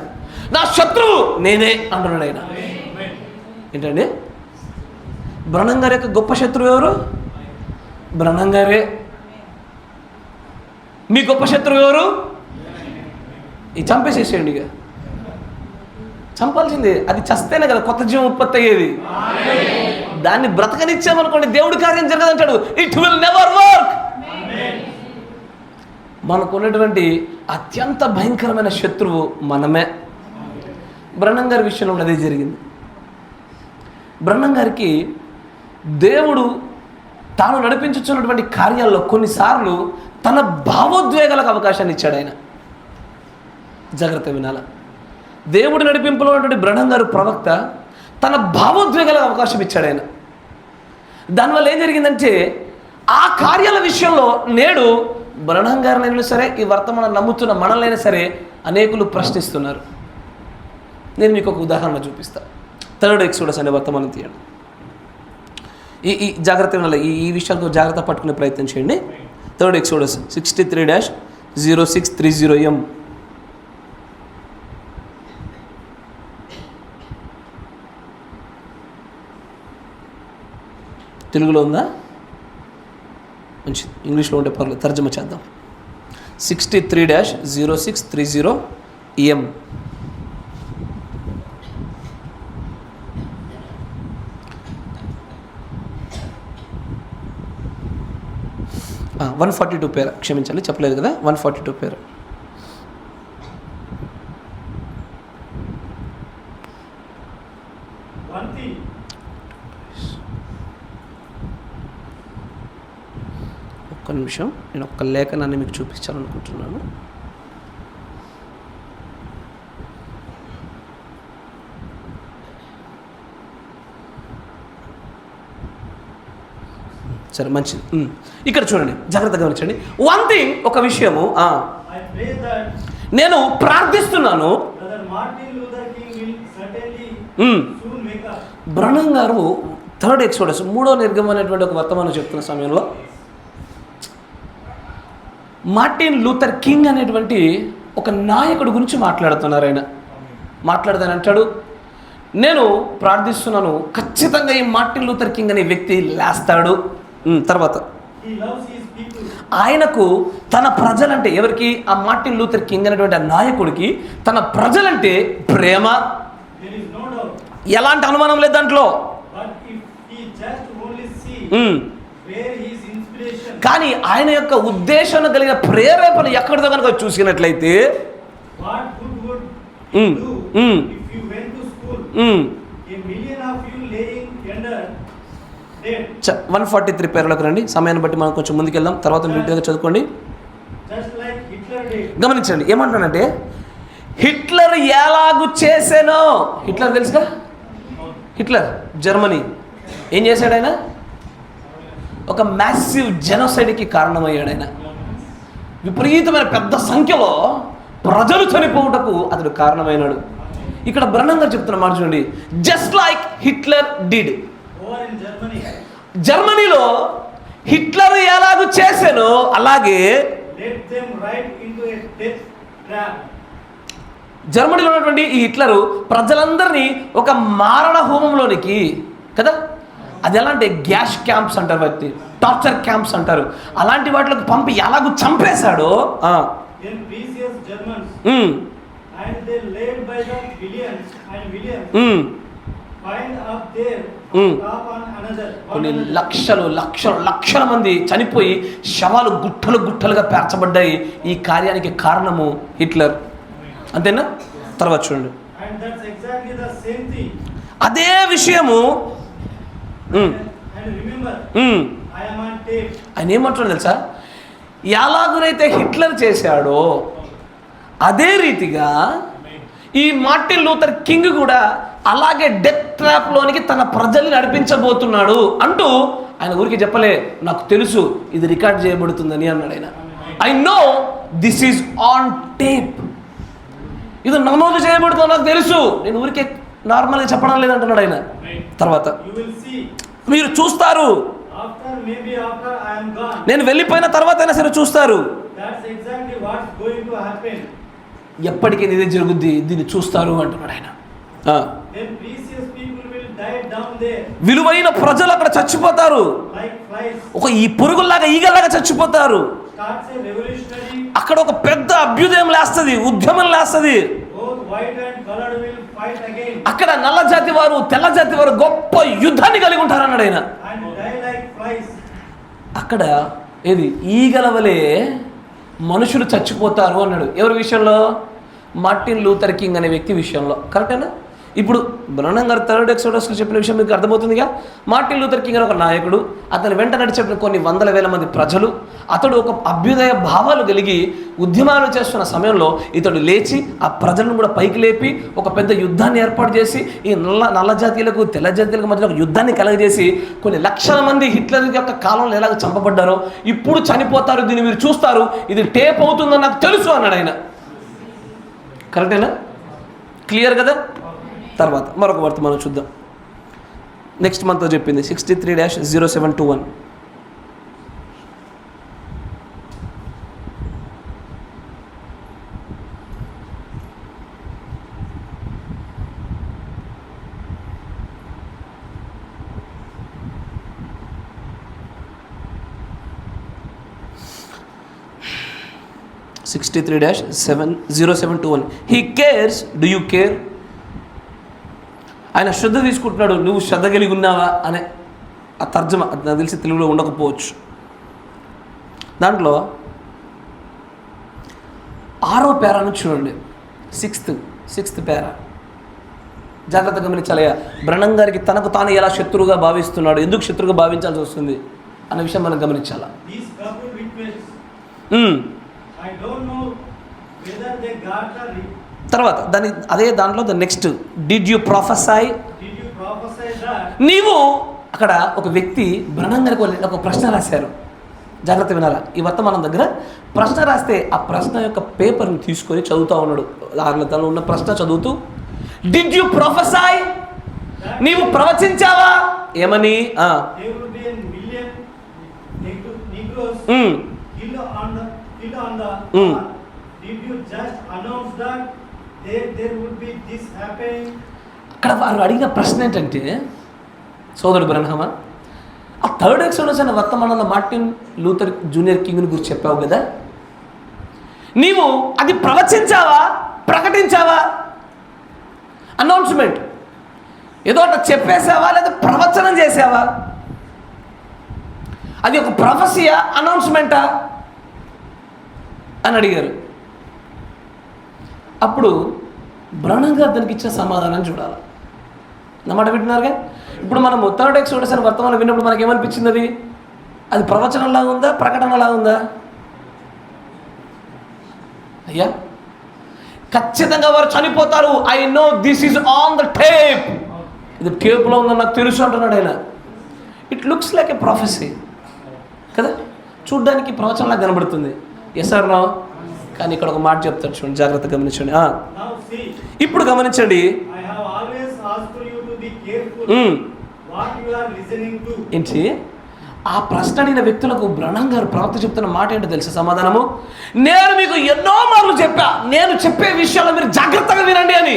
నా శత్రువు నేనే అంటున్నాడు ఆయన. ఏంటండి? బ్రహ్మం గారి యొక్క గొప్ప శత్రువు ఎవరు? బ్రహ్మం గారే. మీ గొప్ప శత్రువు ఎవరు? ఇది చంపేసేసేయండి. ఇక చంపాల్సిందే. అది చస్తేనే కదా కొత్త జీవం ఉత్పత్తి అయ్యేది. దాన్ని బ్రతకనిచ్చామనుకోండి దేవుడి కార్యం జరగదంటాడు. It will never work. మనకు ఉన్నటువంటి అత్యంత భయంకరమైన శత్రువు మనమే. బ్రహ్మం గారి విషయంలో అదే జరిగింది. బ్రహ్మం గారికి దేవుడు తాను నడిపించుతున్నటువంటి కార్యాల్లో కొన్నిసార్లు తన భావోద్వేగాలకు అవకాశాన్ని ఇచ్చాడు ఆయన. జాగ్రత్త వినాల. దేవుడి నడిపింపులో ఉన్నటువంటి బ్రహ్మం గారు ప్రవక్త తన భావోద్వేగాలకు అవకాశం ఇచ్చాడు ఆయన. దానివల్ల ఏం జరిగిందంటే, ఆ కార్యాల విషయంలో నేడు బ్రహ్మం గారినైనా సరే, ఈ వర్తమానం నమ్ముతున్న మనల్నైనా సరే అనేకులు ప్రశ్నిస్తున్నారు. నేను మీకు ఒక ఉదాహరణ చూపిస్తాను. 3rd ఎక్సోడస్ అనే వర్తమానం తీయండి. ఈ జాగ్రత్త ఈ విషయాలతో జాగ్రత్త పట్టుకునే ప్రయత్నం చేయండి. 3rd exodus 63-0630M. తెలుగులో ఉందా? మంచి. ఇంగ్లీష్లో ఉంటే పర్లేదు, తర్జుమా చేద్దాం. 63-0630M. ఆ, 142 పేర, క్షమించాలి చెప్పలేదు కదా, 142 పేర. ఒక్క నిమిషం, నేను ఒక్క లేఖనాన్ని మీకు చూపించాలనుకుంటున్నాను. సరే మంచిది. ఇక్కడ చూడండి, జాగ్రత్తగా గమనించండి. వన్ థింగ్, ఒక విషయము నేను ప్రార్థిస్తున్నాను. బ్రహ్మం గారు 3rd ఎక్సోడస్ 3వ నిర్గమం అనేటువంటి ఒక వర్తమానం చెప్తున్న సమయంలో మార్టిన్ లూథర్ కింగ్ అనేటువంటి ఒక నాయకుడి గురించి మాట్లాడుతున్నారు. ఆయన మాట్లాడతానంటాడు, నేను ప్రార్థిస్తున్నాను ఖచ్చితంగా ఈ మార్టిన్ లూథర్ కింగ్ అనే వ్యక్తి లేస్తాడు. తర్వాత ఆయనకు తన ప్రజలంటే, ఎవరికి? ఆ మార్టిన్ లూథర్ కింగ్ అనేటువంటి ఆ నాయకుడికి తన ప్రజలంటే ప్రేమ, ఎలాంటి అనుమానం లేదు దాంట్లో. కానీ ఆయన యొక్క ఉద్దేశం కలిగిన ప్రేరేపణ ఎక్కడితో కనుక చూసినట్లయితే, dead. 143 పేర్లోకి రండి, సమయాన్ని బట్టి మనం కొంచెం ముందుకెళ్దాం, తర్వాత నీట్గా చదువుకోండి. Just like Hitler did. గమనించండి ఏమంటానంటే, హిట్లర్ ఎలాగు చేసానో, హిట్లర్ తెలుసుగా, హిట్లర్ జర్మనీ ఏం చేశాడు ఆయన? ఒక మ్యాసివ్ జెనోసైడ్కి కారణమయ్యాడు ఆయన. విపరీతమైన పెద్ద సంఖ్యలో ప్రజలు చనిపోవుటకు అతడు కారణమైనాడు. ఇక్కడ బ్రహ్నం గారు చెప్తున్న మాట చూడండి, just like Hitler did. Over in Germany. జర్మనీలో హిట్లర్ ఎలాగూ చేశానో అలాగే Let them right into a death trap. జర్మనీలో ఉన్నటువంటి ఈ హిట్లరు ప్రజలందరినీ ఒక మారణ హోమంలోనికి, కదా, అది ఎలా అంటే గ్యాస్ క్యాంప్స్ అంటారు, వాటి టార్చర్ క్యాంప్స్ అంటారు, అలాంటి వాటిలోకి పంపి ఎలాగూ చంపేశాడో. Then precious Germans, and they led by the billions and millions, piled up there top on another. కొన్ని లక్షలు లక్షలు లక్షల మంది చనిపోయి శవాలు గుట్టలు గుట్టలుగా పేర్చబడ్డాయి. ఈ కార్యానికి కారణము హిట్లర్. అంతేనా? తర్వాత చూడండి, And that's exactly the same thing. అదే విషయము. And remember, I am on tape. ఆయన ఏమంటున్నాడు తెలుసా, ఎలాగునైతే హిట్లర్ చేశాడో అదే రీతిగా ఈ మార్టిన్ లూథర్ కింగ్ కూడా అలాగే డెత్ ట్రాప్లోనికి తన ప్రజల్ని నడిపించబోతున్నాడు అంటూ ఆయన ఊరికి చెప్పలే, నాకు తెలుసు ఇది రికార్డ్ చేయబడుతుందని అన్నాడు ఆయన. I know this is on tape, ఇది నమోదు చేయబడుతుందో నాకు తెలుసు, నేను ఊరికే నార్మల్గా చెప్పడం లేదంటున్నాడు ఆయన. తర్వాత You will see. మీరు చూస్తారు, Maybe after I am gone. నేను వెళ్ళిపోయిన తర్వాత అయినా సరే చూస్తారు. That's exactly what's going to happen. ఎప్పటికీ ఇదే జరుగుద్ది, దీన్ని చూస్తారు అంటున్నాడు ఆయన. Then precious people will die down there. విలువైన ప్రజలు అక్కడ చచ్చిపోతారు, Like flies. ఒక ఈ పురుగుల్లాగా ఈగల్లాగా చచ్చిపోతారు. Starts a revolutionary. అక్కడ ఒక పెద్ద అభ్యుదయం లేస్తుంది, ఉద్యమం లేస్తుంది. Both white and colored will fight again. అక్కడ నల్ల జాతి వారు తెల్ల జాతి వారు గొప్ప యుద్ధాన్ని కలిగి ఉంటారు అన్నాడు ఆయన. And die like flies. అక్కడ ఏది ఈగల వలె మనుషులు చచ్చిపోతారు అన్నాడు. ఎవరి విషయంలో? మార్టిన్ లూథర్ కింగ్ అనే వ్యక్తి విషయంలో. కరెక్టేనా? ఇప్పుడు బ్రహ్నం గారు థర్డ్ ఎక్సోడస్లో చెప్పిన విషయం మీకు అర్థమవుతుందిగా. మార్టిన్ లూథర్ కింగ్ అని ఒక నాయకుడు, అతని వెంట నడిచిన కొన్ని వందల వేల మంది ప్రజలు, అతడు ఒక అభ్యుదయ భావాలు కలిగి ఉద్యమాలు చేస్తున్న సమయంలో ఇతడు లేచి ఆ ప్రజలను కూడా పైకి లేపి ఒక పెద్ద యుద్ధాన్ని ఏర్పాటు చేసి ఈ నల్ల జాతీయులకు తెల్ల జాతీయులకు మధ్యలో ఒక యుద్ధాన్ని కలగజేసి కొన్ని లక్షల మంది హిట్లర్ యొక్క కాలంలో ఎలాగ చంపబడ్డారో ఇప్పుడు చనిపోతారు, దీన్ని మీరు చూస్తారు, ఇది టేప్ అవుతుందని నాకు తెలుసు అన్నాడు ఆయన. కరెక్టేనా? క్లియర్ కదా? తర్వాత మరొక వర్తమానం చూద్దాం. నెక్స్ట్ మంత్లో చెప్పింది 63-0721. He cares, do you care? ఆయన శ్రద్ధ తీసుకుంటున్నాడు, నువ్వు శ్రద్ధ కలిగి ఉన్నావా అనే ఆ తర్జమ నాకు తెలిసి తెలుగులో ఉండకపోవచ్చు. దాంట్లో 6వ పేరాను చూడండి, సిక్స్త్ పేరా జాగ్రత్తగా గమనించాలయ్యా. బ్రహ్నం గారికి తనకు తాను ఎలా శత్రువుగా భావిస్తున్నాడు, ఎందుకు శత్రువుగా భావించాల్సి వస్తుంది అన్న విషయం మనం గమనించాలా. తర్వాత అదే దాంట్లో నెక్స్ట్, డిడ్ యూ ప్రొఫెసై? నీవు అక్కడ ఒక వ్యక్తి బ్రహ్నం గారికి ఒక ప్రశ్న రాశారు, జాగ్రత్త వినాలా. ఈ వర్తమానం దగ్గర ప్రశ్న రాస్తే ఆ ప్రశ్న యొక్క పేపర్ని తీసుకొని చదువుతూ ఉన్నాడు. తను ఉన్న ప్రశ్న చదువుతూ, డిడ్ యూ ప్రొఫెసై? నీవు ప్రవచించావా? ఏమని? అక్కడ వారు అడిగిన ప్రశ్న ఏంటంటే, సోదరుడు బ్రహ్మ, ఆ థర్డ్ ఎక్సోడస్ అనే వర్తమానంలో మార్టిన్ లూథర్ జూనియర్ కింగ్ని గురించి చెప్పావు కదా, నీవు అది ప్రవచించావా, ప్రకటించావా? అనౌన్స్మెంట్ ఏదో అట్లా చెప్పేసావా లేదా ప్రవచనం చేసావా? అది ఒక ప్రొఫెసియా, అనౌన్స్మెంటా అని అడిగారు. అప్పుడు బ్రహ్నం గారు దానికి ఇచ్చిన సమాధానం చూడాలి. నా మాట వింటున్నారుగా. ఇప్పుడు మనము థర్డ్ ఎక్సోడస్ అని వర్తమానం విన్నప్పుడు మనకి ఏమనిపించింది? అది ప్రవచనంలాగా ఉందా, ప్రకటనలాగా ఉందా? అయ్యా ఖచ్చితంగా వారు చనిపోతారు. I know this is on the tape. ఇది టేప్లో ఉందని నాకు తెలుసు అంటున్నాడు ఆయన. It looks like a prophecy కదా, చూడ్డానికి ప్రవచనంలా కనబడుతుంది. Yes or no? కానీ ఇక్కడ ఒక మాట చెప్తాడు చూడండి, జాగ్రత్తగా గమనించండి. ఇప్పుడు గమనించండి. ఏంటి ఆ ప్రశ్న అడిగిన వ్యక్తులకు బ్రహ్నం గారు ప్రవక్త చెప్తున్న మాట ఏంటో తెలుసా? సమాధానము, నేను మీకు ఎన్నో మార్లు చెప్పా, నేను చెప్పే విషయాల్లో మీరు జాగ్రత్తగా వినండి అని.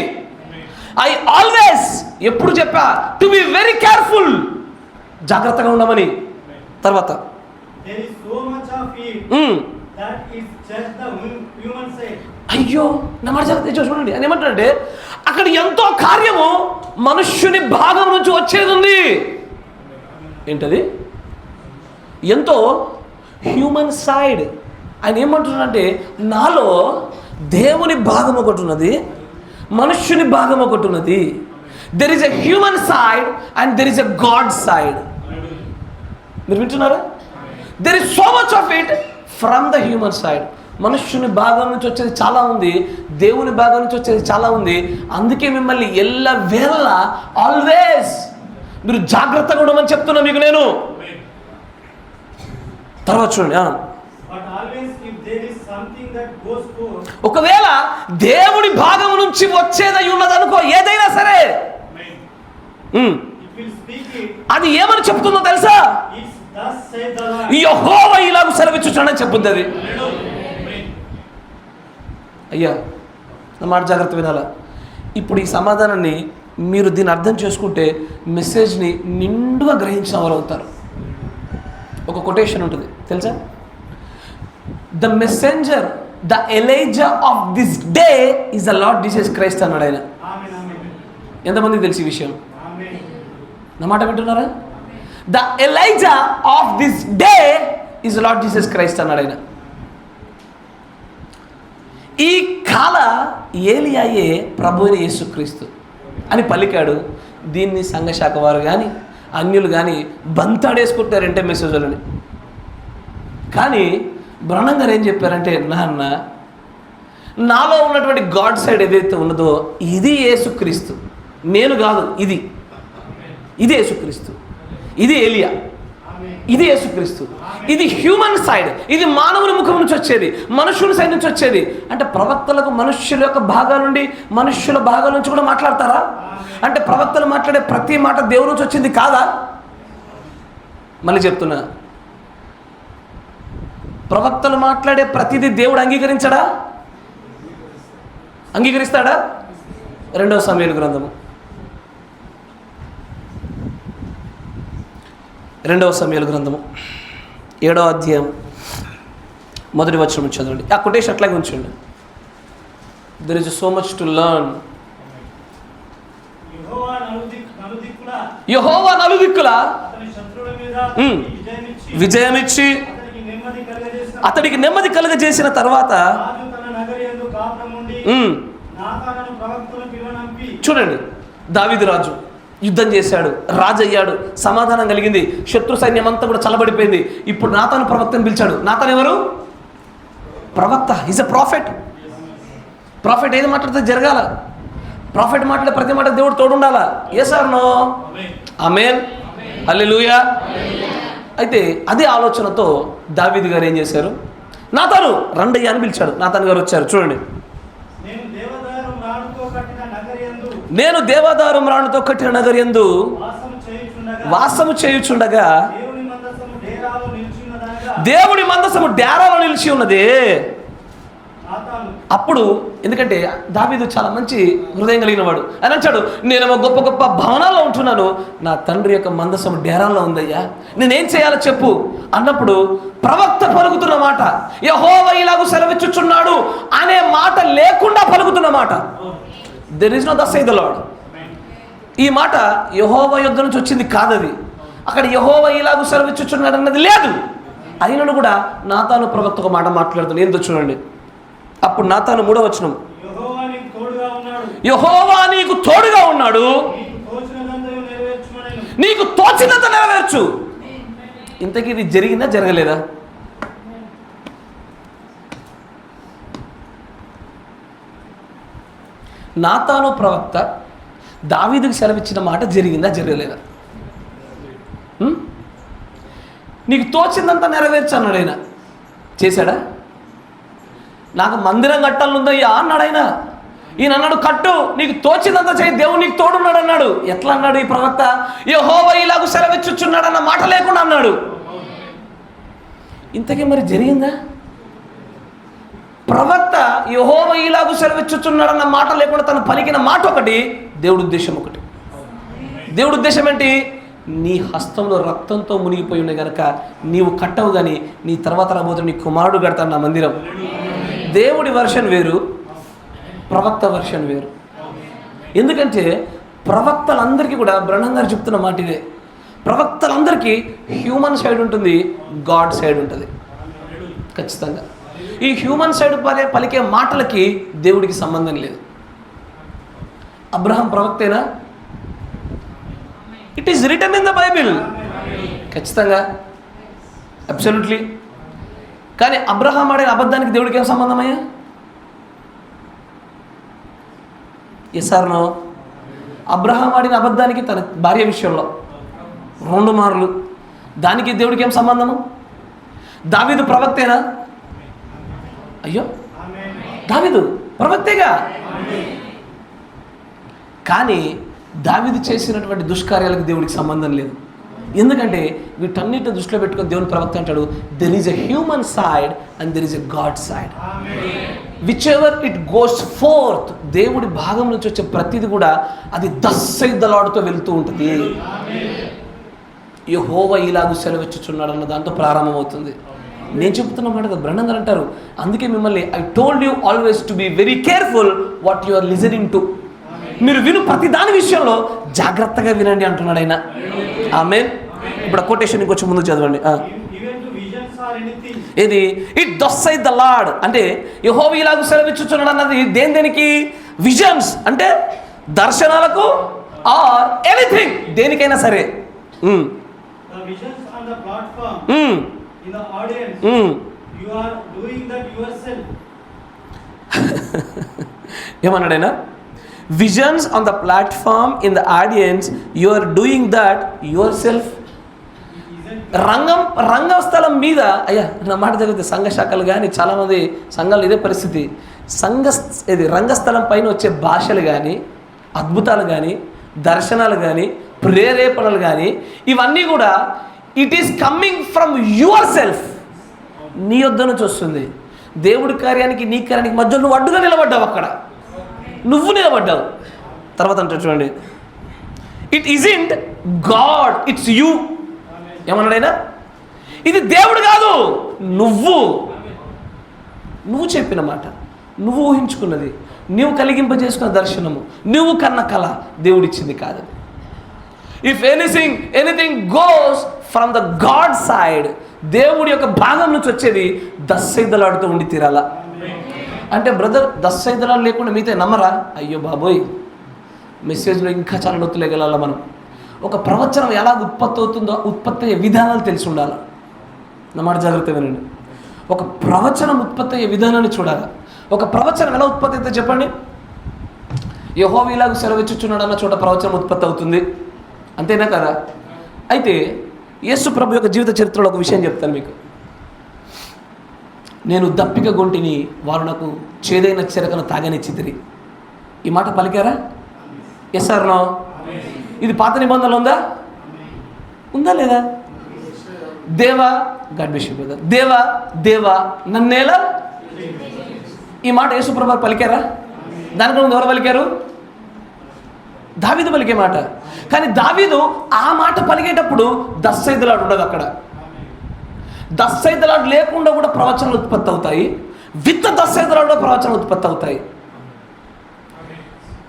ఐ ఆల్వేస్, ఎప్పుడు చెప్పా, టు బి వెరీ కేర్ఫుల్, జాగ్రత్తగా ఉండమని. తర్వాత అయ్యో నా మాట జాగ్రత్త చూడండి అని ఏమంటాడంటే, అక్కడ ఎంతో కార్యము మనుష్యుని భాగం నుంచి వచ్చేది ఉంది. ఏంటది? ఎంతో హ్యూమన్ సైడ్. ఆయన ఏమంటున్నాడంటే, నాలో దేవుని భాగం ఒకటి ఉన్నది, మనుష్యుని భాగం ఒకటి ఉన్నది. There is a human side and there is a God side. మీరు వింటున్నారా? There is so much of it from the human side. మనుష్యుని భాగం నుంచి వచ్చేది చాలా ఉంది, దేవుని భాగం నుంచి వచ్చేది చాలా ఉంది. అందుకే మిమ్మల్ని ఎల్లవేళ ఆల్వేస్ మీరు జాగ్రత్తగా ఉండమని చెప్తున్నా మీకు నేను. తర్వాత చూడండి, ఒకవేళ దేవుడి భాగం నుంచి వచ్చేదై ఉన్నదనుకో, ఏదైనా సరే అది ఏమని చెప్తుందో తెలుసా? యెహోవా ఇలాగ సెలవిచ్చుచున్నాడని చెప్పుద్ది అది. అయ్యా నా మాట జాగ్రత్త వినాలా. ఇప్పుడు ఈ సమాధానాన్ని మీరు దీన్ని అర్థం చేసుకుంటే మెసేజ్ని నిండుగా గ్రహించిన వారు అవుతారు. ఒక కొటేషన్ ఉంటుంది తెలుసా? The messenger, the Elijah of this day is the lord Jesus Christ అన్నాడు ఆయన. ఎంతమందికి తెలిసి ఈ విషయం? నా మాట వింటున్నారా? The Elijah of this day is the lord Jesus Christ అన్నాడు ఆయన. ఈ కాల ఏలియాయే ప్రభు అయిన యేసుక్రీస్తు అని పలికాడు. దీన్ని సంఘశాఖ వారు కానీ అన్యులు కానీ బంతాడేసుకుంటారంటే మెసేజ్లని. కానీ బ్రహ్నం గారు ఏం చెప్పారంటే, నాన్న నాలో ఉన్నటువంటి గాడ్ సైడ్ ఏదైతే ఉన్నదో ఇది యేసుక్రీస్తు, నేను కాదు, ఇది యేసుక్రీస్తు, ఇది ఏలియా, ఇది యేసుక్రీస్తు, ఇది హ్యూమన్ సైడ్, ఇది మానవుని ముఖం నుంచి వచ్చేది, మనుష్యుని సైడ్ నుంచి వచ్చేది. అంటే ప్రవక్తలకు మనుష్యుల యొక్క భాగాల నుండి, మనుష్యుల భాగాల నుంచి కూడా మాట్లాడతారా? అంటే ప్రవక్తలు మాట్లాడే ప్రతి మాట దేవుడి నుంచి వచ్చింది కాదా? మళ్ళీ చెప్తున్నా, ప్రవక్తలు మాట్లాడే ప్రతిదీ దేవుడు అంగీకరించడా? అంగీకరిస్తాడా? 2వ సమూయేలు గ్రంథము 7వ అధ్యాయం 1వ వచనం చదవండి. ఆ కొటేషన్ అట్లాగే ఉంచండి. There is so much to learn. యెహోవా నలుదిక్కులా విజయమిచ్చి అతడికి నెమ్మది కలుగజేసిన తర్వాత చూడండి, దావీదు రాజు యుద్ధం చేశాడు, రాజు అయ్యాడు, సమాధానం కలిగింది, శత్రు సైన్యం అంతా కూడా చల్లబడిపోయింది. ఇప్పుడు నాతాను ప్రవక్తను పిలిచాడు. నాతాను ఎవరు? ప్రవక్త. Is a prophet. ప్రాఫెట్ ఏది మాట్లాడితే జరగాల. ప్రాఫెట్ మాట్లాడే ప్రతి మాట దేవుడు తోడుండాలా. Yes or no? ఆమేన్, హల్లెలూయా. అయితే అదే ఆలోచనతో దావీదు గారు ఏం చేశారు? నాతాను రండయ్య అని పిలిచాడు. నాతాను గారు వచ్చారు. చూడండి, నేను దేవదారు మ్రాణుతో కట్టిన నగరి యందు వాసము చేయుచుండగా దేవుని మందసము డేరాలో నిలిచి ఉన్నది. అప్పుడు ఎందుకంటే దావీదు చాలా మంచి హృదయం కలిగిన వాడు. అని అంటాడు, నేనేమో గొప్ప గొప్ప భవనాల్లో ఉంటున్నాను, నా తండ్రి యొక్క మందసం డేరాల్లో ఉందయ్యా, నేనేం చేయాలో చెప్పు అన్నప్పుడు ప్రవక్త పలుకుతున్న మాట, యెహోవా ఇలాగూ సెలవిచ్చుచున్నాడు అనే మాట లేకుండా పలుకుతున్న మాట. There is no thus said the Lord. ఈ మాట యెహోవా యొద్ద నుంచి వచ్చింది కాదది. అక్కడ యెహోవా ఇలాగూ సెలవిచ్చుచున్నాడు అన్నది లేదు. అయినను కూడా నాతాను ప్రవక్త ఒక మాట మాట్లాడుతుంది. ఏందో చూడండి. అప్పుడు నాతాను 3వ వచనం, యెహోవా నీకు తోడుగా ఉన్నాడు, నీకు తోచినంత నెరవేర్చు. ఇంతకీ ఇది జరిగిందా జరగలేదా? నాతాను ప్రవక్త దావీదుకు సెలవిచ్చిన మాట జరిగిందా జరగలేదా? నీకు తోచిందంతా నెరవేర్చు అన్నాడు ఆయన. చేశాడా? నాకు మందిరం కట్టాలనుందయ్యా అన్నాడు ఆయన. ఈయన అన్నాడు కట్టు, నీకు తోచిందంతా చేయి, దేవుడు నీకు తోడున్నాడు అన్నాడు. ఎట్లా అన్నాడు ఈ ప్రవక్త? యెహోవా ఇలాగూ సెలవిచ్చుచున్నాడు అన్న మాట లేకుండా అన్నాడు. ఇంతకీ మరి జరిగిందా? ప్రవక్త యెహోవా ఇలాగూ సెలవిచ్చుచున్నాడు అన్న మాట లేకుండా తను పలికిన మాట ఒకటి, దేవుడి ఉద్దేశం ఒకటి. దేవుడి ఉద్దేశం ఏంటి? నీ హస్తంలో రక్తంతో మునిగిపోయి ఉన్నాయి కనుక నీవు కట్టవు, కానీ నీ తర్వాత రాబోతున్న నీ కుమారుడు కడతాడు నా మందిరం. దేవుడి వర్షన్ వేరు, ప్రవక్త వర్షన్ వేరు. ఎందుకంటే ప్రవక్తలందరికీ కూడా బ్రహ్మం గారు చెప్తున్న మాట ఇదే. ప్రవక్తలందరికీ హ్యూమన్ సైడ్ ఉంటుంది, గాడ్ సైడ్ ఉంటుంది. ఖచ్చితంగా ఈ హ్యూమన్ సైడ్ పలికే మాటలకి దేవుడికి సంబంధం లేదు. అబ్రహాం ప్రవక్తేనా? It is written in the Bible. ఖచ్చితంగా, అబ్సల్యూట్లీ. కానీ అబ్రహాం ఆడిన అబద్ధానికి దేవుడికి ఏం సంబంధమయ్యా? ఎస్ఆర్నో? అబ్రహాం ఆడిన అబద్ధానికి తన భార్య విషయంలో 2 మార్లు, దానికి దేవుడికి ఏం సంబంధము? దావీదు ప్రవక్తేనా? అయ్యో, దావీదు ప్రవక్తేగా. కానీ దావీదు చేసినటువంటి దుష్కార్యాలకు దేవుడికి సంబంధం లేదు. ఎందుకంటే వీటన్నిటిని దృష్టిలో పెట్టుకొని దేవుని ప్రవక్త అంటాడు, there is a human side and there is a God side. Which ever it goes fourth, దేవుడి భాగం నుంచి వచ్చే ప్రతిది కూడా అది దస్సైద్దలాడుతూ వెళ్తూ ఉంటుంది. యెహోవా ఇలాగూ సెలవిచ్చుచున్నాడు అన్న దాంతో ప్రారంభమవుతుంది. నేను చెప్తున్న మాట కదా, బ్రహ్మం గారు అంటారు, అందుకే మిమ్మల్ని I told you always to be very careful what you are listening to. మీరు విను ప్రతి దాని విషయంలో జాగ్రత్తగా వినండి అంటున్నాడు ఆయన. ఆమేన్. ఇప్పుడు కొటేషన్ కొంచెం ముందు చదవండి. ఇది it thus said the Lord అంటే యెహోవా ఇలాగూ సెలవిచ్చుచున్నాడు అన్నది దేనికి? విజన్స్ అంటే దర్శనాలకు, ఆర్ ఎనీథింగ్, దేనికైనా సరే. ఏమన్నాడైనా? Visions on the platform, in the audience, you are doing that yourself. రంగస్థలం మీద, అయ్యా నా మాట జరిగితే సంఘ శాఖలు కానీ చాలామంది సంఘాలు ఇదే పరిస్థితి. రంగస్థలం పైన వచ్చే భాషలు కానీ, అద్భుతాలు కానీ, దర్శనాలు కానీ, ప్రేరేపణలు కానీ, ఇవన్నీ కూడా it is coming from your self. నీ యొద్ద నుంచి వస్తుంది. దేవుడి కార్యానికి నీ కార్యానికి మధ్యలో నువ్వు అడ్డుగా నిలబడ్డావు, అక్కడ నువ్వు నిలబడ్డావు. తర్వాత అంటే చూడండి, it isn't God, it's you. ఏమన్నాడైనా? ఇది దేవుడు కాదు, నువ్వు చెప్పిన మాట, నువ్వు ఊహించుకున్నది, నువ్వు కలిగింపజేసుకున్న దర్శనము, నువ్వు కన్న కళ దేవుడిచ్చింది కాదు. If anything goes from the God side, దేవుడి యొక్క భాగం నుంచి వచ్చేది దస్సైద్దలాడుతూ ఉండి తీరాల. అంటే బ్రదర్, దస్సైద్దలాడు లేకుండా మీతో నమ్మరా? అయ్యో బాబోయ్, మెసేజ్లో ఇంకా చాలా లోతులేగల. మనం ఒక ప్రవచనం ఎలా ఉత్పత్తి అవుతుందో, ఉత్పత్తి అయ్యే విధానాలు తెలిసి ఉండాలి. నా మాట జాగ్రత్త వినండి. ఒక ప్రవచనం ఉత్పత్తి అయ్యే విధానాన్ని చూడాలి. ఒక ప్రవచనం ఎలా ఉత్పత్తి అయితే చెప్పండి? యెహోవా ఇలాగూ సెలవిచ్చుచున్నాడు అన్న చోట ప్రవచనం ఉత్పత్తి అవుతుంది, అంతేనా కదా? అయితే యేసు ప్రభు యొక్క జీవిత చరిత్రలో ఒక విషయం చెప్తాను మీకు. నేను దప్పిక గొంటిని, వారు నాకు చేదైన చెరకను తాగనిచ్చితిరి. ఈ మాట పలికారా? Yes or no? ఇది పాత నిబంధనలు ఉందా లేదా? దేవా, గాడ్ బ్లెస్ యు బ్రదర్, దేవా నన్నేలా, ఈ మాట యేసు ప్రభు పలికారా? దానికి ముందు ఎవరు పలికారు? దావీదు పలికే మాట. కానీ దావీదు ఆ మాట పలికేటప్పుడు దస్సైద్దలాడు ఉండదు. అక్కడ దస్సైద్దలాడు లేకుండా కూడా ప్రవచనాలు ఉత్పత్తి అవుతాయి, విత్ దస్సైద్దలాడు ప్రవచనాలు ఉత్పత్తి అవుతాయి.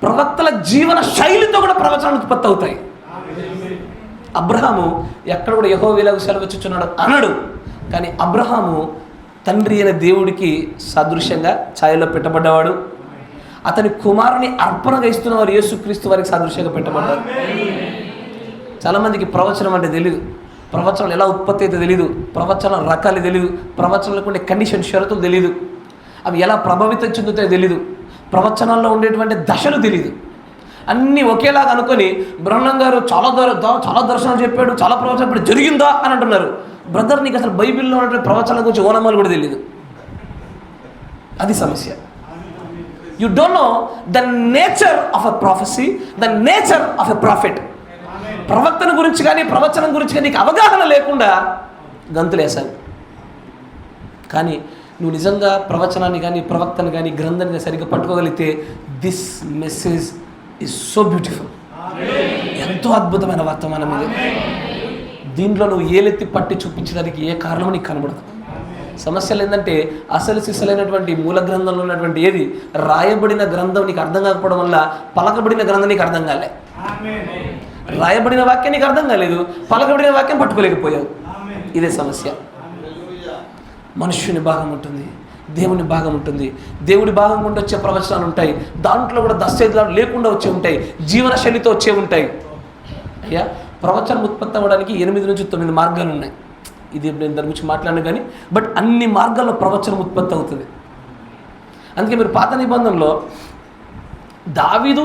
ప్రవక్తల జీవన శైలితో కూడా ప్రవచనాలు ఉత్పత్తి అవుతాయి. అబ్రహాము ఎక్కడ కూడా యెహోవా ఇలాగూ సెలవిచ్చుచున్నాడు అనడు. కానీ అబ్రహాము తండ్రి అయిన దేవుడికి సాదృశ్యంగా ఛాయలో పెట్టబడ్డవాడు. అతని కుమారుని అర్పణగా ఇస్తున్న వారు యేసుక్రీస్తు వారికి సాదృశ్యంగా పెట్టబడ్డారు. చాలామందికి ప్రవచనం అంటే తెలియదు, ప్రవచనాలు ఎలా ఉత్పత్తి అయితే తెలియదు, ప్రవచనాల రకాలు తెలియదు, ప్రవచనాలకు ఉండే కండిషన్ షరతులు తెలియదు, అవి ఎలా ప్రభావితం చెందుతాయో తెలీదు, ప్రవచనాల్లో ఉండేటువంటి దశలు తెలియదు. అన్నీ ఒకేలాగా అనుకొని బ్రహ్మం గారు చాలా దర్శనాలు చెప్పాడు, చాలా ప్రవచనం చెప్పాడు, జరిగిందా అని అంటున్నారు. బ్రదర్, నీకు అసలు బైబిల్లో ఉన్నటువంటి ప్రవచనాల గురించి ఓనమాలు కూడా తెలియదు. అది సమస్య. You don't know the nature of a prophecy, the nature of a prophet. ప్రవక్తన గురించి కానీ ప్రవచనం గురించి కానీ నీకు అవగాహన లేకుండా గంతులేశాను. కానీ నువ్వు నిజంగా ప్రవచనాన్ని కానీ ప్రవక్తను కానీ గ్రంథాన్ని సరిగ్గా పట్టుకోగలిగితే this message is so beautiful. ఎంతో అద్భుతమైన వర్తమానం ఇది. దీంట్లో నువ్వు ఏలెత్తి పట్టి చూపించడానికి ఏ కారణం నీకు కనబడదు. సమస్యలు ఏంటంటే అసలు సిసలైనటువంటి మూల గ్రంథంలో ఉన్నటువంటి ఏది రాయబడిన గ్రంథం నీకు అర్థం కాకపోవడం వల్ల పలకబడిన గ్రంథం నీకు అర్థం కాలే. రాయబడిన వాక్యం నీకు అర్థం కాలేదు, పలకబడిన వాక్యం పట్టుకోలేకపోయావు. ఇదే సమస్య. మనుష్యుని భాగం ఉంటుంది, దేవుని భాగం ఉంటుంది. దేవుడి భాగం గుండా వచ్చే ప్రవచనాలు ఉంటాయి, దాంట్లో కూడా దస్తేజాలు లేకుండా వచ్చే ఉంటాయి, జీవన శైలితో వచ్చే ఉంటాయి. అయ్యా, ప్రవచనం ఉత్పత్తి అవ్వడానికి 8 నుంచి 9 మార్గాలు ఉన్నాయి. ఇది నేను దాని గురించి మాట్లాడను కానీ, బట్ అన్ని మార్గాల్లో ప్రవచనం ఉత్పత్తి అవుతుంది. అందుకే మీరు పాత నిబంధనలో దావీదు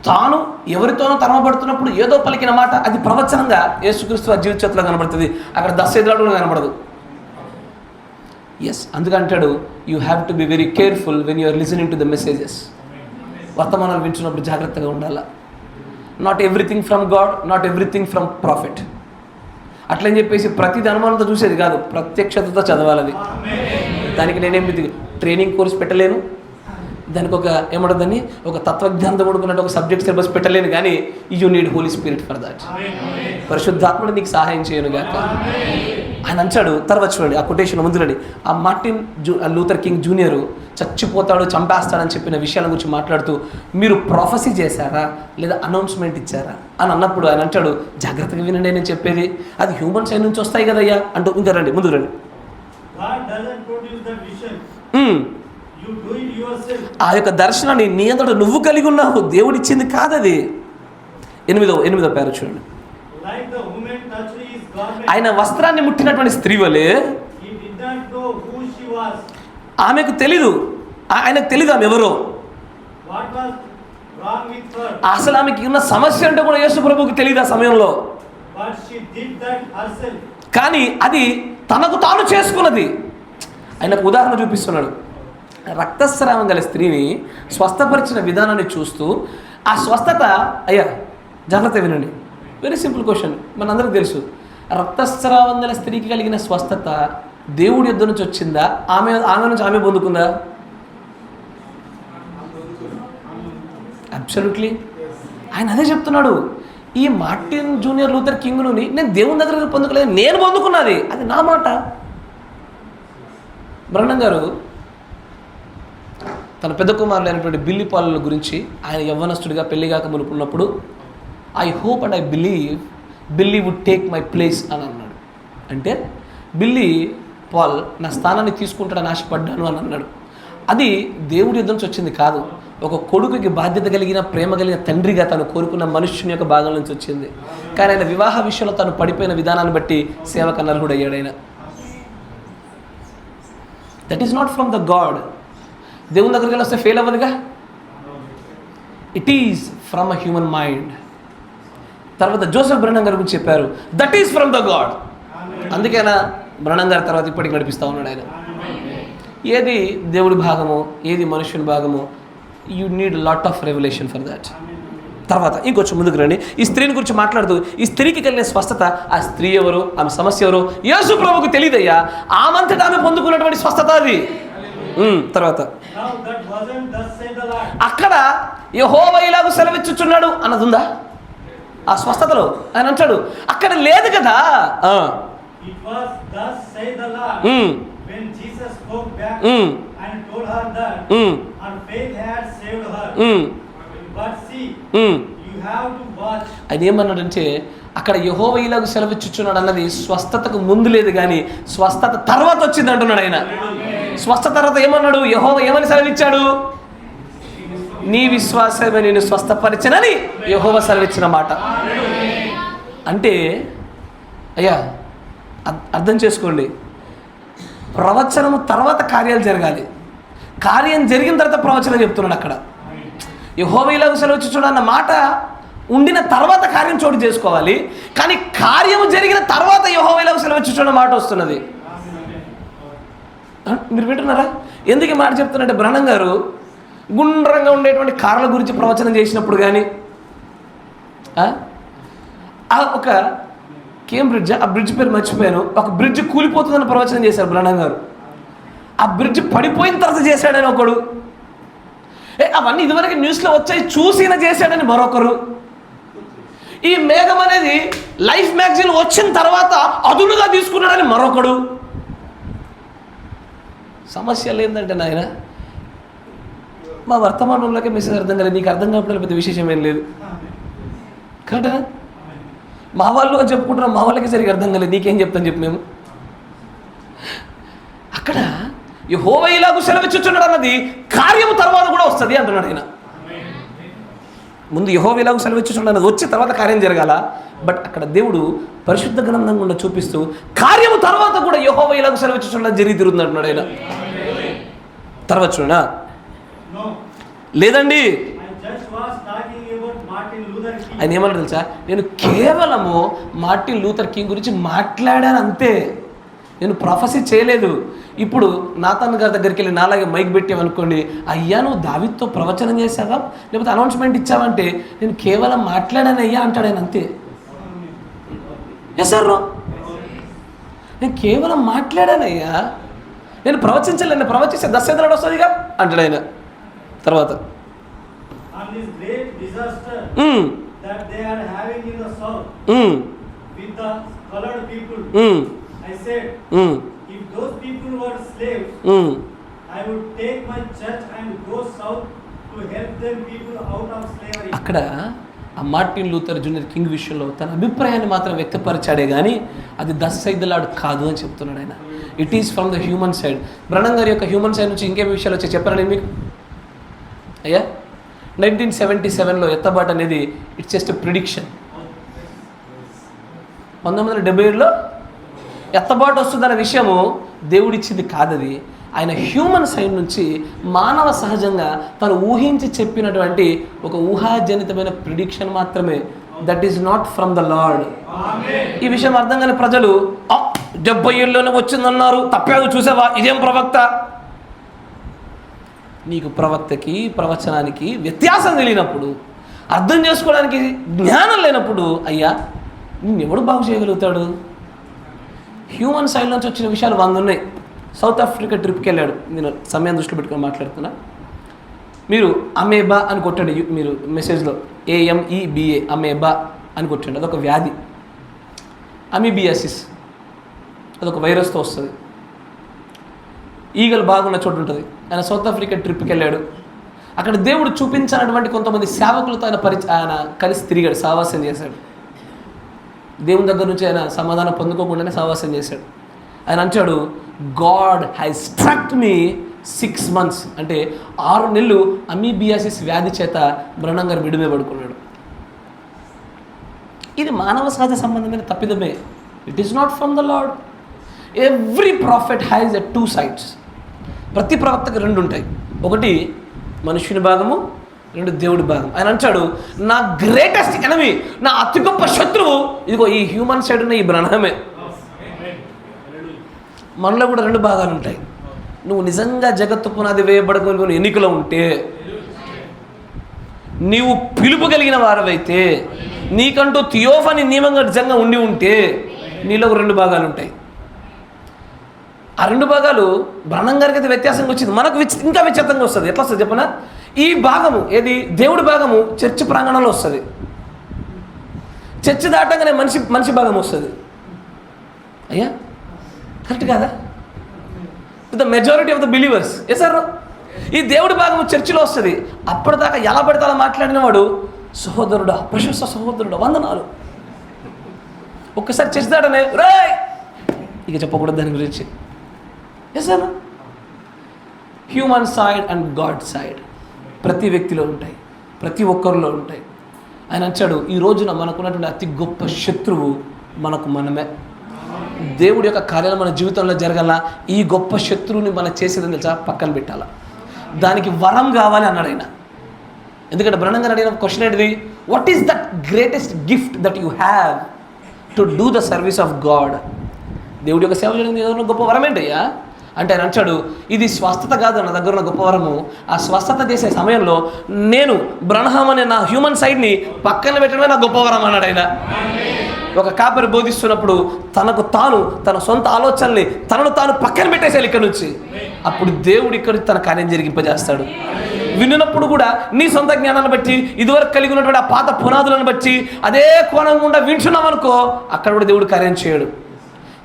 తాను ఎవరితోనో తరమబడుతున్నప్పుడు ఏదో పలికిన మాట అది ప్రవచనంగా యేసుక్రీస్తు జీవిత చేతిలో కనబడుతుంది. అక్కడ దస్తేజాలు కూడా కనబడదు. ఎస్, అందుకంటాడు you have to be very careful when you are listening to the messages. వర్తమానాలు వింటున్నప్పుడు జాగ్రత్తగా ఉండాలి. Not everything from God, not everything from prophet. అట్లని చెప్పేసి ప్రతిది అనుమానంతో చూసేది కాదు, ప్రత్యక్షతతో చదవాలి. దానికి నేనేం ట్రైనింగ్ కోర్స్ పెట్టలేను, దానికి ఏమంటుందని ఒక తత్వజ్ఞానం కూడుకున్నట్టు ఒక సబ్జెక్ట్ సిలబస్ పెట్టలేను. కానీ you need Holy Spirit for that. పరిశుద్ధాత్ముడు నీకు సహాయం చేయను గాక. ఆయన అంచాడు. తర్వాత చూడండి ఆ కొటేషన్ ముందులండి. ఆ మార్టిన్ లూథర్ కింగ్ జూనియర్ చచ్చిపోతాడు, చంపేస్తాడని చెప్పిన విషయాల గురించి మాట్లాడుతూ మీరు ప్రొఫెసీ చేశారా లేదా అనౌన్స్మెంట్ ఇచ్చారా అని అన్నప్పుడు ఆయన అంటాడు, జాగ్రత్తగా వినండి నేను చెప్పేది, అది హ్యూమన్ సైడ్ నుంచి వస్తాయి కదయ్యా అంటూ. ఇంకా రండి ముందు రండి. ఆ యొక్క దర్శనాన్ని నీ అంతటా నువ్వు కలిగి ఉన్నావు, దేవుడిచ్చింది కాదది. 8వ పేరు చూడండి. ఆయన వస్త్రాన్ని ముట్టినటువంటి స్త్రీ వలె ఆమెకు తెలీదు, ఆయనకు తెలీదు ఆమె ఎవరో. అసలు ఆమెకి ఉన్న సమస్య అంటే కూడా యేసు ప్రభువుకి తెలియదు ఆ సమయంలో. కానీ అది తనకు తాను చేసుకున్నది. ఆయనకు ఉదాహరణ చూపిస్తున్నాడు. రక్తస్రావం గల స్త్రీని స్వస్థపరిచిన విధానాన్ని చూస్తూ ఆ స్వస్థత, అయ్యా జాగ్రత్త వినండి, వెరీ సింపుల్ క్వశ్చన్, మనందరికీ తెలుసు. రక్తస్రావం గల స్త్రీకి కలిగిన స్వస్థత దేవుడి యుద్ధ నుంచి వచ్చిందా, ఆమె నుంచి ఆమె పొందుకుందా? అబ్సల్యూట్లీ. ఆయన అదే చెప్తున్నాడు. ఈ మార్టిన్ జూనియర్ లూథర్ కింగ్ నుండి నేను దేవుని దగ్గర పొందుకోలేదు, నేను పొందుకున్నది, అది నా మాట. బ్రహ్మం గారు తన పెద్ద కుమారులు అయినటువంటి బిల్లీ పాల్ గురించి ఆయన యవ్వనస్తుడిగా పెళ్లిగాక మునుపున్నప్పుడు I hope and I believe Billy would take my place అని అన్నాడు. అంటే బిల్లీ పాల్ నా స్థానాన్ని తీసుకుంటాడని ఆశపడ్డాను అని అన్నాడు. అది దేవుడి యుద్ధం నుంచి వచ్చింది కాదు, ఒక కొడుకుకి బాధ్యత కలిగిన ప్రేమ కలిగిన తండ్రిగా తను కోరుకున్న మనుష్యుని యొక్క భాగం నుంచి వచ్చింది. కానీ ఆయన వివాహ విషయంలో తను పడిపోయిన విధానాన్ని బట్టి సేవకు అనర్హుడు అయ్యాడు ఆయన. That is not from the God. దేవుని దగ్గరికి వెళ్ళి వస్తే ఫెయిల్ అవ్వదుగా. It is from a human mind. తర్వాత జోసెఫ్ బ్రహ్మం గారి గురించి చెప్పారు, that is from the God. అందుకేనా బ్రహ్మం గారి తర్వాత ఇప్పటికి నడిపిస్తూ ఉన్నాడు ఆయన. ఏది దేవుడి భాగమో ఏది మనుషుని భాగమో, you need lot of revolution for that. తర్వాత ఇంకొంచెం ముందుకు రండి. ఈ స్త్రీని గురించి మాట్లాడుతూ ఈ స్త్రీకి కలిగిన స్వస్థత, ఆ స్త్రీ ఎవరు, ఆమె సమస్య ఎవరు యేసు ప్రభువుకు తెలియదయ్యా. ఆమంతటా ఆమె పొందుకున్నటువంటి స్వస్థత అది. తర్వాత అక్కడ యెహోవా ఇలాగ సెలవిచ్చుచున్నాడు అన్నది ఉందా ఆ స్వస్థతలో? ఆయన అంటాడు అక్కడ లేదు కదా. ఆయన ఏమన్నాడంటే అక్కడ యెహోవా ఇలాగ సెలవిచ్చుచున్నాడు అన్నది స్వస్థతకు ముందు లేదు కానీ స్వస్థత తర్వాత వచ్చింది అంటున్నాడు ఆయన. స్వస్థత తర్వాత ఏమన్నాడు? యెహోవా ఏమని సెలవిచ్చాడు? నీ విశ్వాసమే నేను స్వస్థపరిచనని యెహోవా సెలవిచ్చిన మాట. అంటే అయ్యా అర్థం చేసుకోండి, ప్రవచనము తర్వాత కార్యాలు జరగాలి, కార్యం జరిగిన తర్వాత ప్రవచనం చెప్తున్నాడు. అక్కడ యెహోవా ఇలాగ సెలవిచ్చుచున్నాడు అన్న మాట ఉండిన తర్వాత కార్యం చోటు చేసుకోవాలి, కానీ కార్యము జరిగిన తర్వాత యెహోవా ఇలాగ సెలవిచ్చుచున్న మాట వస్తున్నది. మీరు వింటున్నారా? ఎందుకు ఈ మాట చెప్తున్నట్టే, బ్రహ్నం గారు గుండ్రంగా ఉండేటువంటి కార్ల గురించి ప్రవచనం చేసినప్పుడు కానీ, ఒక కేంబ్రిడ్జ్, ఆ బ్రిడ్జ్ పేరు మర్చిపోయాను, ఒక బ్రిడ్జ్ కూలిపోతుందని ప్రవచనం చేశారు బ్రహ్నం గారు. ఆ బ్రిడ్జ్ పడిపోయిన తర్వాత చేశాడని ఒకడు, అవన్నీ ఇదివరకు న్యూస్లో వచ్చాయి చూసిన చేశాడని మరొకరు, ఈ మేఘం అనేది లైఫ్ మ్యాగజైన్ వచ్చిన తర్వాత అదునుగా తీసుకున్నాడని మరొకడు. సమస్యలు ఏంటంటే నాయన, మా వర్తమానంలోకే మెసేజ్ అర్థం కాలేదు, నీకు అర్థం కావడం పెద్ద విశేషం ఏం లేదు. కరెక్టా? మా వాళ్ళు అని చెప్పుకుంటున్నాం, మా వాళ్ళకి సరిగ్గా అర్థం కాలేదు, నీకేం చెప్తాను చెప్పి మేము. అక్కడ యెహోవా ఇలాగ సెలవిచ్చుచున్నాడు అన్నది కార్యము తర్వాత కూడా వస్తుంది అంటున్నాడు ఆయన. ముందు యెహోవా ఇలాగ సెలవిచ్చుచున్నాడు అన్నది వచ్చి తర్వాత కార్యం జరగాల. బట్ అక్కడ దేవుడు పరిశుద్ధ గ్రంథం గుండా చూపిస్తూ కార్యము తర్వాత కూడా యెహోవా ఇలాగ సెలవిచ్చుచున్నది జరిగి తిరుగుతుంది అంటున్నాడు ఆయన. తర్వాత చూడనా? లేదండి, ఆయన ఏమన్నా తెలుసా, నేను కేవలము మార్టిన్ లూథర్ కింగ్ గురించి మాట్లాడాను అంతే, నేను ప్రొఫెసీ చేయలేదు. ఇప్పుడు నాతాన్ గారి దగ్గరికి వెళ్ళి నాలాగే మైక్ పెట్టామనుకోండి, అయ్యా నువ్వు దావీదుతో ప్రవచనం చేసావా లేకపోతే అనౌన్స్మెంట్ ఇచ్చావంటే నేను కేవలం మాట్లాడాను అయ్యా అంటాడు ఆయన, అంతే. ఎస్ సార్, నేను కేవలం మాట్లాడానయ్యా, నేను ప్రవచించలేను, నేను ప్రవచిస్తే 10 ఏళ్ళ వస్తుందిగా అంటాడు ఆయన. తర్వాత that they are having in the south with the colored people, I said, if those people were slaves, I would take my church and go south to help them people out of slavery. అక్కడ ఆ Martin Luther junior king విషయంలో తన అభిప్రాయాన్ని మాత్రం వ్యక్తపరిచాడే కానీ అది 10 సైదులాడు కాదు అని చెప్తున్నాడు ఆయన. It is from the human side. Brahmam గారి యొక్క హ్యూమన్ సైడ్ నుంచి ఇంకేం విషయాలు వచ్చాయి చెప్పాను నేను మీకు. అయ్యా 1977లో ఎత్తబాటు అనేది ఇట్స్ జస్ట్ ప్రిడిక్షన్. 1977లో ఎత్తబాటు వస్తుందన్న విషయము దేవుడిచ్చింది కాదది. ఆయన హ్యూమన్ సైడ్ నుంచి మానవ సహజంగా తను ఊహించి చెప్పినటువంటి ఒక ఊహాజనితమైన ప్రిడిక్షన్ మాత్రమే. That is not from the Lord. ఈ విషయం అర్థం కాని ప్రజలు 70 ఏళ్ళలోనే వచ్చిందన్నారు, తప్పావు చూసావా, ఇదేం ప్రవక్త. నీకు ప్రవక్తకి ప్రవచనానికి వ్యత్యాసం తెలియనప్పుడు, అర్థం చేసుకోవడానికి జ్ఞానం లేనప్పుడు అయ్యా నిన్నెవడు బాగు చేయగలుగుతాడు? హ్యూమన్ సైడ్ నుంచి వచ్చిన విషయాలు 100 ఉన్నాయి. సౌత్ ఆఫ్రికా ట్రిప్కి వెళ్ళాడు. నేను సమయం దృష్టిలో పెట్టుకొని మాట్లాడుతున్నా. మీరు అమేబా అని కొట్టండి, మీరు మెసేజ్లో AMEBA అమేబా అని కొట్టండి. అదొక వ్యాధి, అమీబియాసిస్, అదొక వైరస్తో వస్తుంది. ఈగలు బాగున్న చోటు ఉంటుంది. ఆయన సౌత్ ఆఫ్రికా ట్రిప్కి వెళ్ళాడు. అక్కడ దేవుడు చూపించినటువంటి కొంతమంది సేవకులతో ఆయన కలిసి తిరిగాడు, సహవాసం చేశాడు. దేవుని దగ్గర నుంచి ఆయన సమాధానం పొందుకోకుండానే సహవాసం చేశాడు. ఆయన అంటాడు, God has struck me 6 months, అంటే 6 నెలలు అమీబియాసిస్ వ్యాధి చేత బ్రహ్నం గారు విడుమే పడుకున్నాడు. ఇది మానవ సహజ సంబంధమైన తప్పిదమే. It is not from the Lord. Every prophet has a 2 sides. ప్రతి ప్రవక్తకి 2 ఉంటాయి. ఒకటి మనుష్యుని భాగము, 2 దేవుడి భాగం. ఆయన అంటాడు, నా గ్రేటెస్ట్ ఎనమీ, నా అతి గొప్ప శత్రువు ఇదిగో ఈ హ్యూమన్ సైడ్ ఉన్న ఈ బ్రహ్మమే. మనలో కూడా 2 భాగాలు ఉంటాయి. నువ్వు నిజంగా జగత్తు పునాది వేయబడుకుని ఎన్నికలో ఉంటే, నీవు పిలుపు కలిగిన వారవైతే, నీకంటూ థియోఫనీ నియమంగా నిజంగా ఉండి ఉంటే నీలో 2 భాగాలు ఉంటాయి. ఆ 2 భాగాలు బ్రహ్నం గారికి అయితే వ్యత్యాసంగా వచ్చింది, మనకు ఇంకా విచిత్రంగా వస్తుంది. ఎట్లా వస్తుంది చెప్పనా? ఈ భాగము ఏది దేవుడి భాగము చర్చి ప్రాంగణంలో వస్తుంది. చర్చి దాటంగానే మనిషి భాగం వస్తుంది. అయ్యా కరెక్ట్ కాదా? The majority of the believers sir ఈ దేవుడి భాగము చర్చిలో వస్తుంది. అప్పటిదాకా ఎలా పడితే అలా మాట్లాడిన వాడు సహోదరుడా, ప్రశస్త సహోదరుడా, వందనాలు. ఒక్కసారి చర్చి దాటనే రాయ్ ఇక చెప్పకూడదు దాని గురించి. Sir human side and God side ప్రతి వ్యక్తిలో ఉంటాయి, ప్రతి ఒక్కరిలో ఉంటాయి. ఆయన అంటాడు, ఈ రోజున మనకున్నటువంటి అతి గొప్ప శత్రువు మనకు మనమే. దేవుడి యొక్క కార్యాలు మన జీవితంలో జరగాల, ఈ గొప్ప శత్రువుని మనం చేసేదని తెలుసా, పక్కన పెట్టాలా. దానికి వరం కావాలి అన్నాడు ఆయన. ఎందుకంటే బ్రహ్మంగా అడిగిన క్వశ్చన్ ఏంటిది, what is that greatest gift that you have to do the service of God? దేవుడి యొక్క సేవ చేయడం గొప్ప వరం ఏంటయ్యా అంటే ఆయన అంటాడు, ఇది స్వస్థత కాదు నా దగ్గర ఉన్న గొప్ప వరము. ఆ స్వస్థత చేసే సమయంలో నేను బ్రహ్మం అనే నా హ్యూమన్ సైడ్ని పక్కన పెట్టడమే నా గొప్ప వరం అన్నాడు ఆయన. ఒక కాపరి బోధిస్తున్నప్పుడు తనకు తాను తన సొంత ఆలోచనల్ని తనను తాను పక్కన పెట్టేసాలి ఇక్కడ నుంచి. అప్పుడు దేవుడు ఇక్కడ తన కార్యం జరిగింపజేస్తాడు. విన్నప్పుడు కూడా నీ సొంత జ్ఞానాన్ని బట్టి, ఇదివరకు కలిగి ఉన్నటువంటి ఆ పాత పునాదులను బట్టి అదే కోణం గుండా వింటున్నాం అనుకో, అక్కడ కూడా దేవుడు కార్యం చేయడు.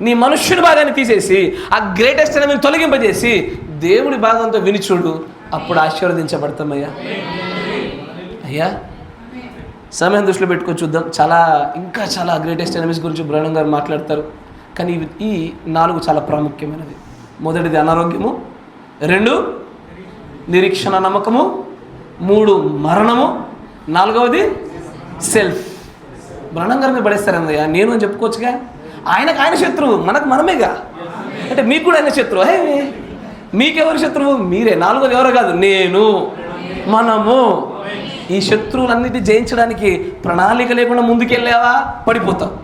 నీ మనుష్యుని భాగాన్ని తీసేసి ఆ గ్రేటెస్ట్ అనేది తొలగింపజేసి దేవుడి భాగంతో విని చూడు, అప్పుడు ఆశీర్వదించబడతామయ్యా. అయ్యా సమయం దృష్టిలో పెట్టుకొని చూద్దాం. ఇంకా చాలా గ్రేటెస్ట్ ఎనిమీస్ గురించి బ్రహ్మం గారు మాట్లాడతారు. కానీ ఈ 4 చాలా ప్రాముఖ్యమైనది. మొదటిది అనారోగ్యము, 2 నిరీక్షణ నమ్మకము, 3 మరణము, 4వది సెల్ఫ్. బ్రహ్మం గారు మీరు పడేస్తారన్నయ్యా, నేను అని చెప్పుకోవచ్చుగా. ఆయనకు ఆయన శత్రువు, మనకు మనమేగా. అంటే మీకు కూడా ఆయన శత్రువు. మీకెవరు శత్రువు? మీరే. 4వది ఎవరో కాదు, నేను, మనము. ఈ శత్రువులన్నిటి జయించడానికి ప్రణాళిక లేకుండా ముందుకెళ్ళావా పడిపోతావు.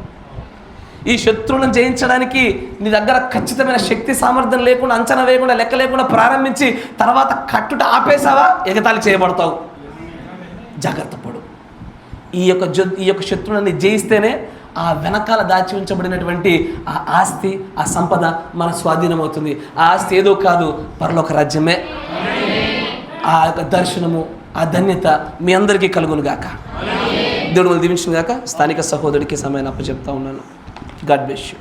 ఈ శత్రువులను జయించడానికి నీ దగ్గర ఖచ్చితమైన శక్తి సామర్థ్యం లేకుండా, అంచనా వేయకుండా, లెక్క లేకుండా ప్రారంభించి తర్వాత కట్టుట ఆపేసావా ఎగతాళి చేయబడతావు. జాగ్రత్త పడు. ఈ యొక్క శత్రువులని జయిస్తేనే ఆ వెనకాల దాచి ఉంచబడినటువంటి ఆ ఆస్తి, ఆ సంపద మన స్వాధీనం అవుతుంది. ఆ ఆస్తి ఏదో కాదు, పరలోక రాజ్యమే. ఆ యొక్క దర్శనము, ఆ ధన్యత మీ అందరికీ కలుగును గాక. దేవుడు వాళ్ళు దీవించును గాక. స్థానిక సహోదరుడికి సమయాన్ని అప్పచెప్తా ఉన్నాను. God bless you.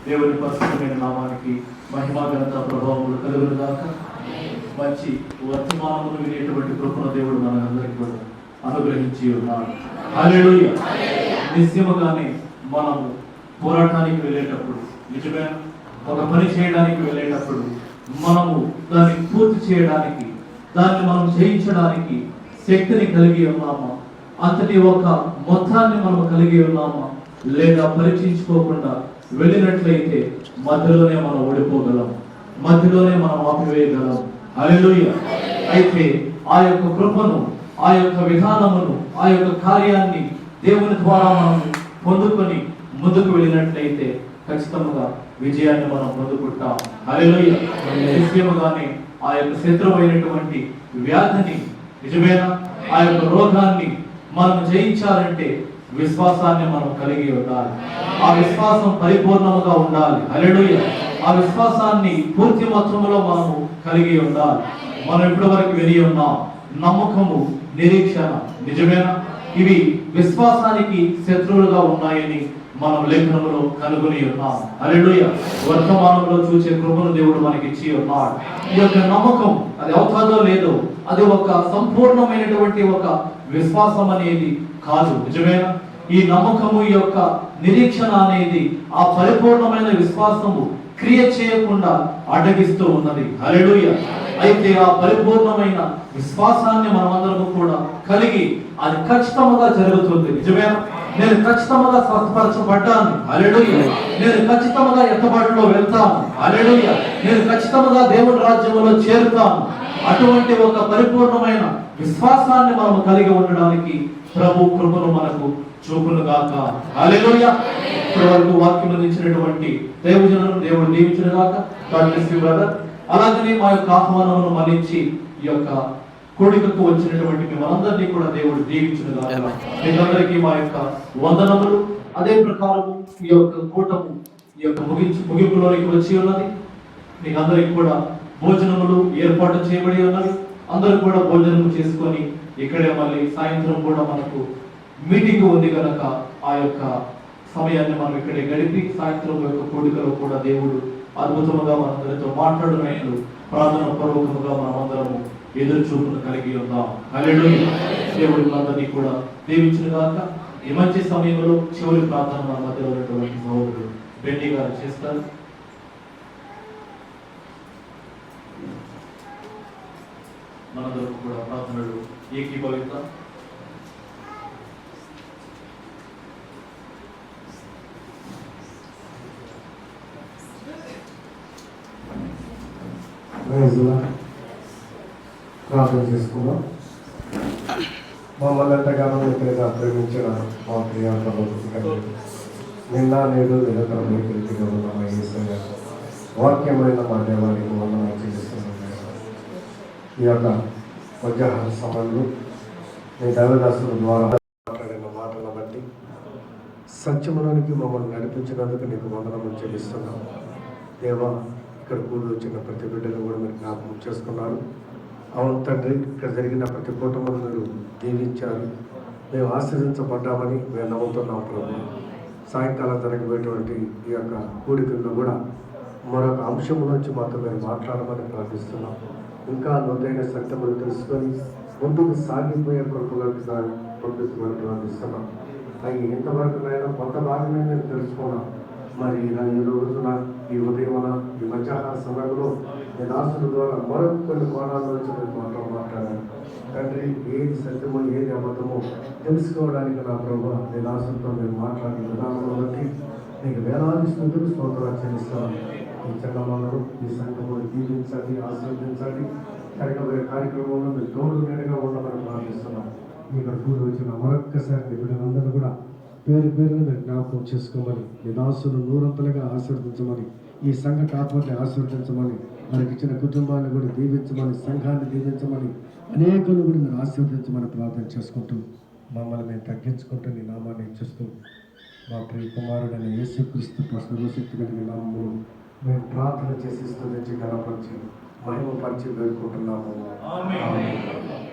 దేవుని పరిశుద్ధమైన నామానికి మహిమా ఘనత ప్రభావములు కలుగును గాక. మంచి వర్తమానమును వినేటువంటి కృపను దేవుడు మనందరికీ కూడా అనుగ్రహించి ఉన్నాడు. హల్లెలూయా. నిశ్చయముగానే మనము పోరాటానికి వెళ్ళేటప్పుడు, నిజమే ఒక పని చేయడానికి వెళ్ళేటప్పుడు మనము దాన్ని పూర్తి చేయడానికి, దాన్ని మనం జయించడానికి శక్తిని కలిగి ఉన్నామా, అంతటి ఒక మొత్తాన్ని మనం కలిగి ఉన్నామా, లేదా పరీక్షించుకోకుండా వెళ్ళినట్లయితే మధ్యలోనే మనం ఓడిపోగలం, మధ్యలోనే మనం ఆపివేయగలం. హల్లెలూయా. అయితే ఆ యొక్క కృపను, ఆ యొక్క విధానమును, ఆ యొక్క కార్యాన్ని దేవుని ద్వారా మనం పొందుకొని ముందుకు వెళ్ళినట్లయితే ఖచ్చితంగా విజయాన్ని మనం పొందుకుంటాం. హల్లెలూయా. నిశ్చయముగానే ఆ యొక్క శత్రువైనటువంటి వ్యాధిని, నిజమేనా ఆ యొక్క రోగాన్ని మనం జయించాలంటే విశ్వాసాన్ని మనం కలిగి ఉండాలి. ఆ విశ్వాసం పరిపూర్ణముగా ఉండాలి. హల్లెలూయా. ఆ విశ్వాసాన్ని పూర్తి మొత్తంలో మనము కలిగి ఉండాలి. మనం ఇప్పటి వరకు విని ఉన్నాం, నమ్మకము, నిరీక్షణ, నిజమేనా ఇవి విశ్వాసానికి శత్రువులుగా ఉన్నాయని మనం లేఖనంలో కనుగొని ఉన్నాం. హల్లెలూయా. వర్తమానంలో చూసే కృపను దేవుడు మనకి ఇచ్చి ఉన్నాడు. ఈ యొక్క నమ్మకం అది అవుతాదో లేదో, అది ఒక సంపూర్ణమైనటువంటి ఒక విశ్వాసం అనేది కాదు. నిజమేనా ఈ నమ్మకము, ఈ యొక్క నిరీక్షణ అనేది ఆ పరిపూర్ణమైన విశ్వాసము క్రియ చేయకుండా అడ్డగిస్తూ ఉన్నది. హల్లెలూయా. అయితే ఆ పరిపూర్ణమైన విశ్వాసాన్ని మనమందరం కూడా కలిగి అది ఖచ్చితంగా జరుగుతుంది. నిజమేనా నేను ఖచ్చితంగా స్వస్థపరచబడ్డాను. హల్లెలూయా. నేను ఖచ్చితంగా ఎత్తబాటులో వెళ్తాను. హల్లెలూయా. నేను ఖచ్చితంగా దేవుని రాజ్యంలో చేరుతాను. అటువంటి ఒక పరిపూర్ణమైన విశ్వాసాన్ని మనం కలిగి ఉండడానికి ప్రభు కృపను మనకు చూపును గాక. హల్లెలూయా. ఇప్పటి వరకు వాక్యం అందించినటువంటి దైవజనులను దేవుడు దీవించును గాక. God bless you brother. అలాగనే మా యొక్క ఆహ్వానమును మన్నించి ఈ యొక్క కోడికకు వచ్చినటువంటి మిమ్మల్ందరినీ కూడా దేవుడు దీవించును గాక. మీకందరికీ మా యొక్క వందనములు. అదే ప్రకారము ఈ యొక్క కూటము ఈ యొక్క ముగింపులోనికి వచ్చి ఉన్నది. మీకు అందరికి కూడా భోజనములు ఏర్పాటు చేయబడి ఉన్నవి. అందరూ కూడా భోజనము చేసుకొని ఇక్కడే మళ్ళీ సాయంత్రం కూడా మనకు మీటింగ్ ఉంది కనుక ఆ యొక్క సమయాన్ని మనం ఇక్కడే గడిపి సాయంత్రం యొక్క కోడికలో కూడా దేవుడు అద్భుతముగా మనందరితో మాట్లాడునట్లు ప్రార్థన పూర్వకముగా మనమందరము ఎదురు చూపును కలిగి ఉందాం. హల్లెలూయా. దేవుడి మనందరినీ కూడా దీవించును గాక. ఈ మంచి సమయంలో చివరి ప్రార్థన మన మధ్యలో ఉన్నటువంటి సహోదరుడు బెండి గారు చేస్తారు. మనందరూ కూడా ప్రార్థనలు ఏకీభవిద్దాం. ప్రార్థన చేసుకుందాం. మమ్మల్ని ఎంతగానో ఎక్కడైనా ప్రేమించిన మా ప్రియాంకలు నిన్న నేడు నిరంతరం రీతిగా ఉన్న మా యేసయ్య వాక్యమైన మా దేవానికి వందనాలు చెల్లిస్తున్నాం. ఈ యొక్క మధ్యాహ్న సమయంలో మీ దైవదాసుల ద్వారా మాట్లాడిన మాటలను బట్టి సత్యములోనికి మమ్మల్ని నడిపించినందుకు నీకు వందనములు చెల్లిస్తున్నాం. దేవా, ఇక్కడ కూడి వచ్చిన ప్రతి బిడ్డను కూడా మీరు జ్ఞాపకం చేసుకున్నారు. అవును తండ్రి, ఇక్కడ జరిగిన ప్రతి కుటుంబం మీరు దీవించారు. మేము ఆశీర్వించబడ్డామని మేము నమ్ముతున్నాం ప్రభు. సాయంకాలం జరగబోయేటువంటి ఈ యొక్క కూడికల్లో కూడా మరొక అంశం నుంచి మాతో మీరు మాట్లాడమని ప్రార్థిస్తున్నాం. ఇంకా లోతైన సత్యములు తెలుసుకొని ముందుకు సాగిపోయే కృపలోకి పంపిస్తామని ప్రార్థిస్తున్నాం. అవి ఇంతవరకునైనా కొంత భాగమే మేము తెలుసుకున్నాం. మరి ఈ రోజున ఈ ఉదయమున ఈ మధ్యాహ్న సమయంలో మీ దాసుల ద్వారా మరొక కొన్ని కోణాల నుంచి మీరు మాట్లాడారు తండ్రి. ఏది సత్యమో ఏది అబద్ధమో తెలుసుకోవడానికి నా ప్రభు మీ దాసులతో మీరు మాట్లాడిన విధానంలో బట్టి మీకు వేలాది స్థుతులు స్తోత్రాలు చెల్లిస్తాను. ఈ సంగమంలో ఈ సంఘమును దీవించండి, ఆశీర్వదించండి. జరగబోయే కార్యక్రమంలో మీరు తోడు నేరుగా ఉండమని ప్రార్థిస్తున్నాం. ఇక్కడ కూడి వచ్చిన మరొక్కసారి మీ బిడ్డలందరూ కూడా పేరు పేరును మీరు జ్ఞాపకం చేసుకోమని, మీ దాసులు నూరంతలుగా ఆశీర్వదించమని, ఈ సంఘ కాపాన్ని ఆశీర్వదించమని, మనకి ఇచ్చిన కుటుంబాన్ని కూడా దీవించమని, సంఘాన్ని దీవించమని, అనేకులు కూడా మీరు ఆశీర్వదించమని ప్రార్థన చేసుకుంటూ మమ్మల్ని మేము తగ్గించుకుంటూ నీ నామాన్ని ఇచ్చిస్తూ మా ప్రియ కుమారుడైన యేసుక్రీస్తు సర్వశక్తి కలిగిన నామములో మేము ప్రార్థన చేసి స్తుతించి గణపరిచి మహిమపరిచి వేడుకుంటున్నాము. ఆమేన్.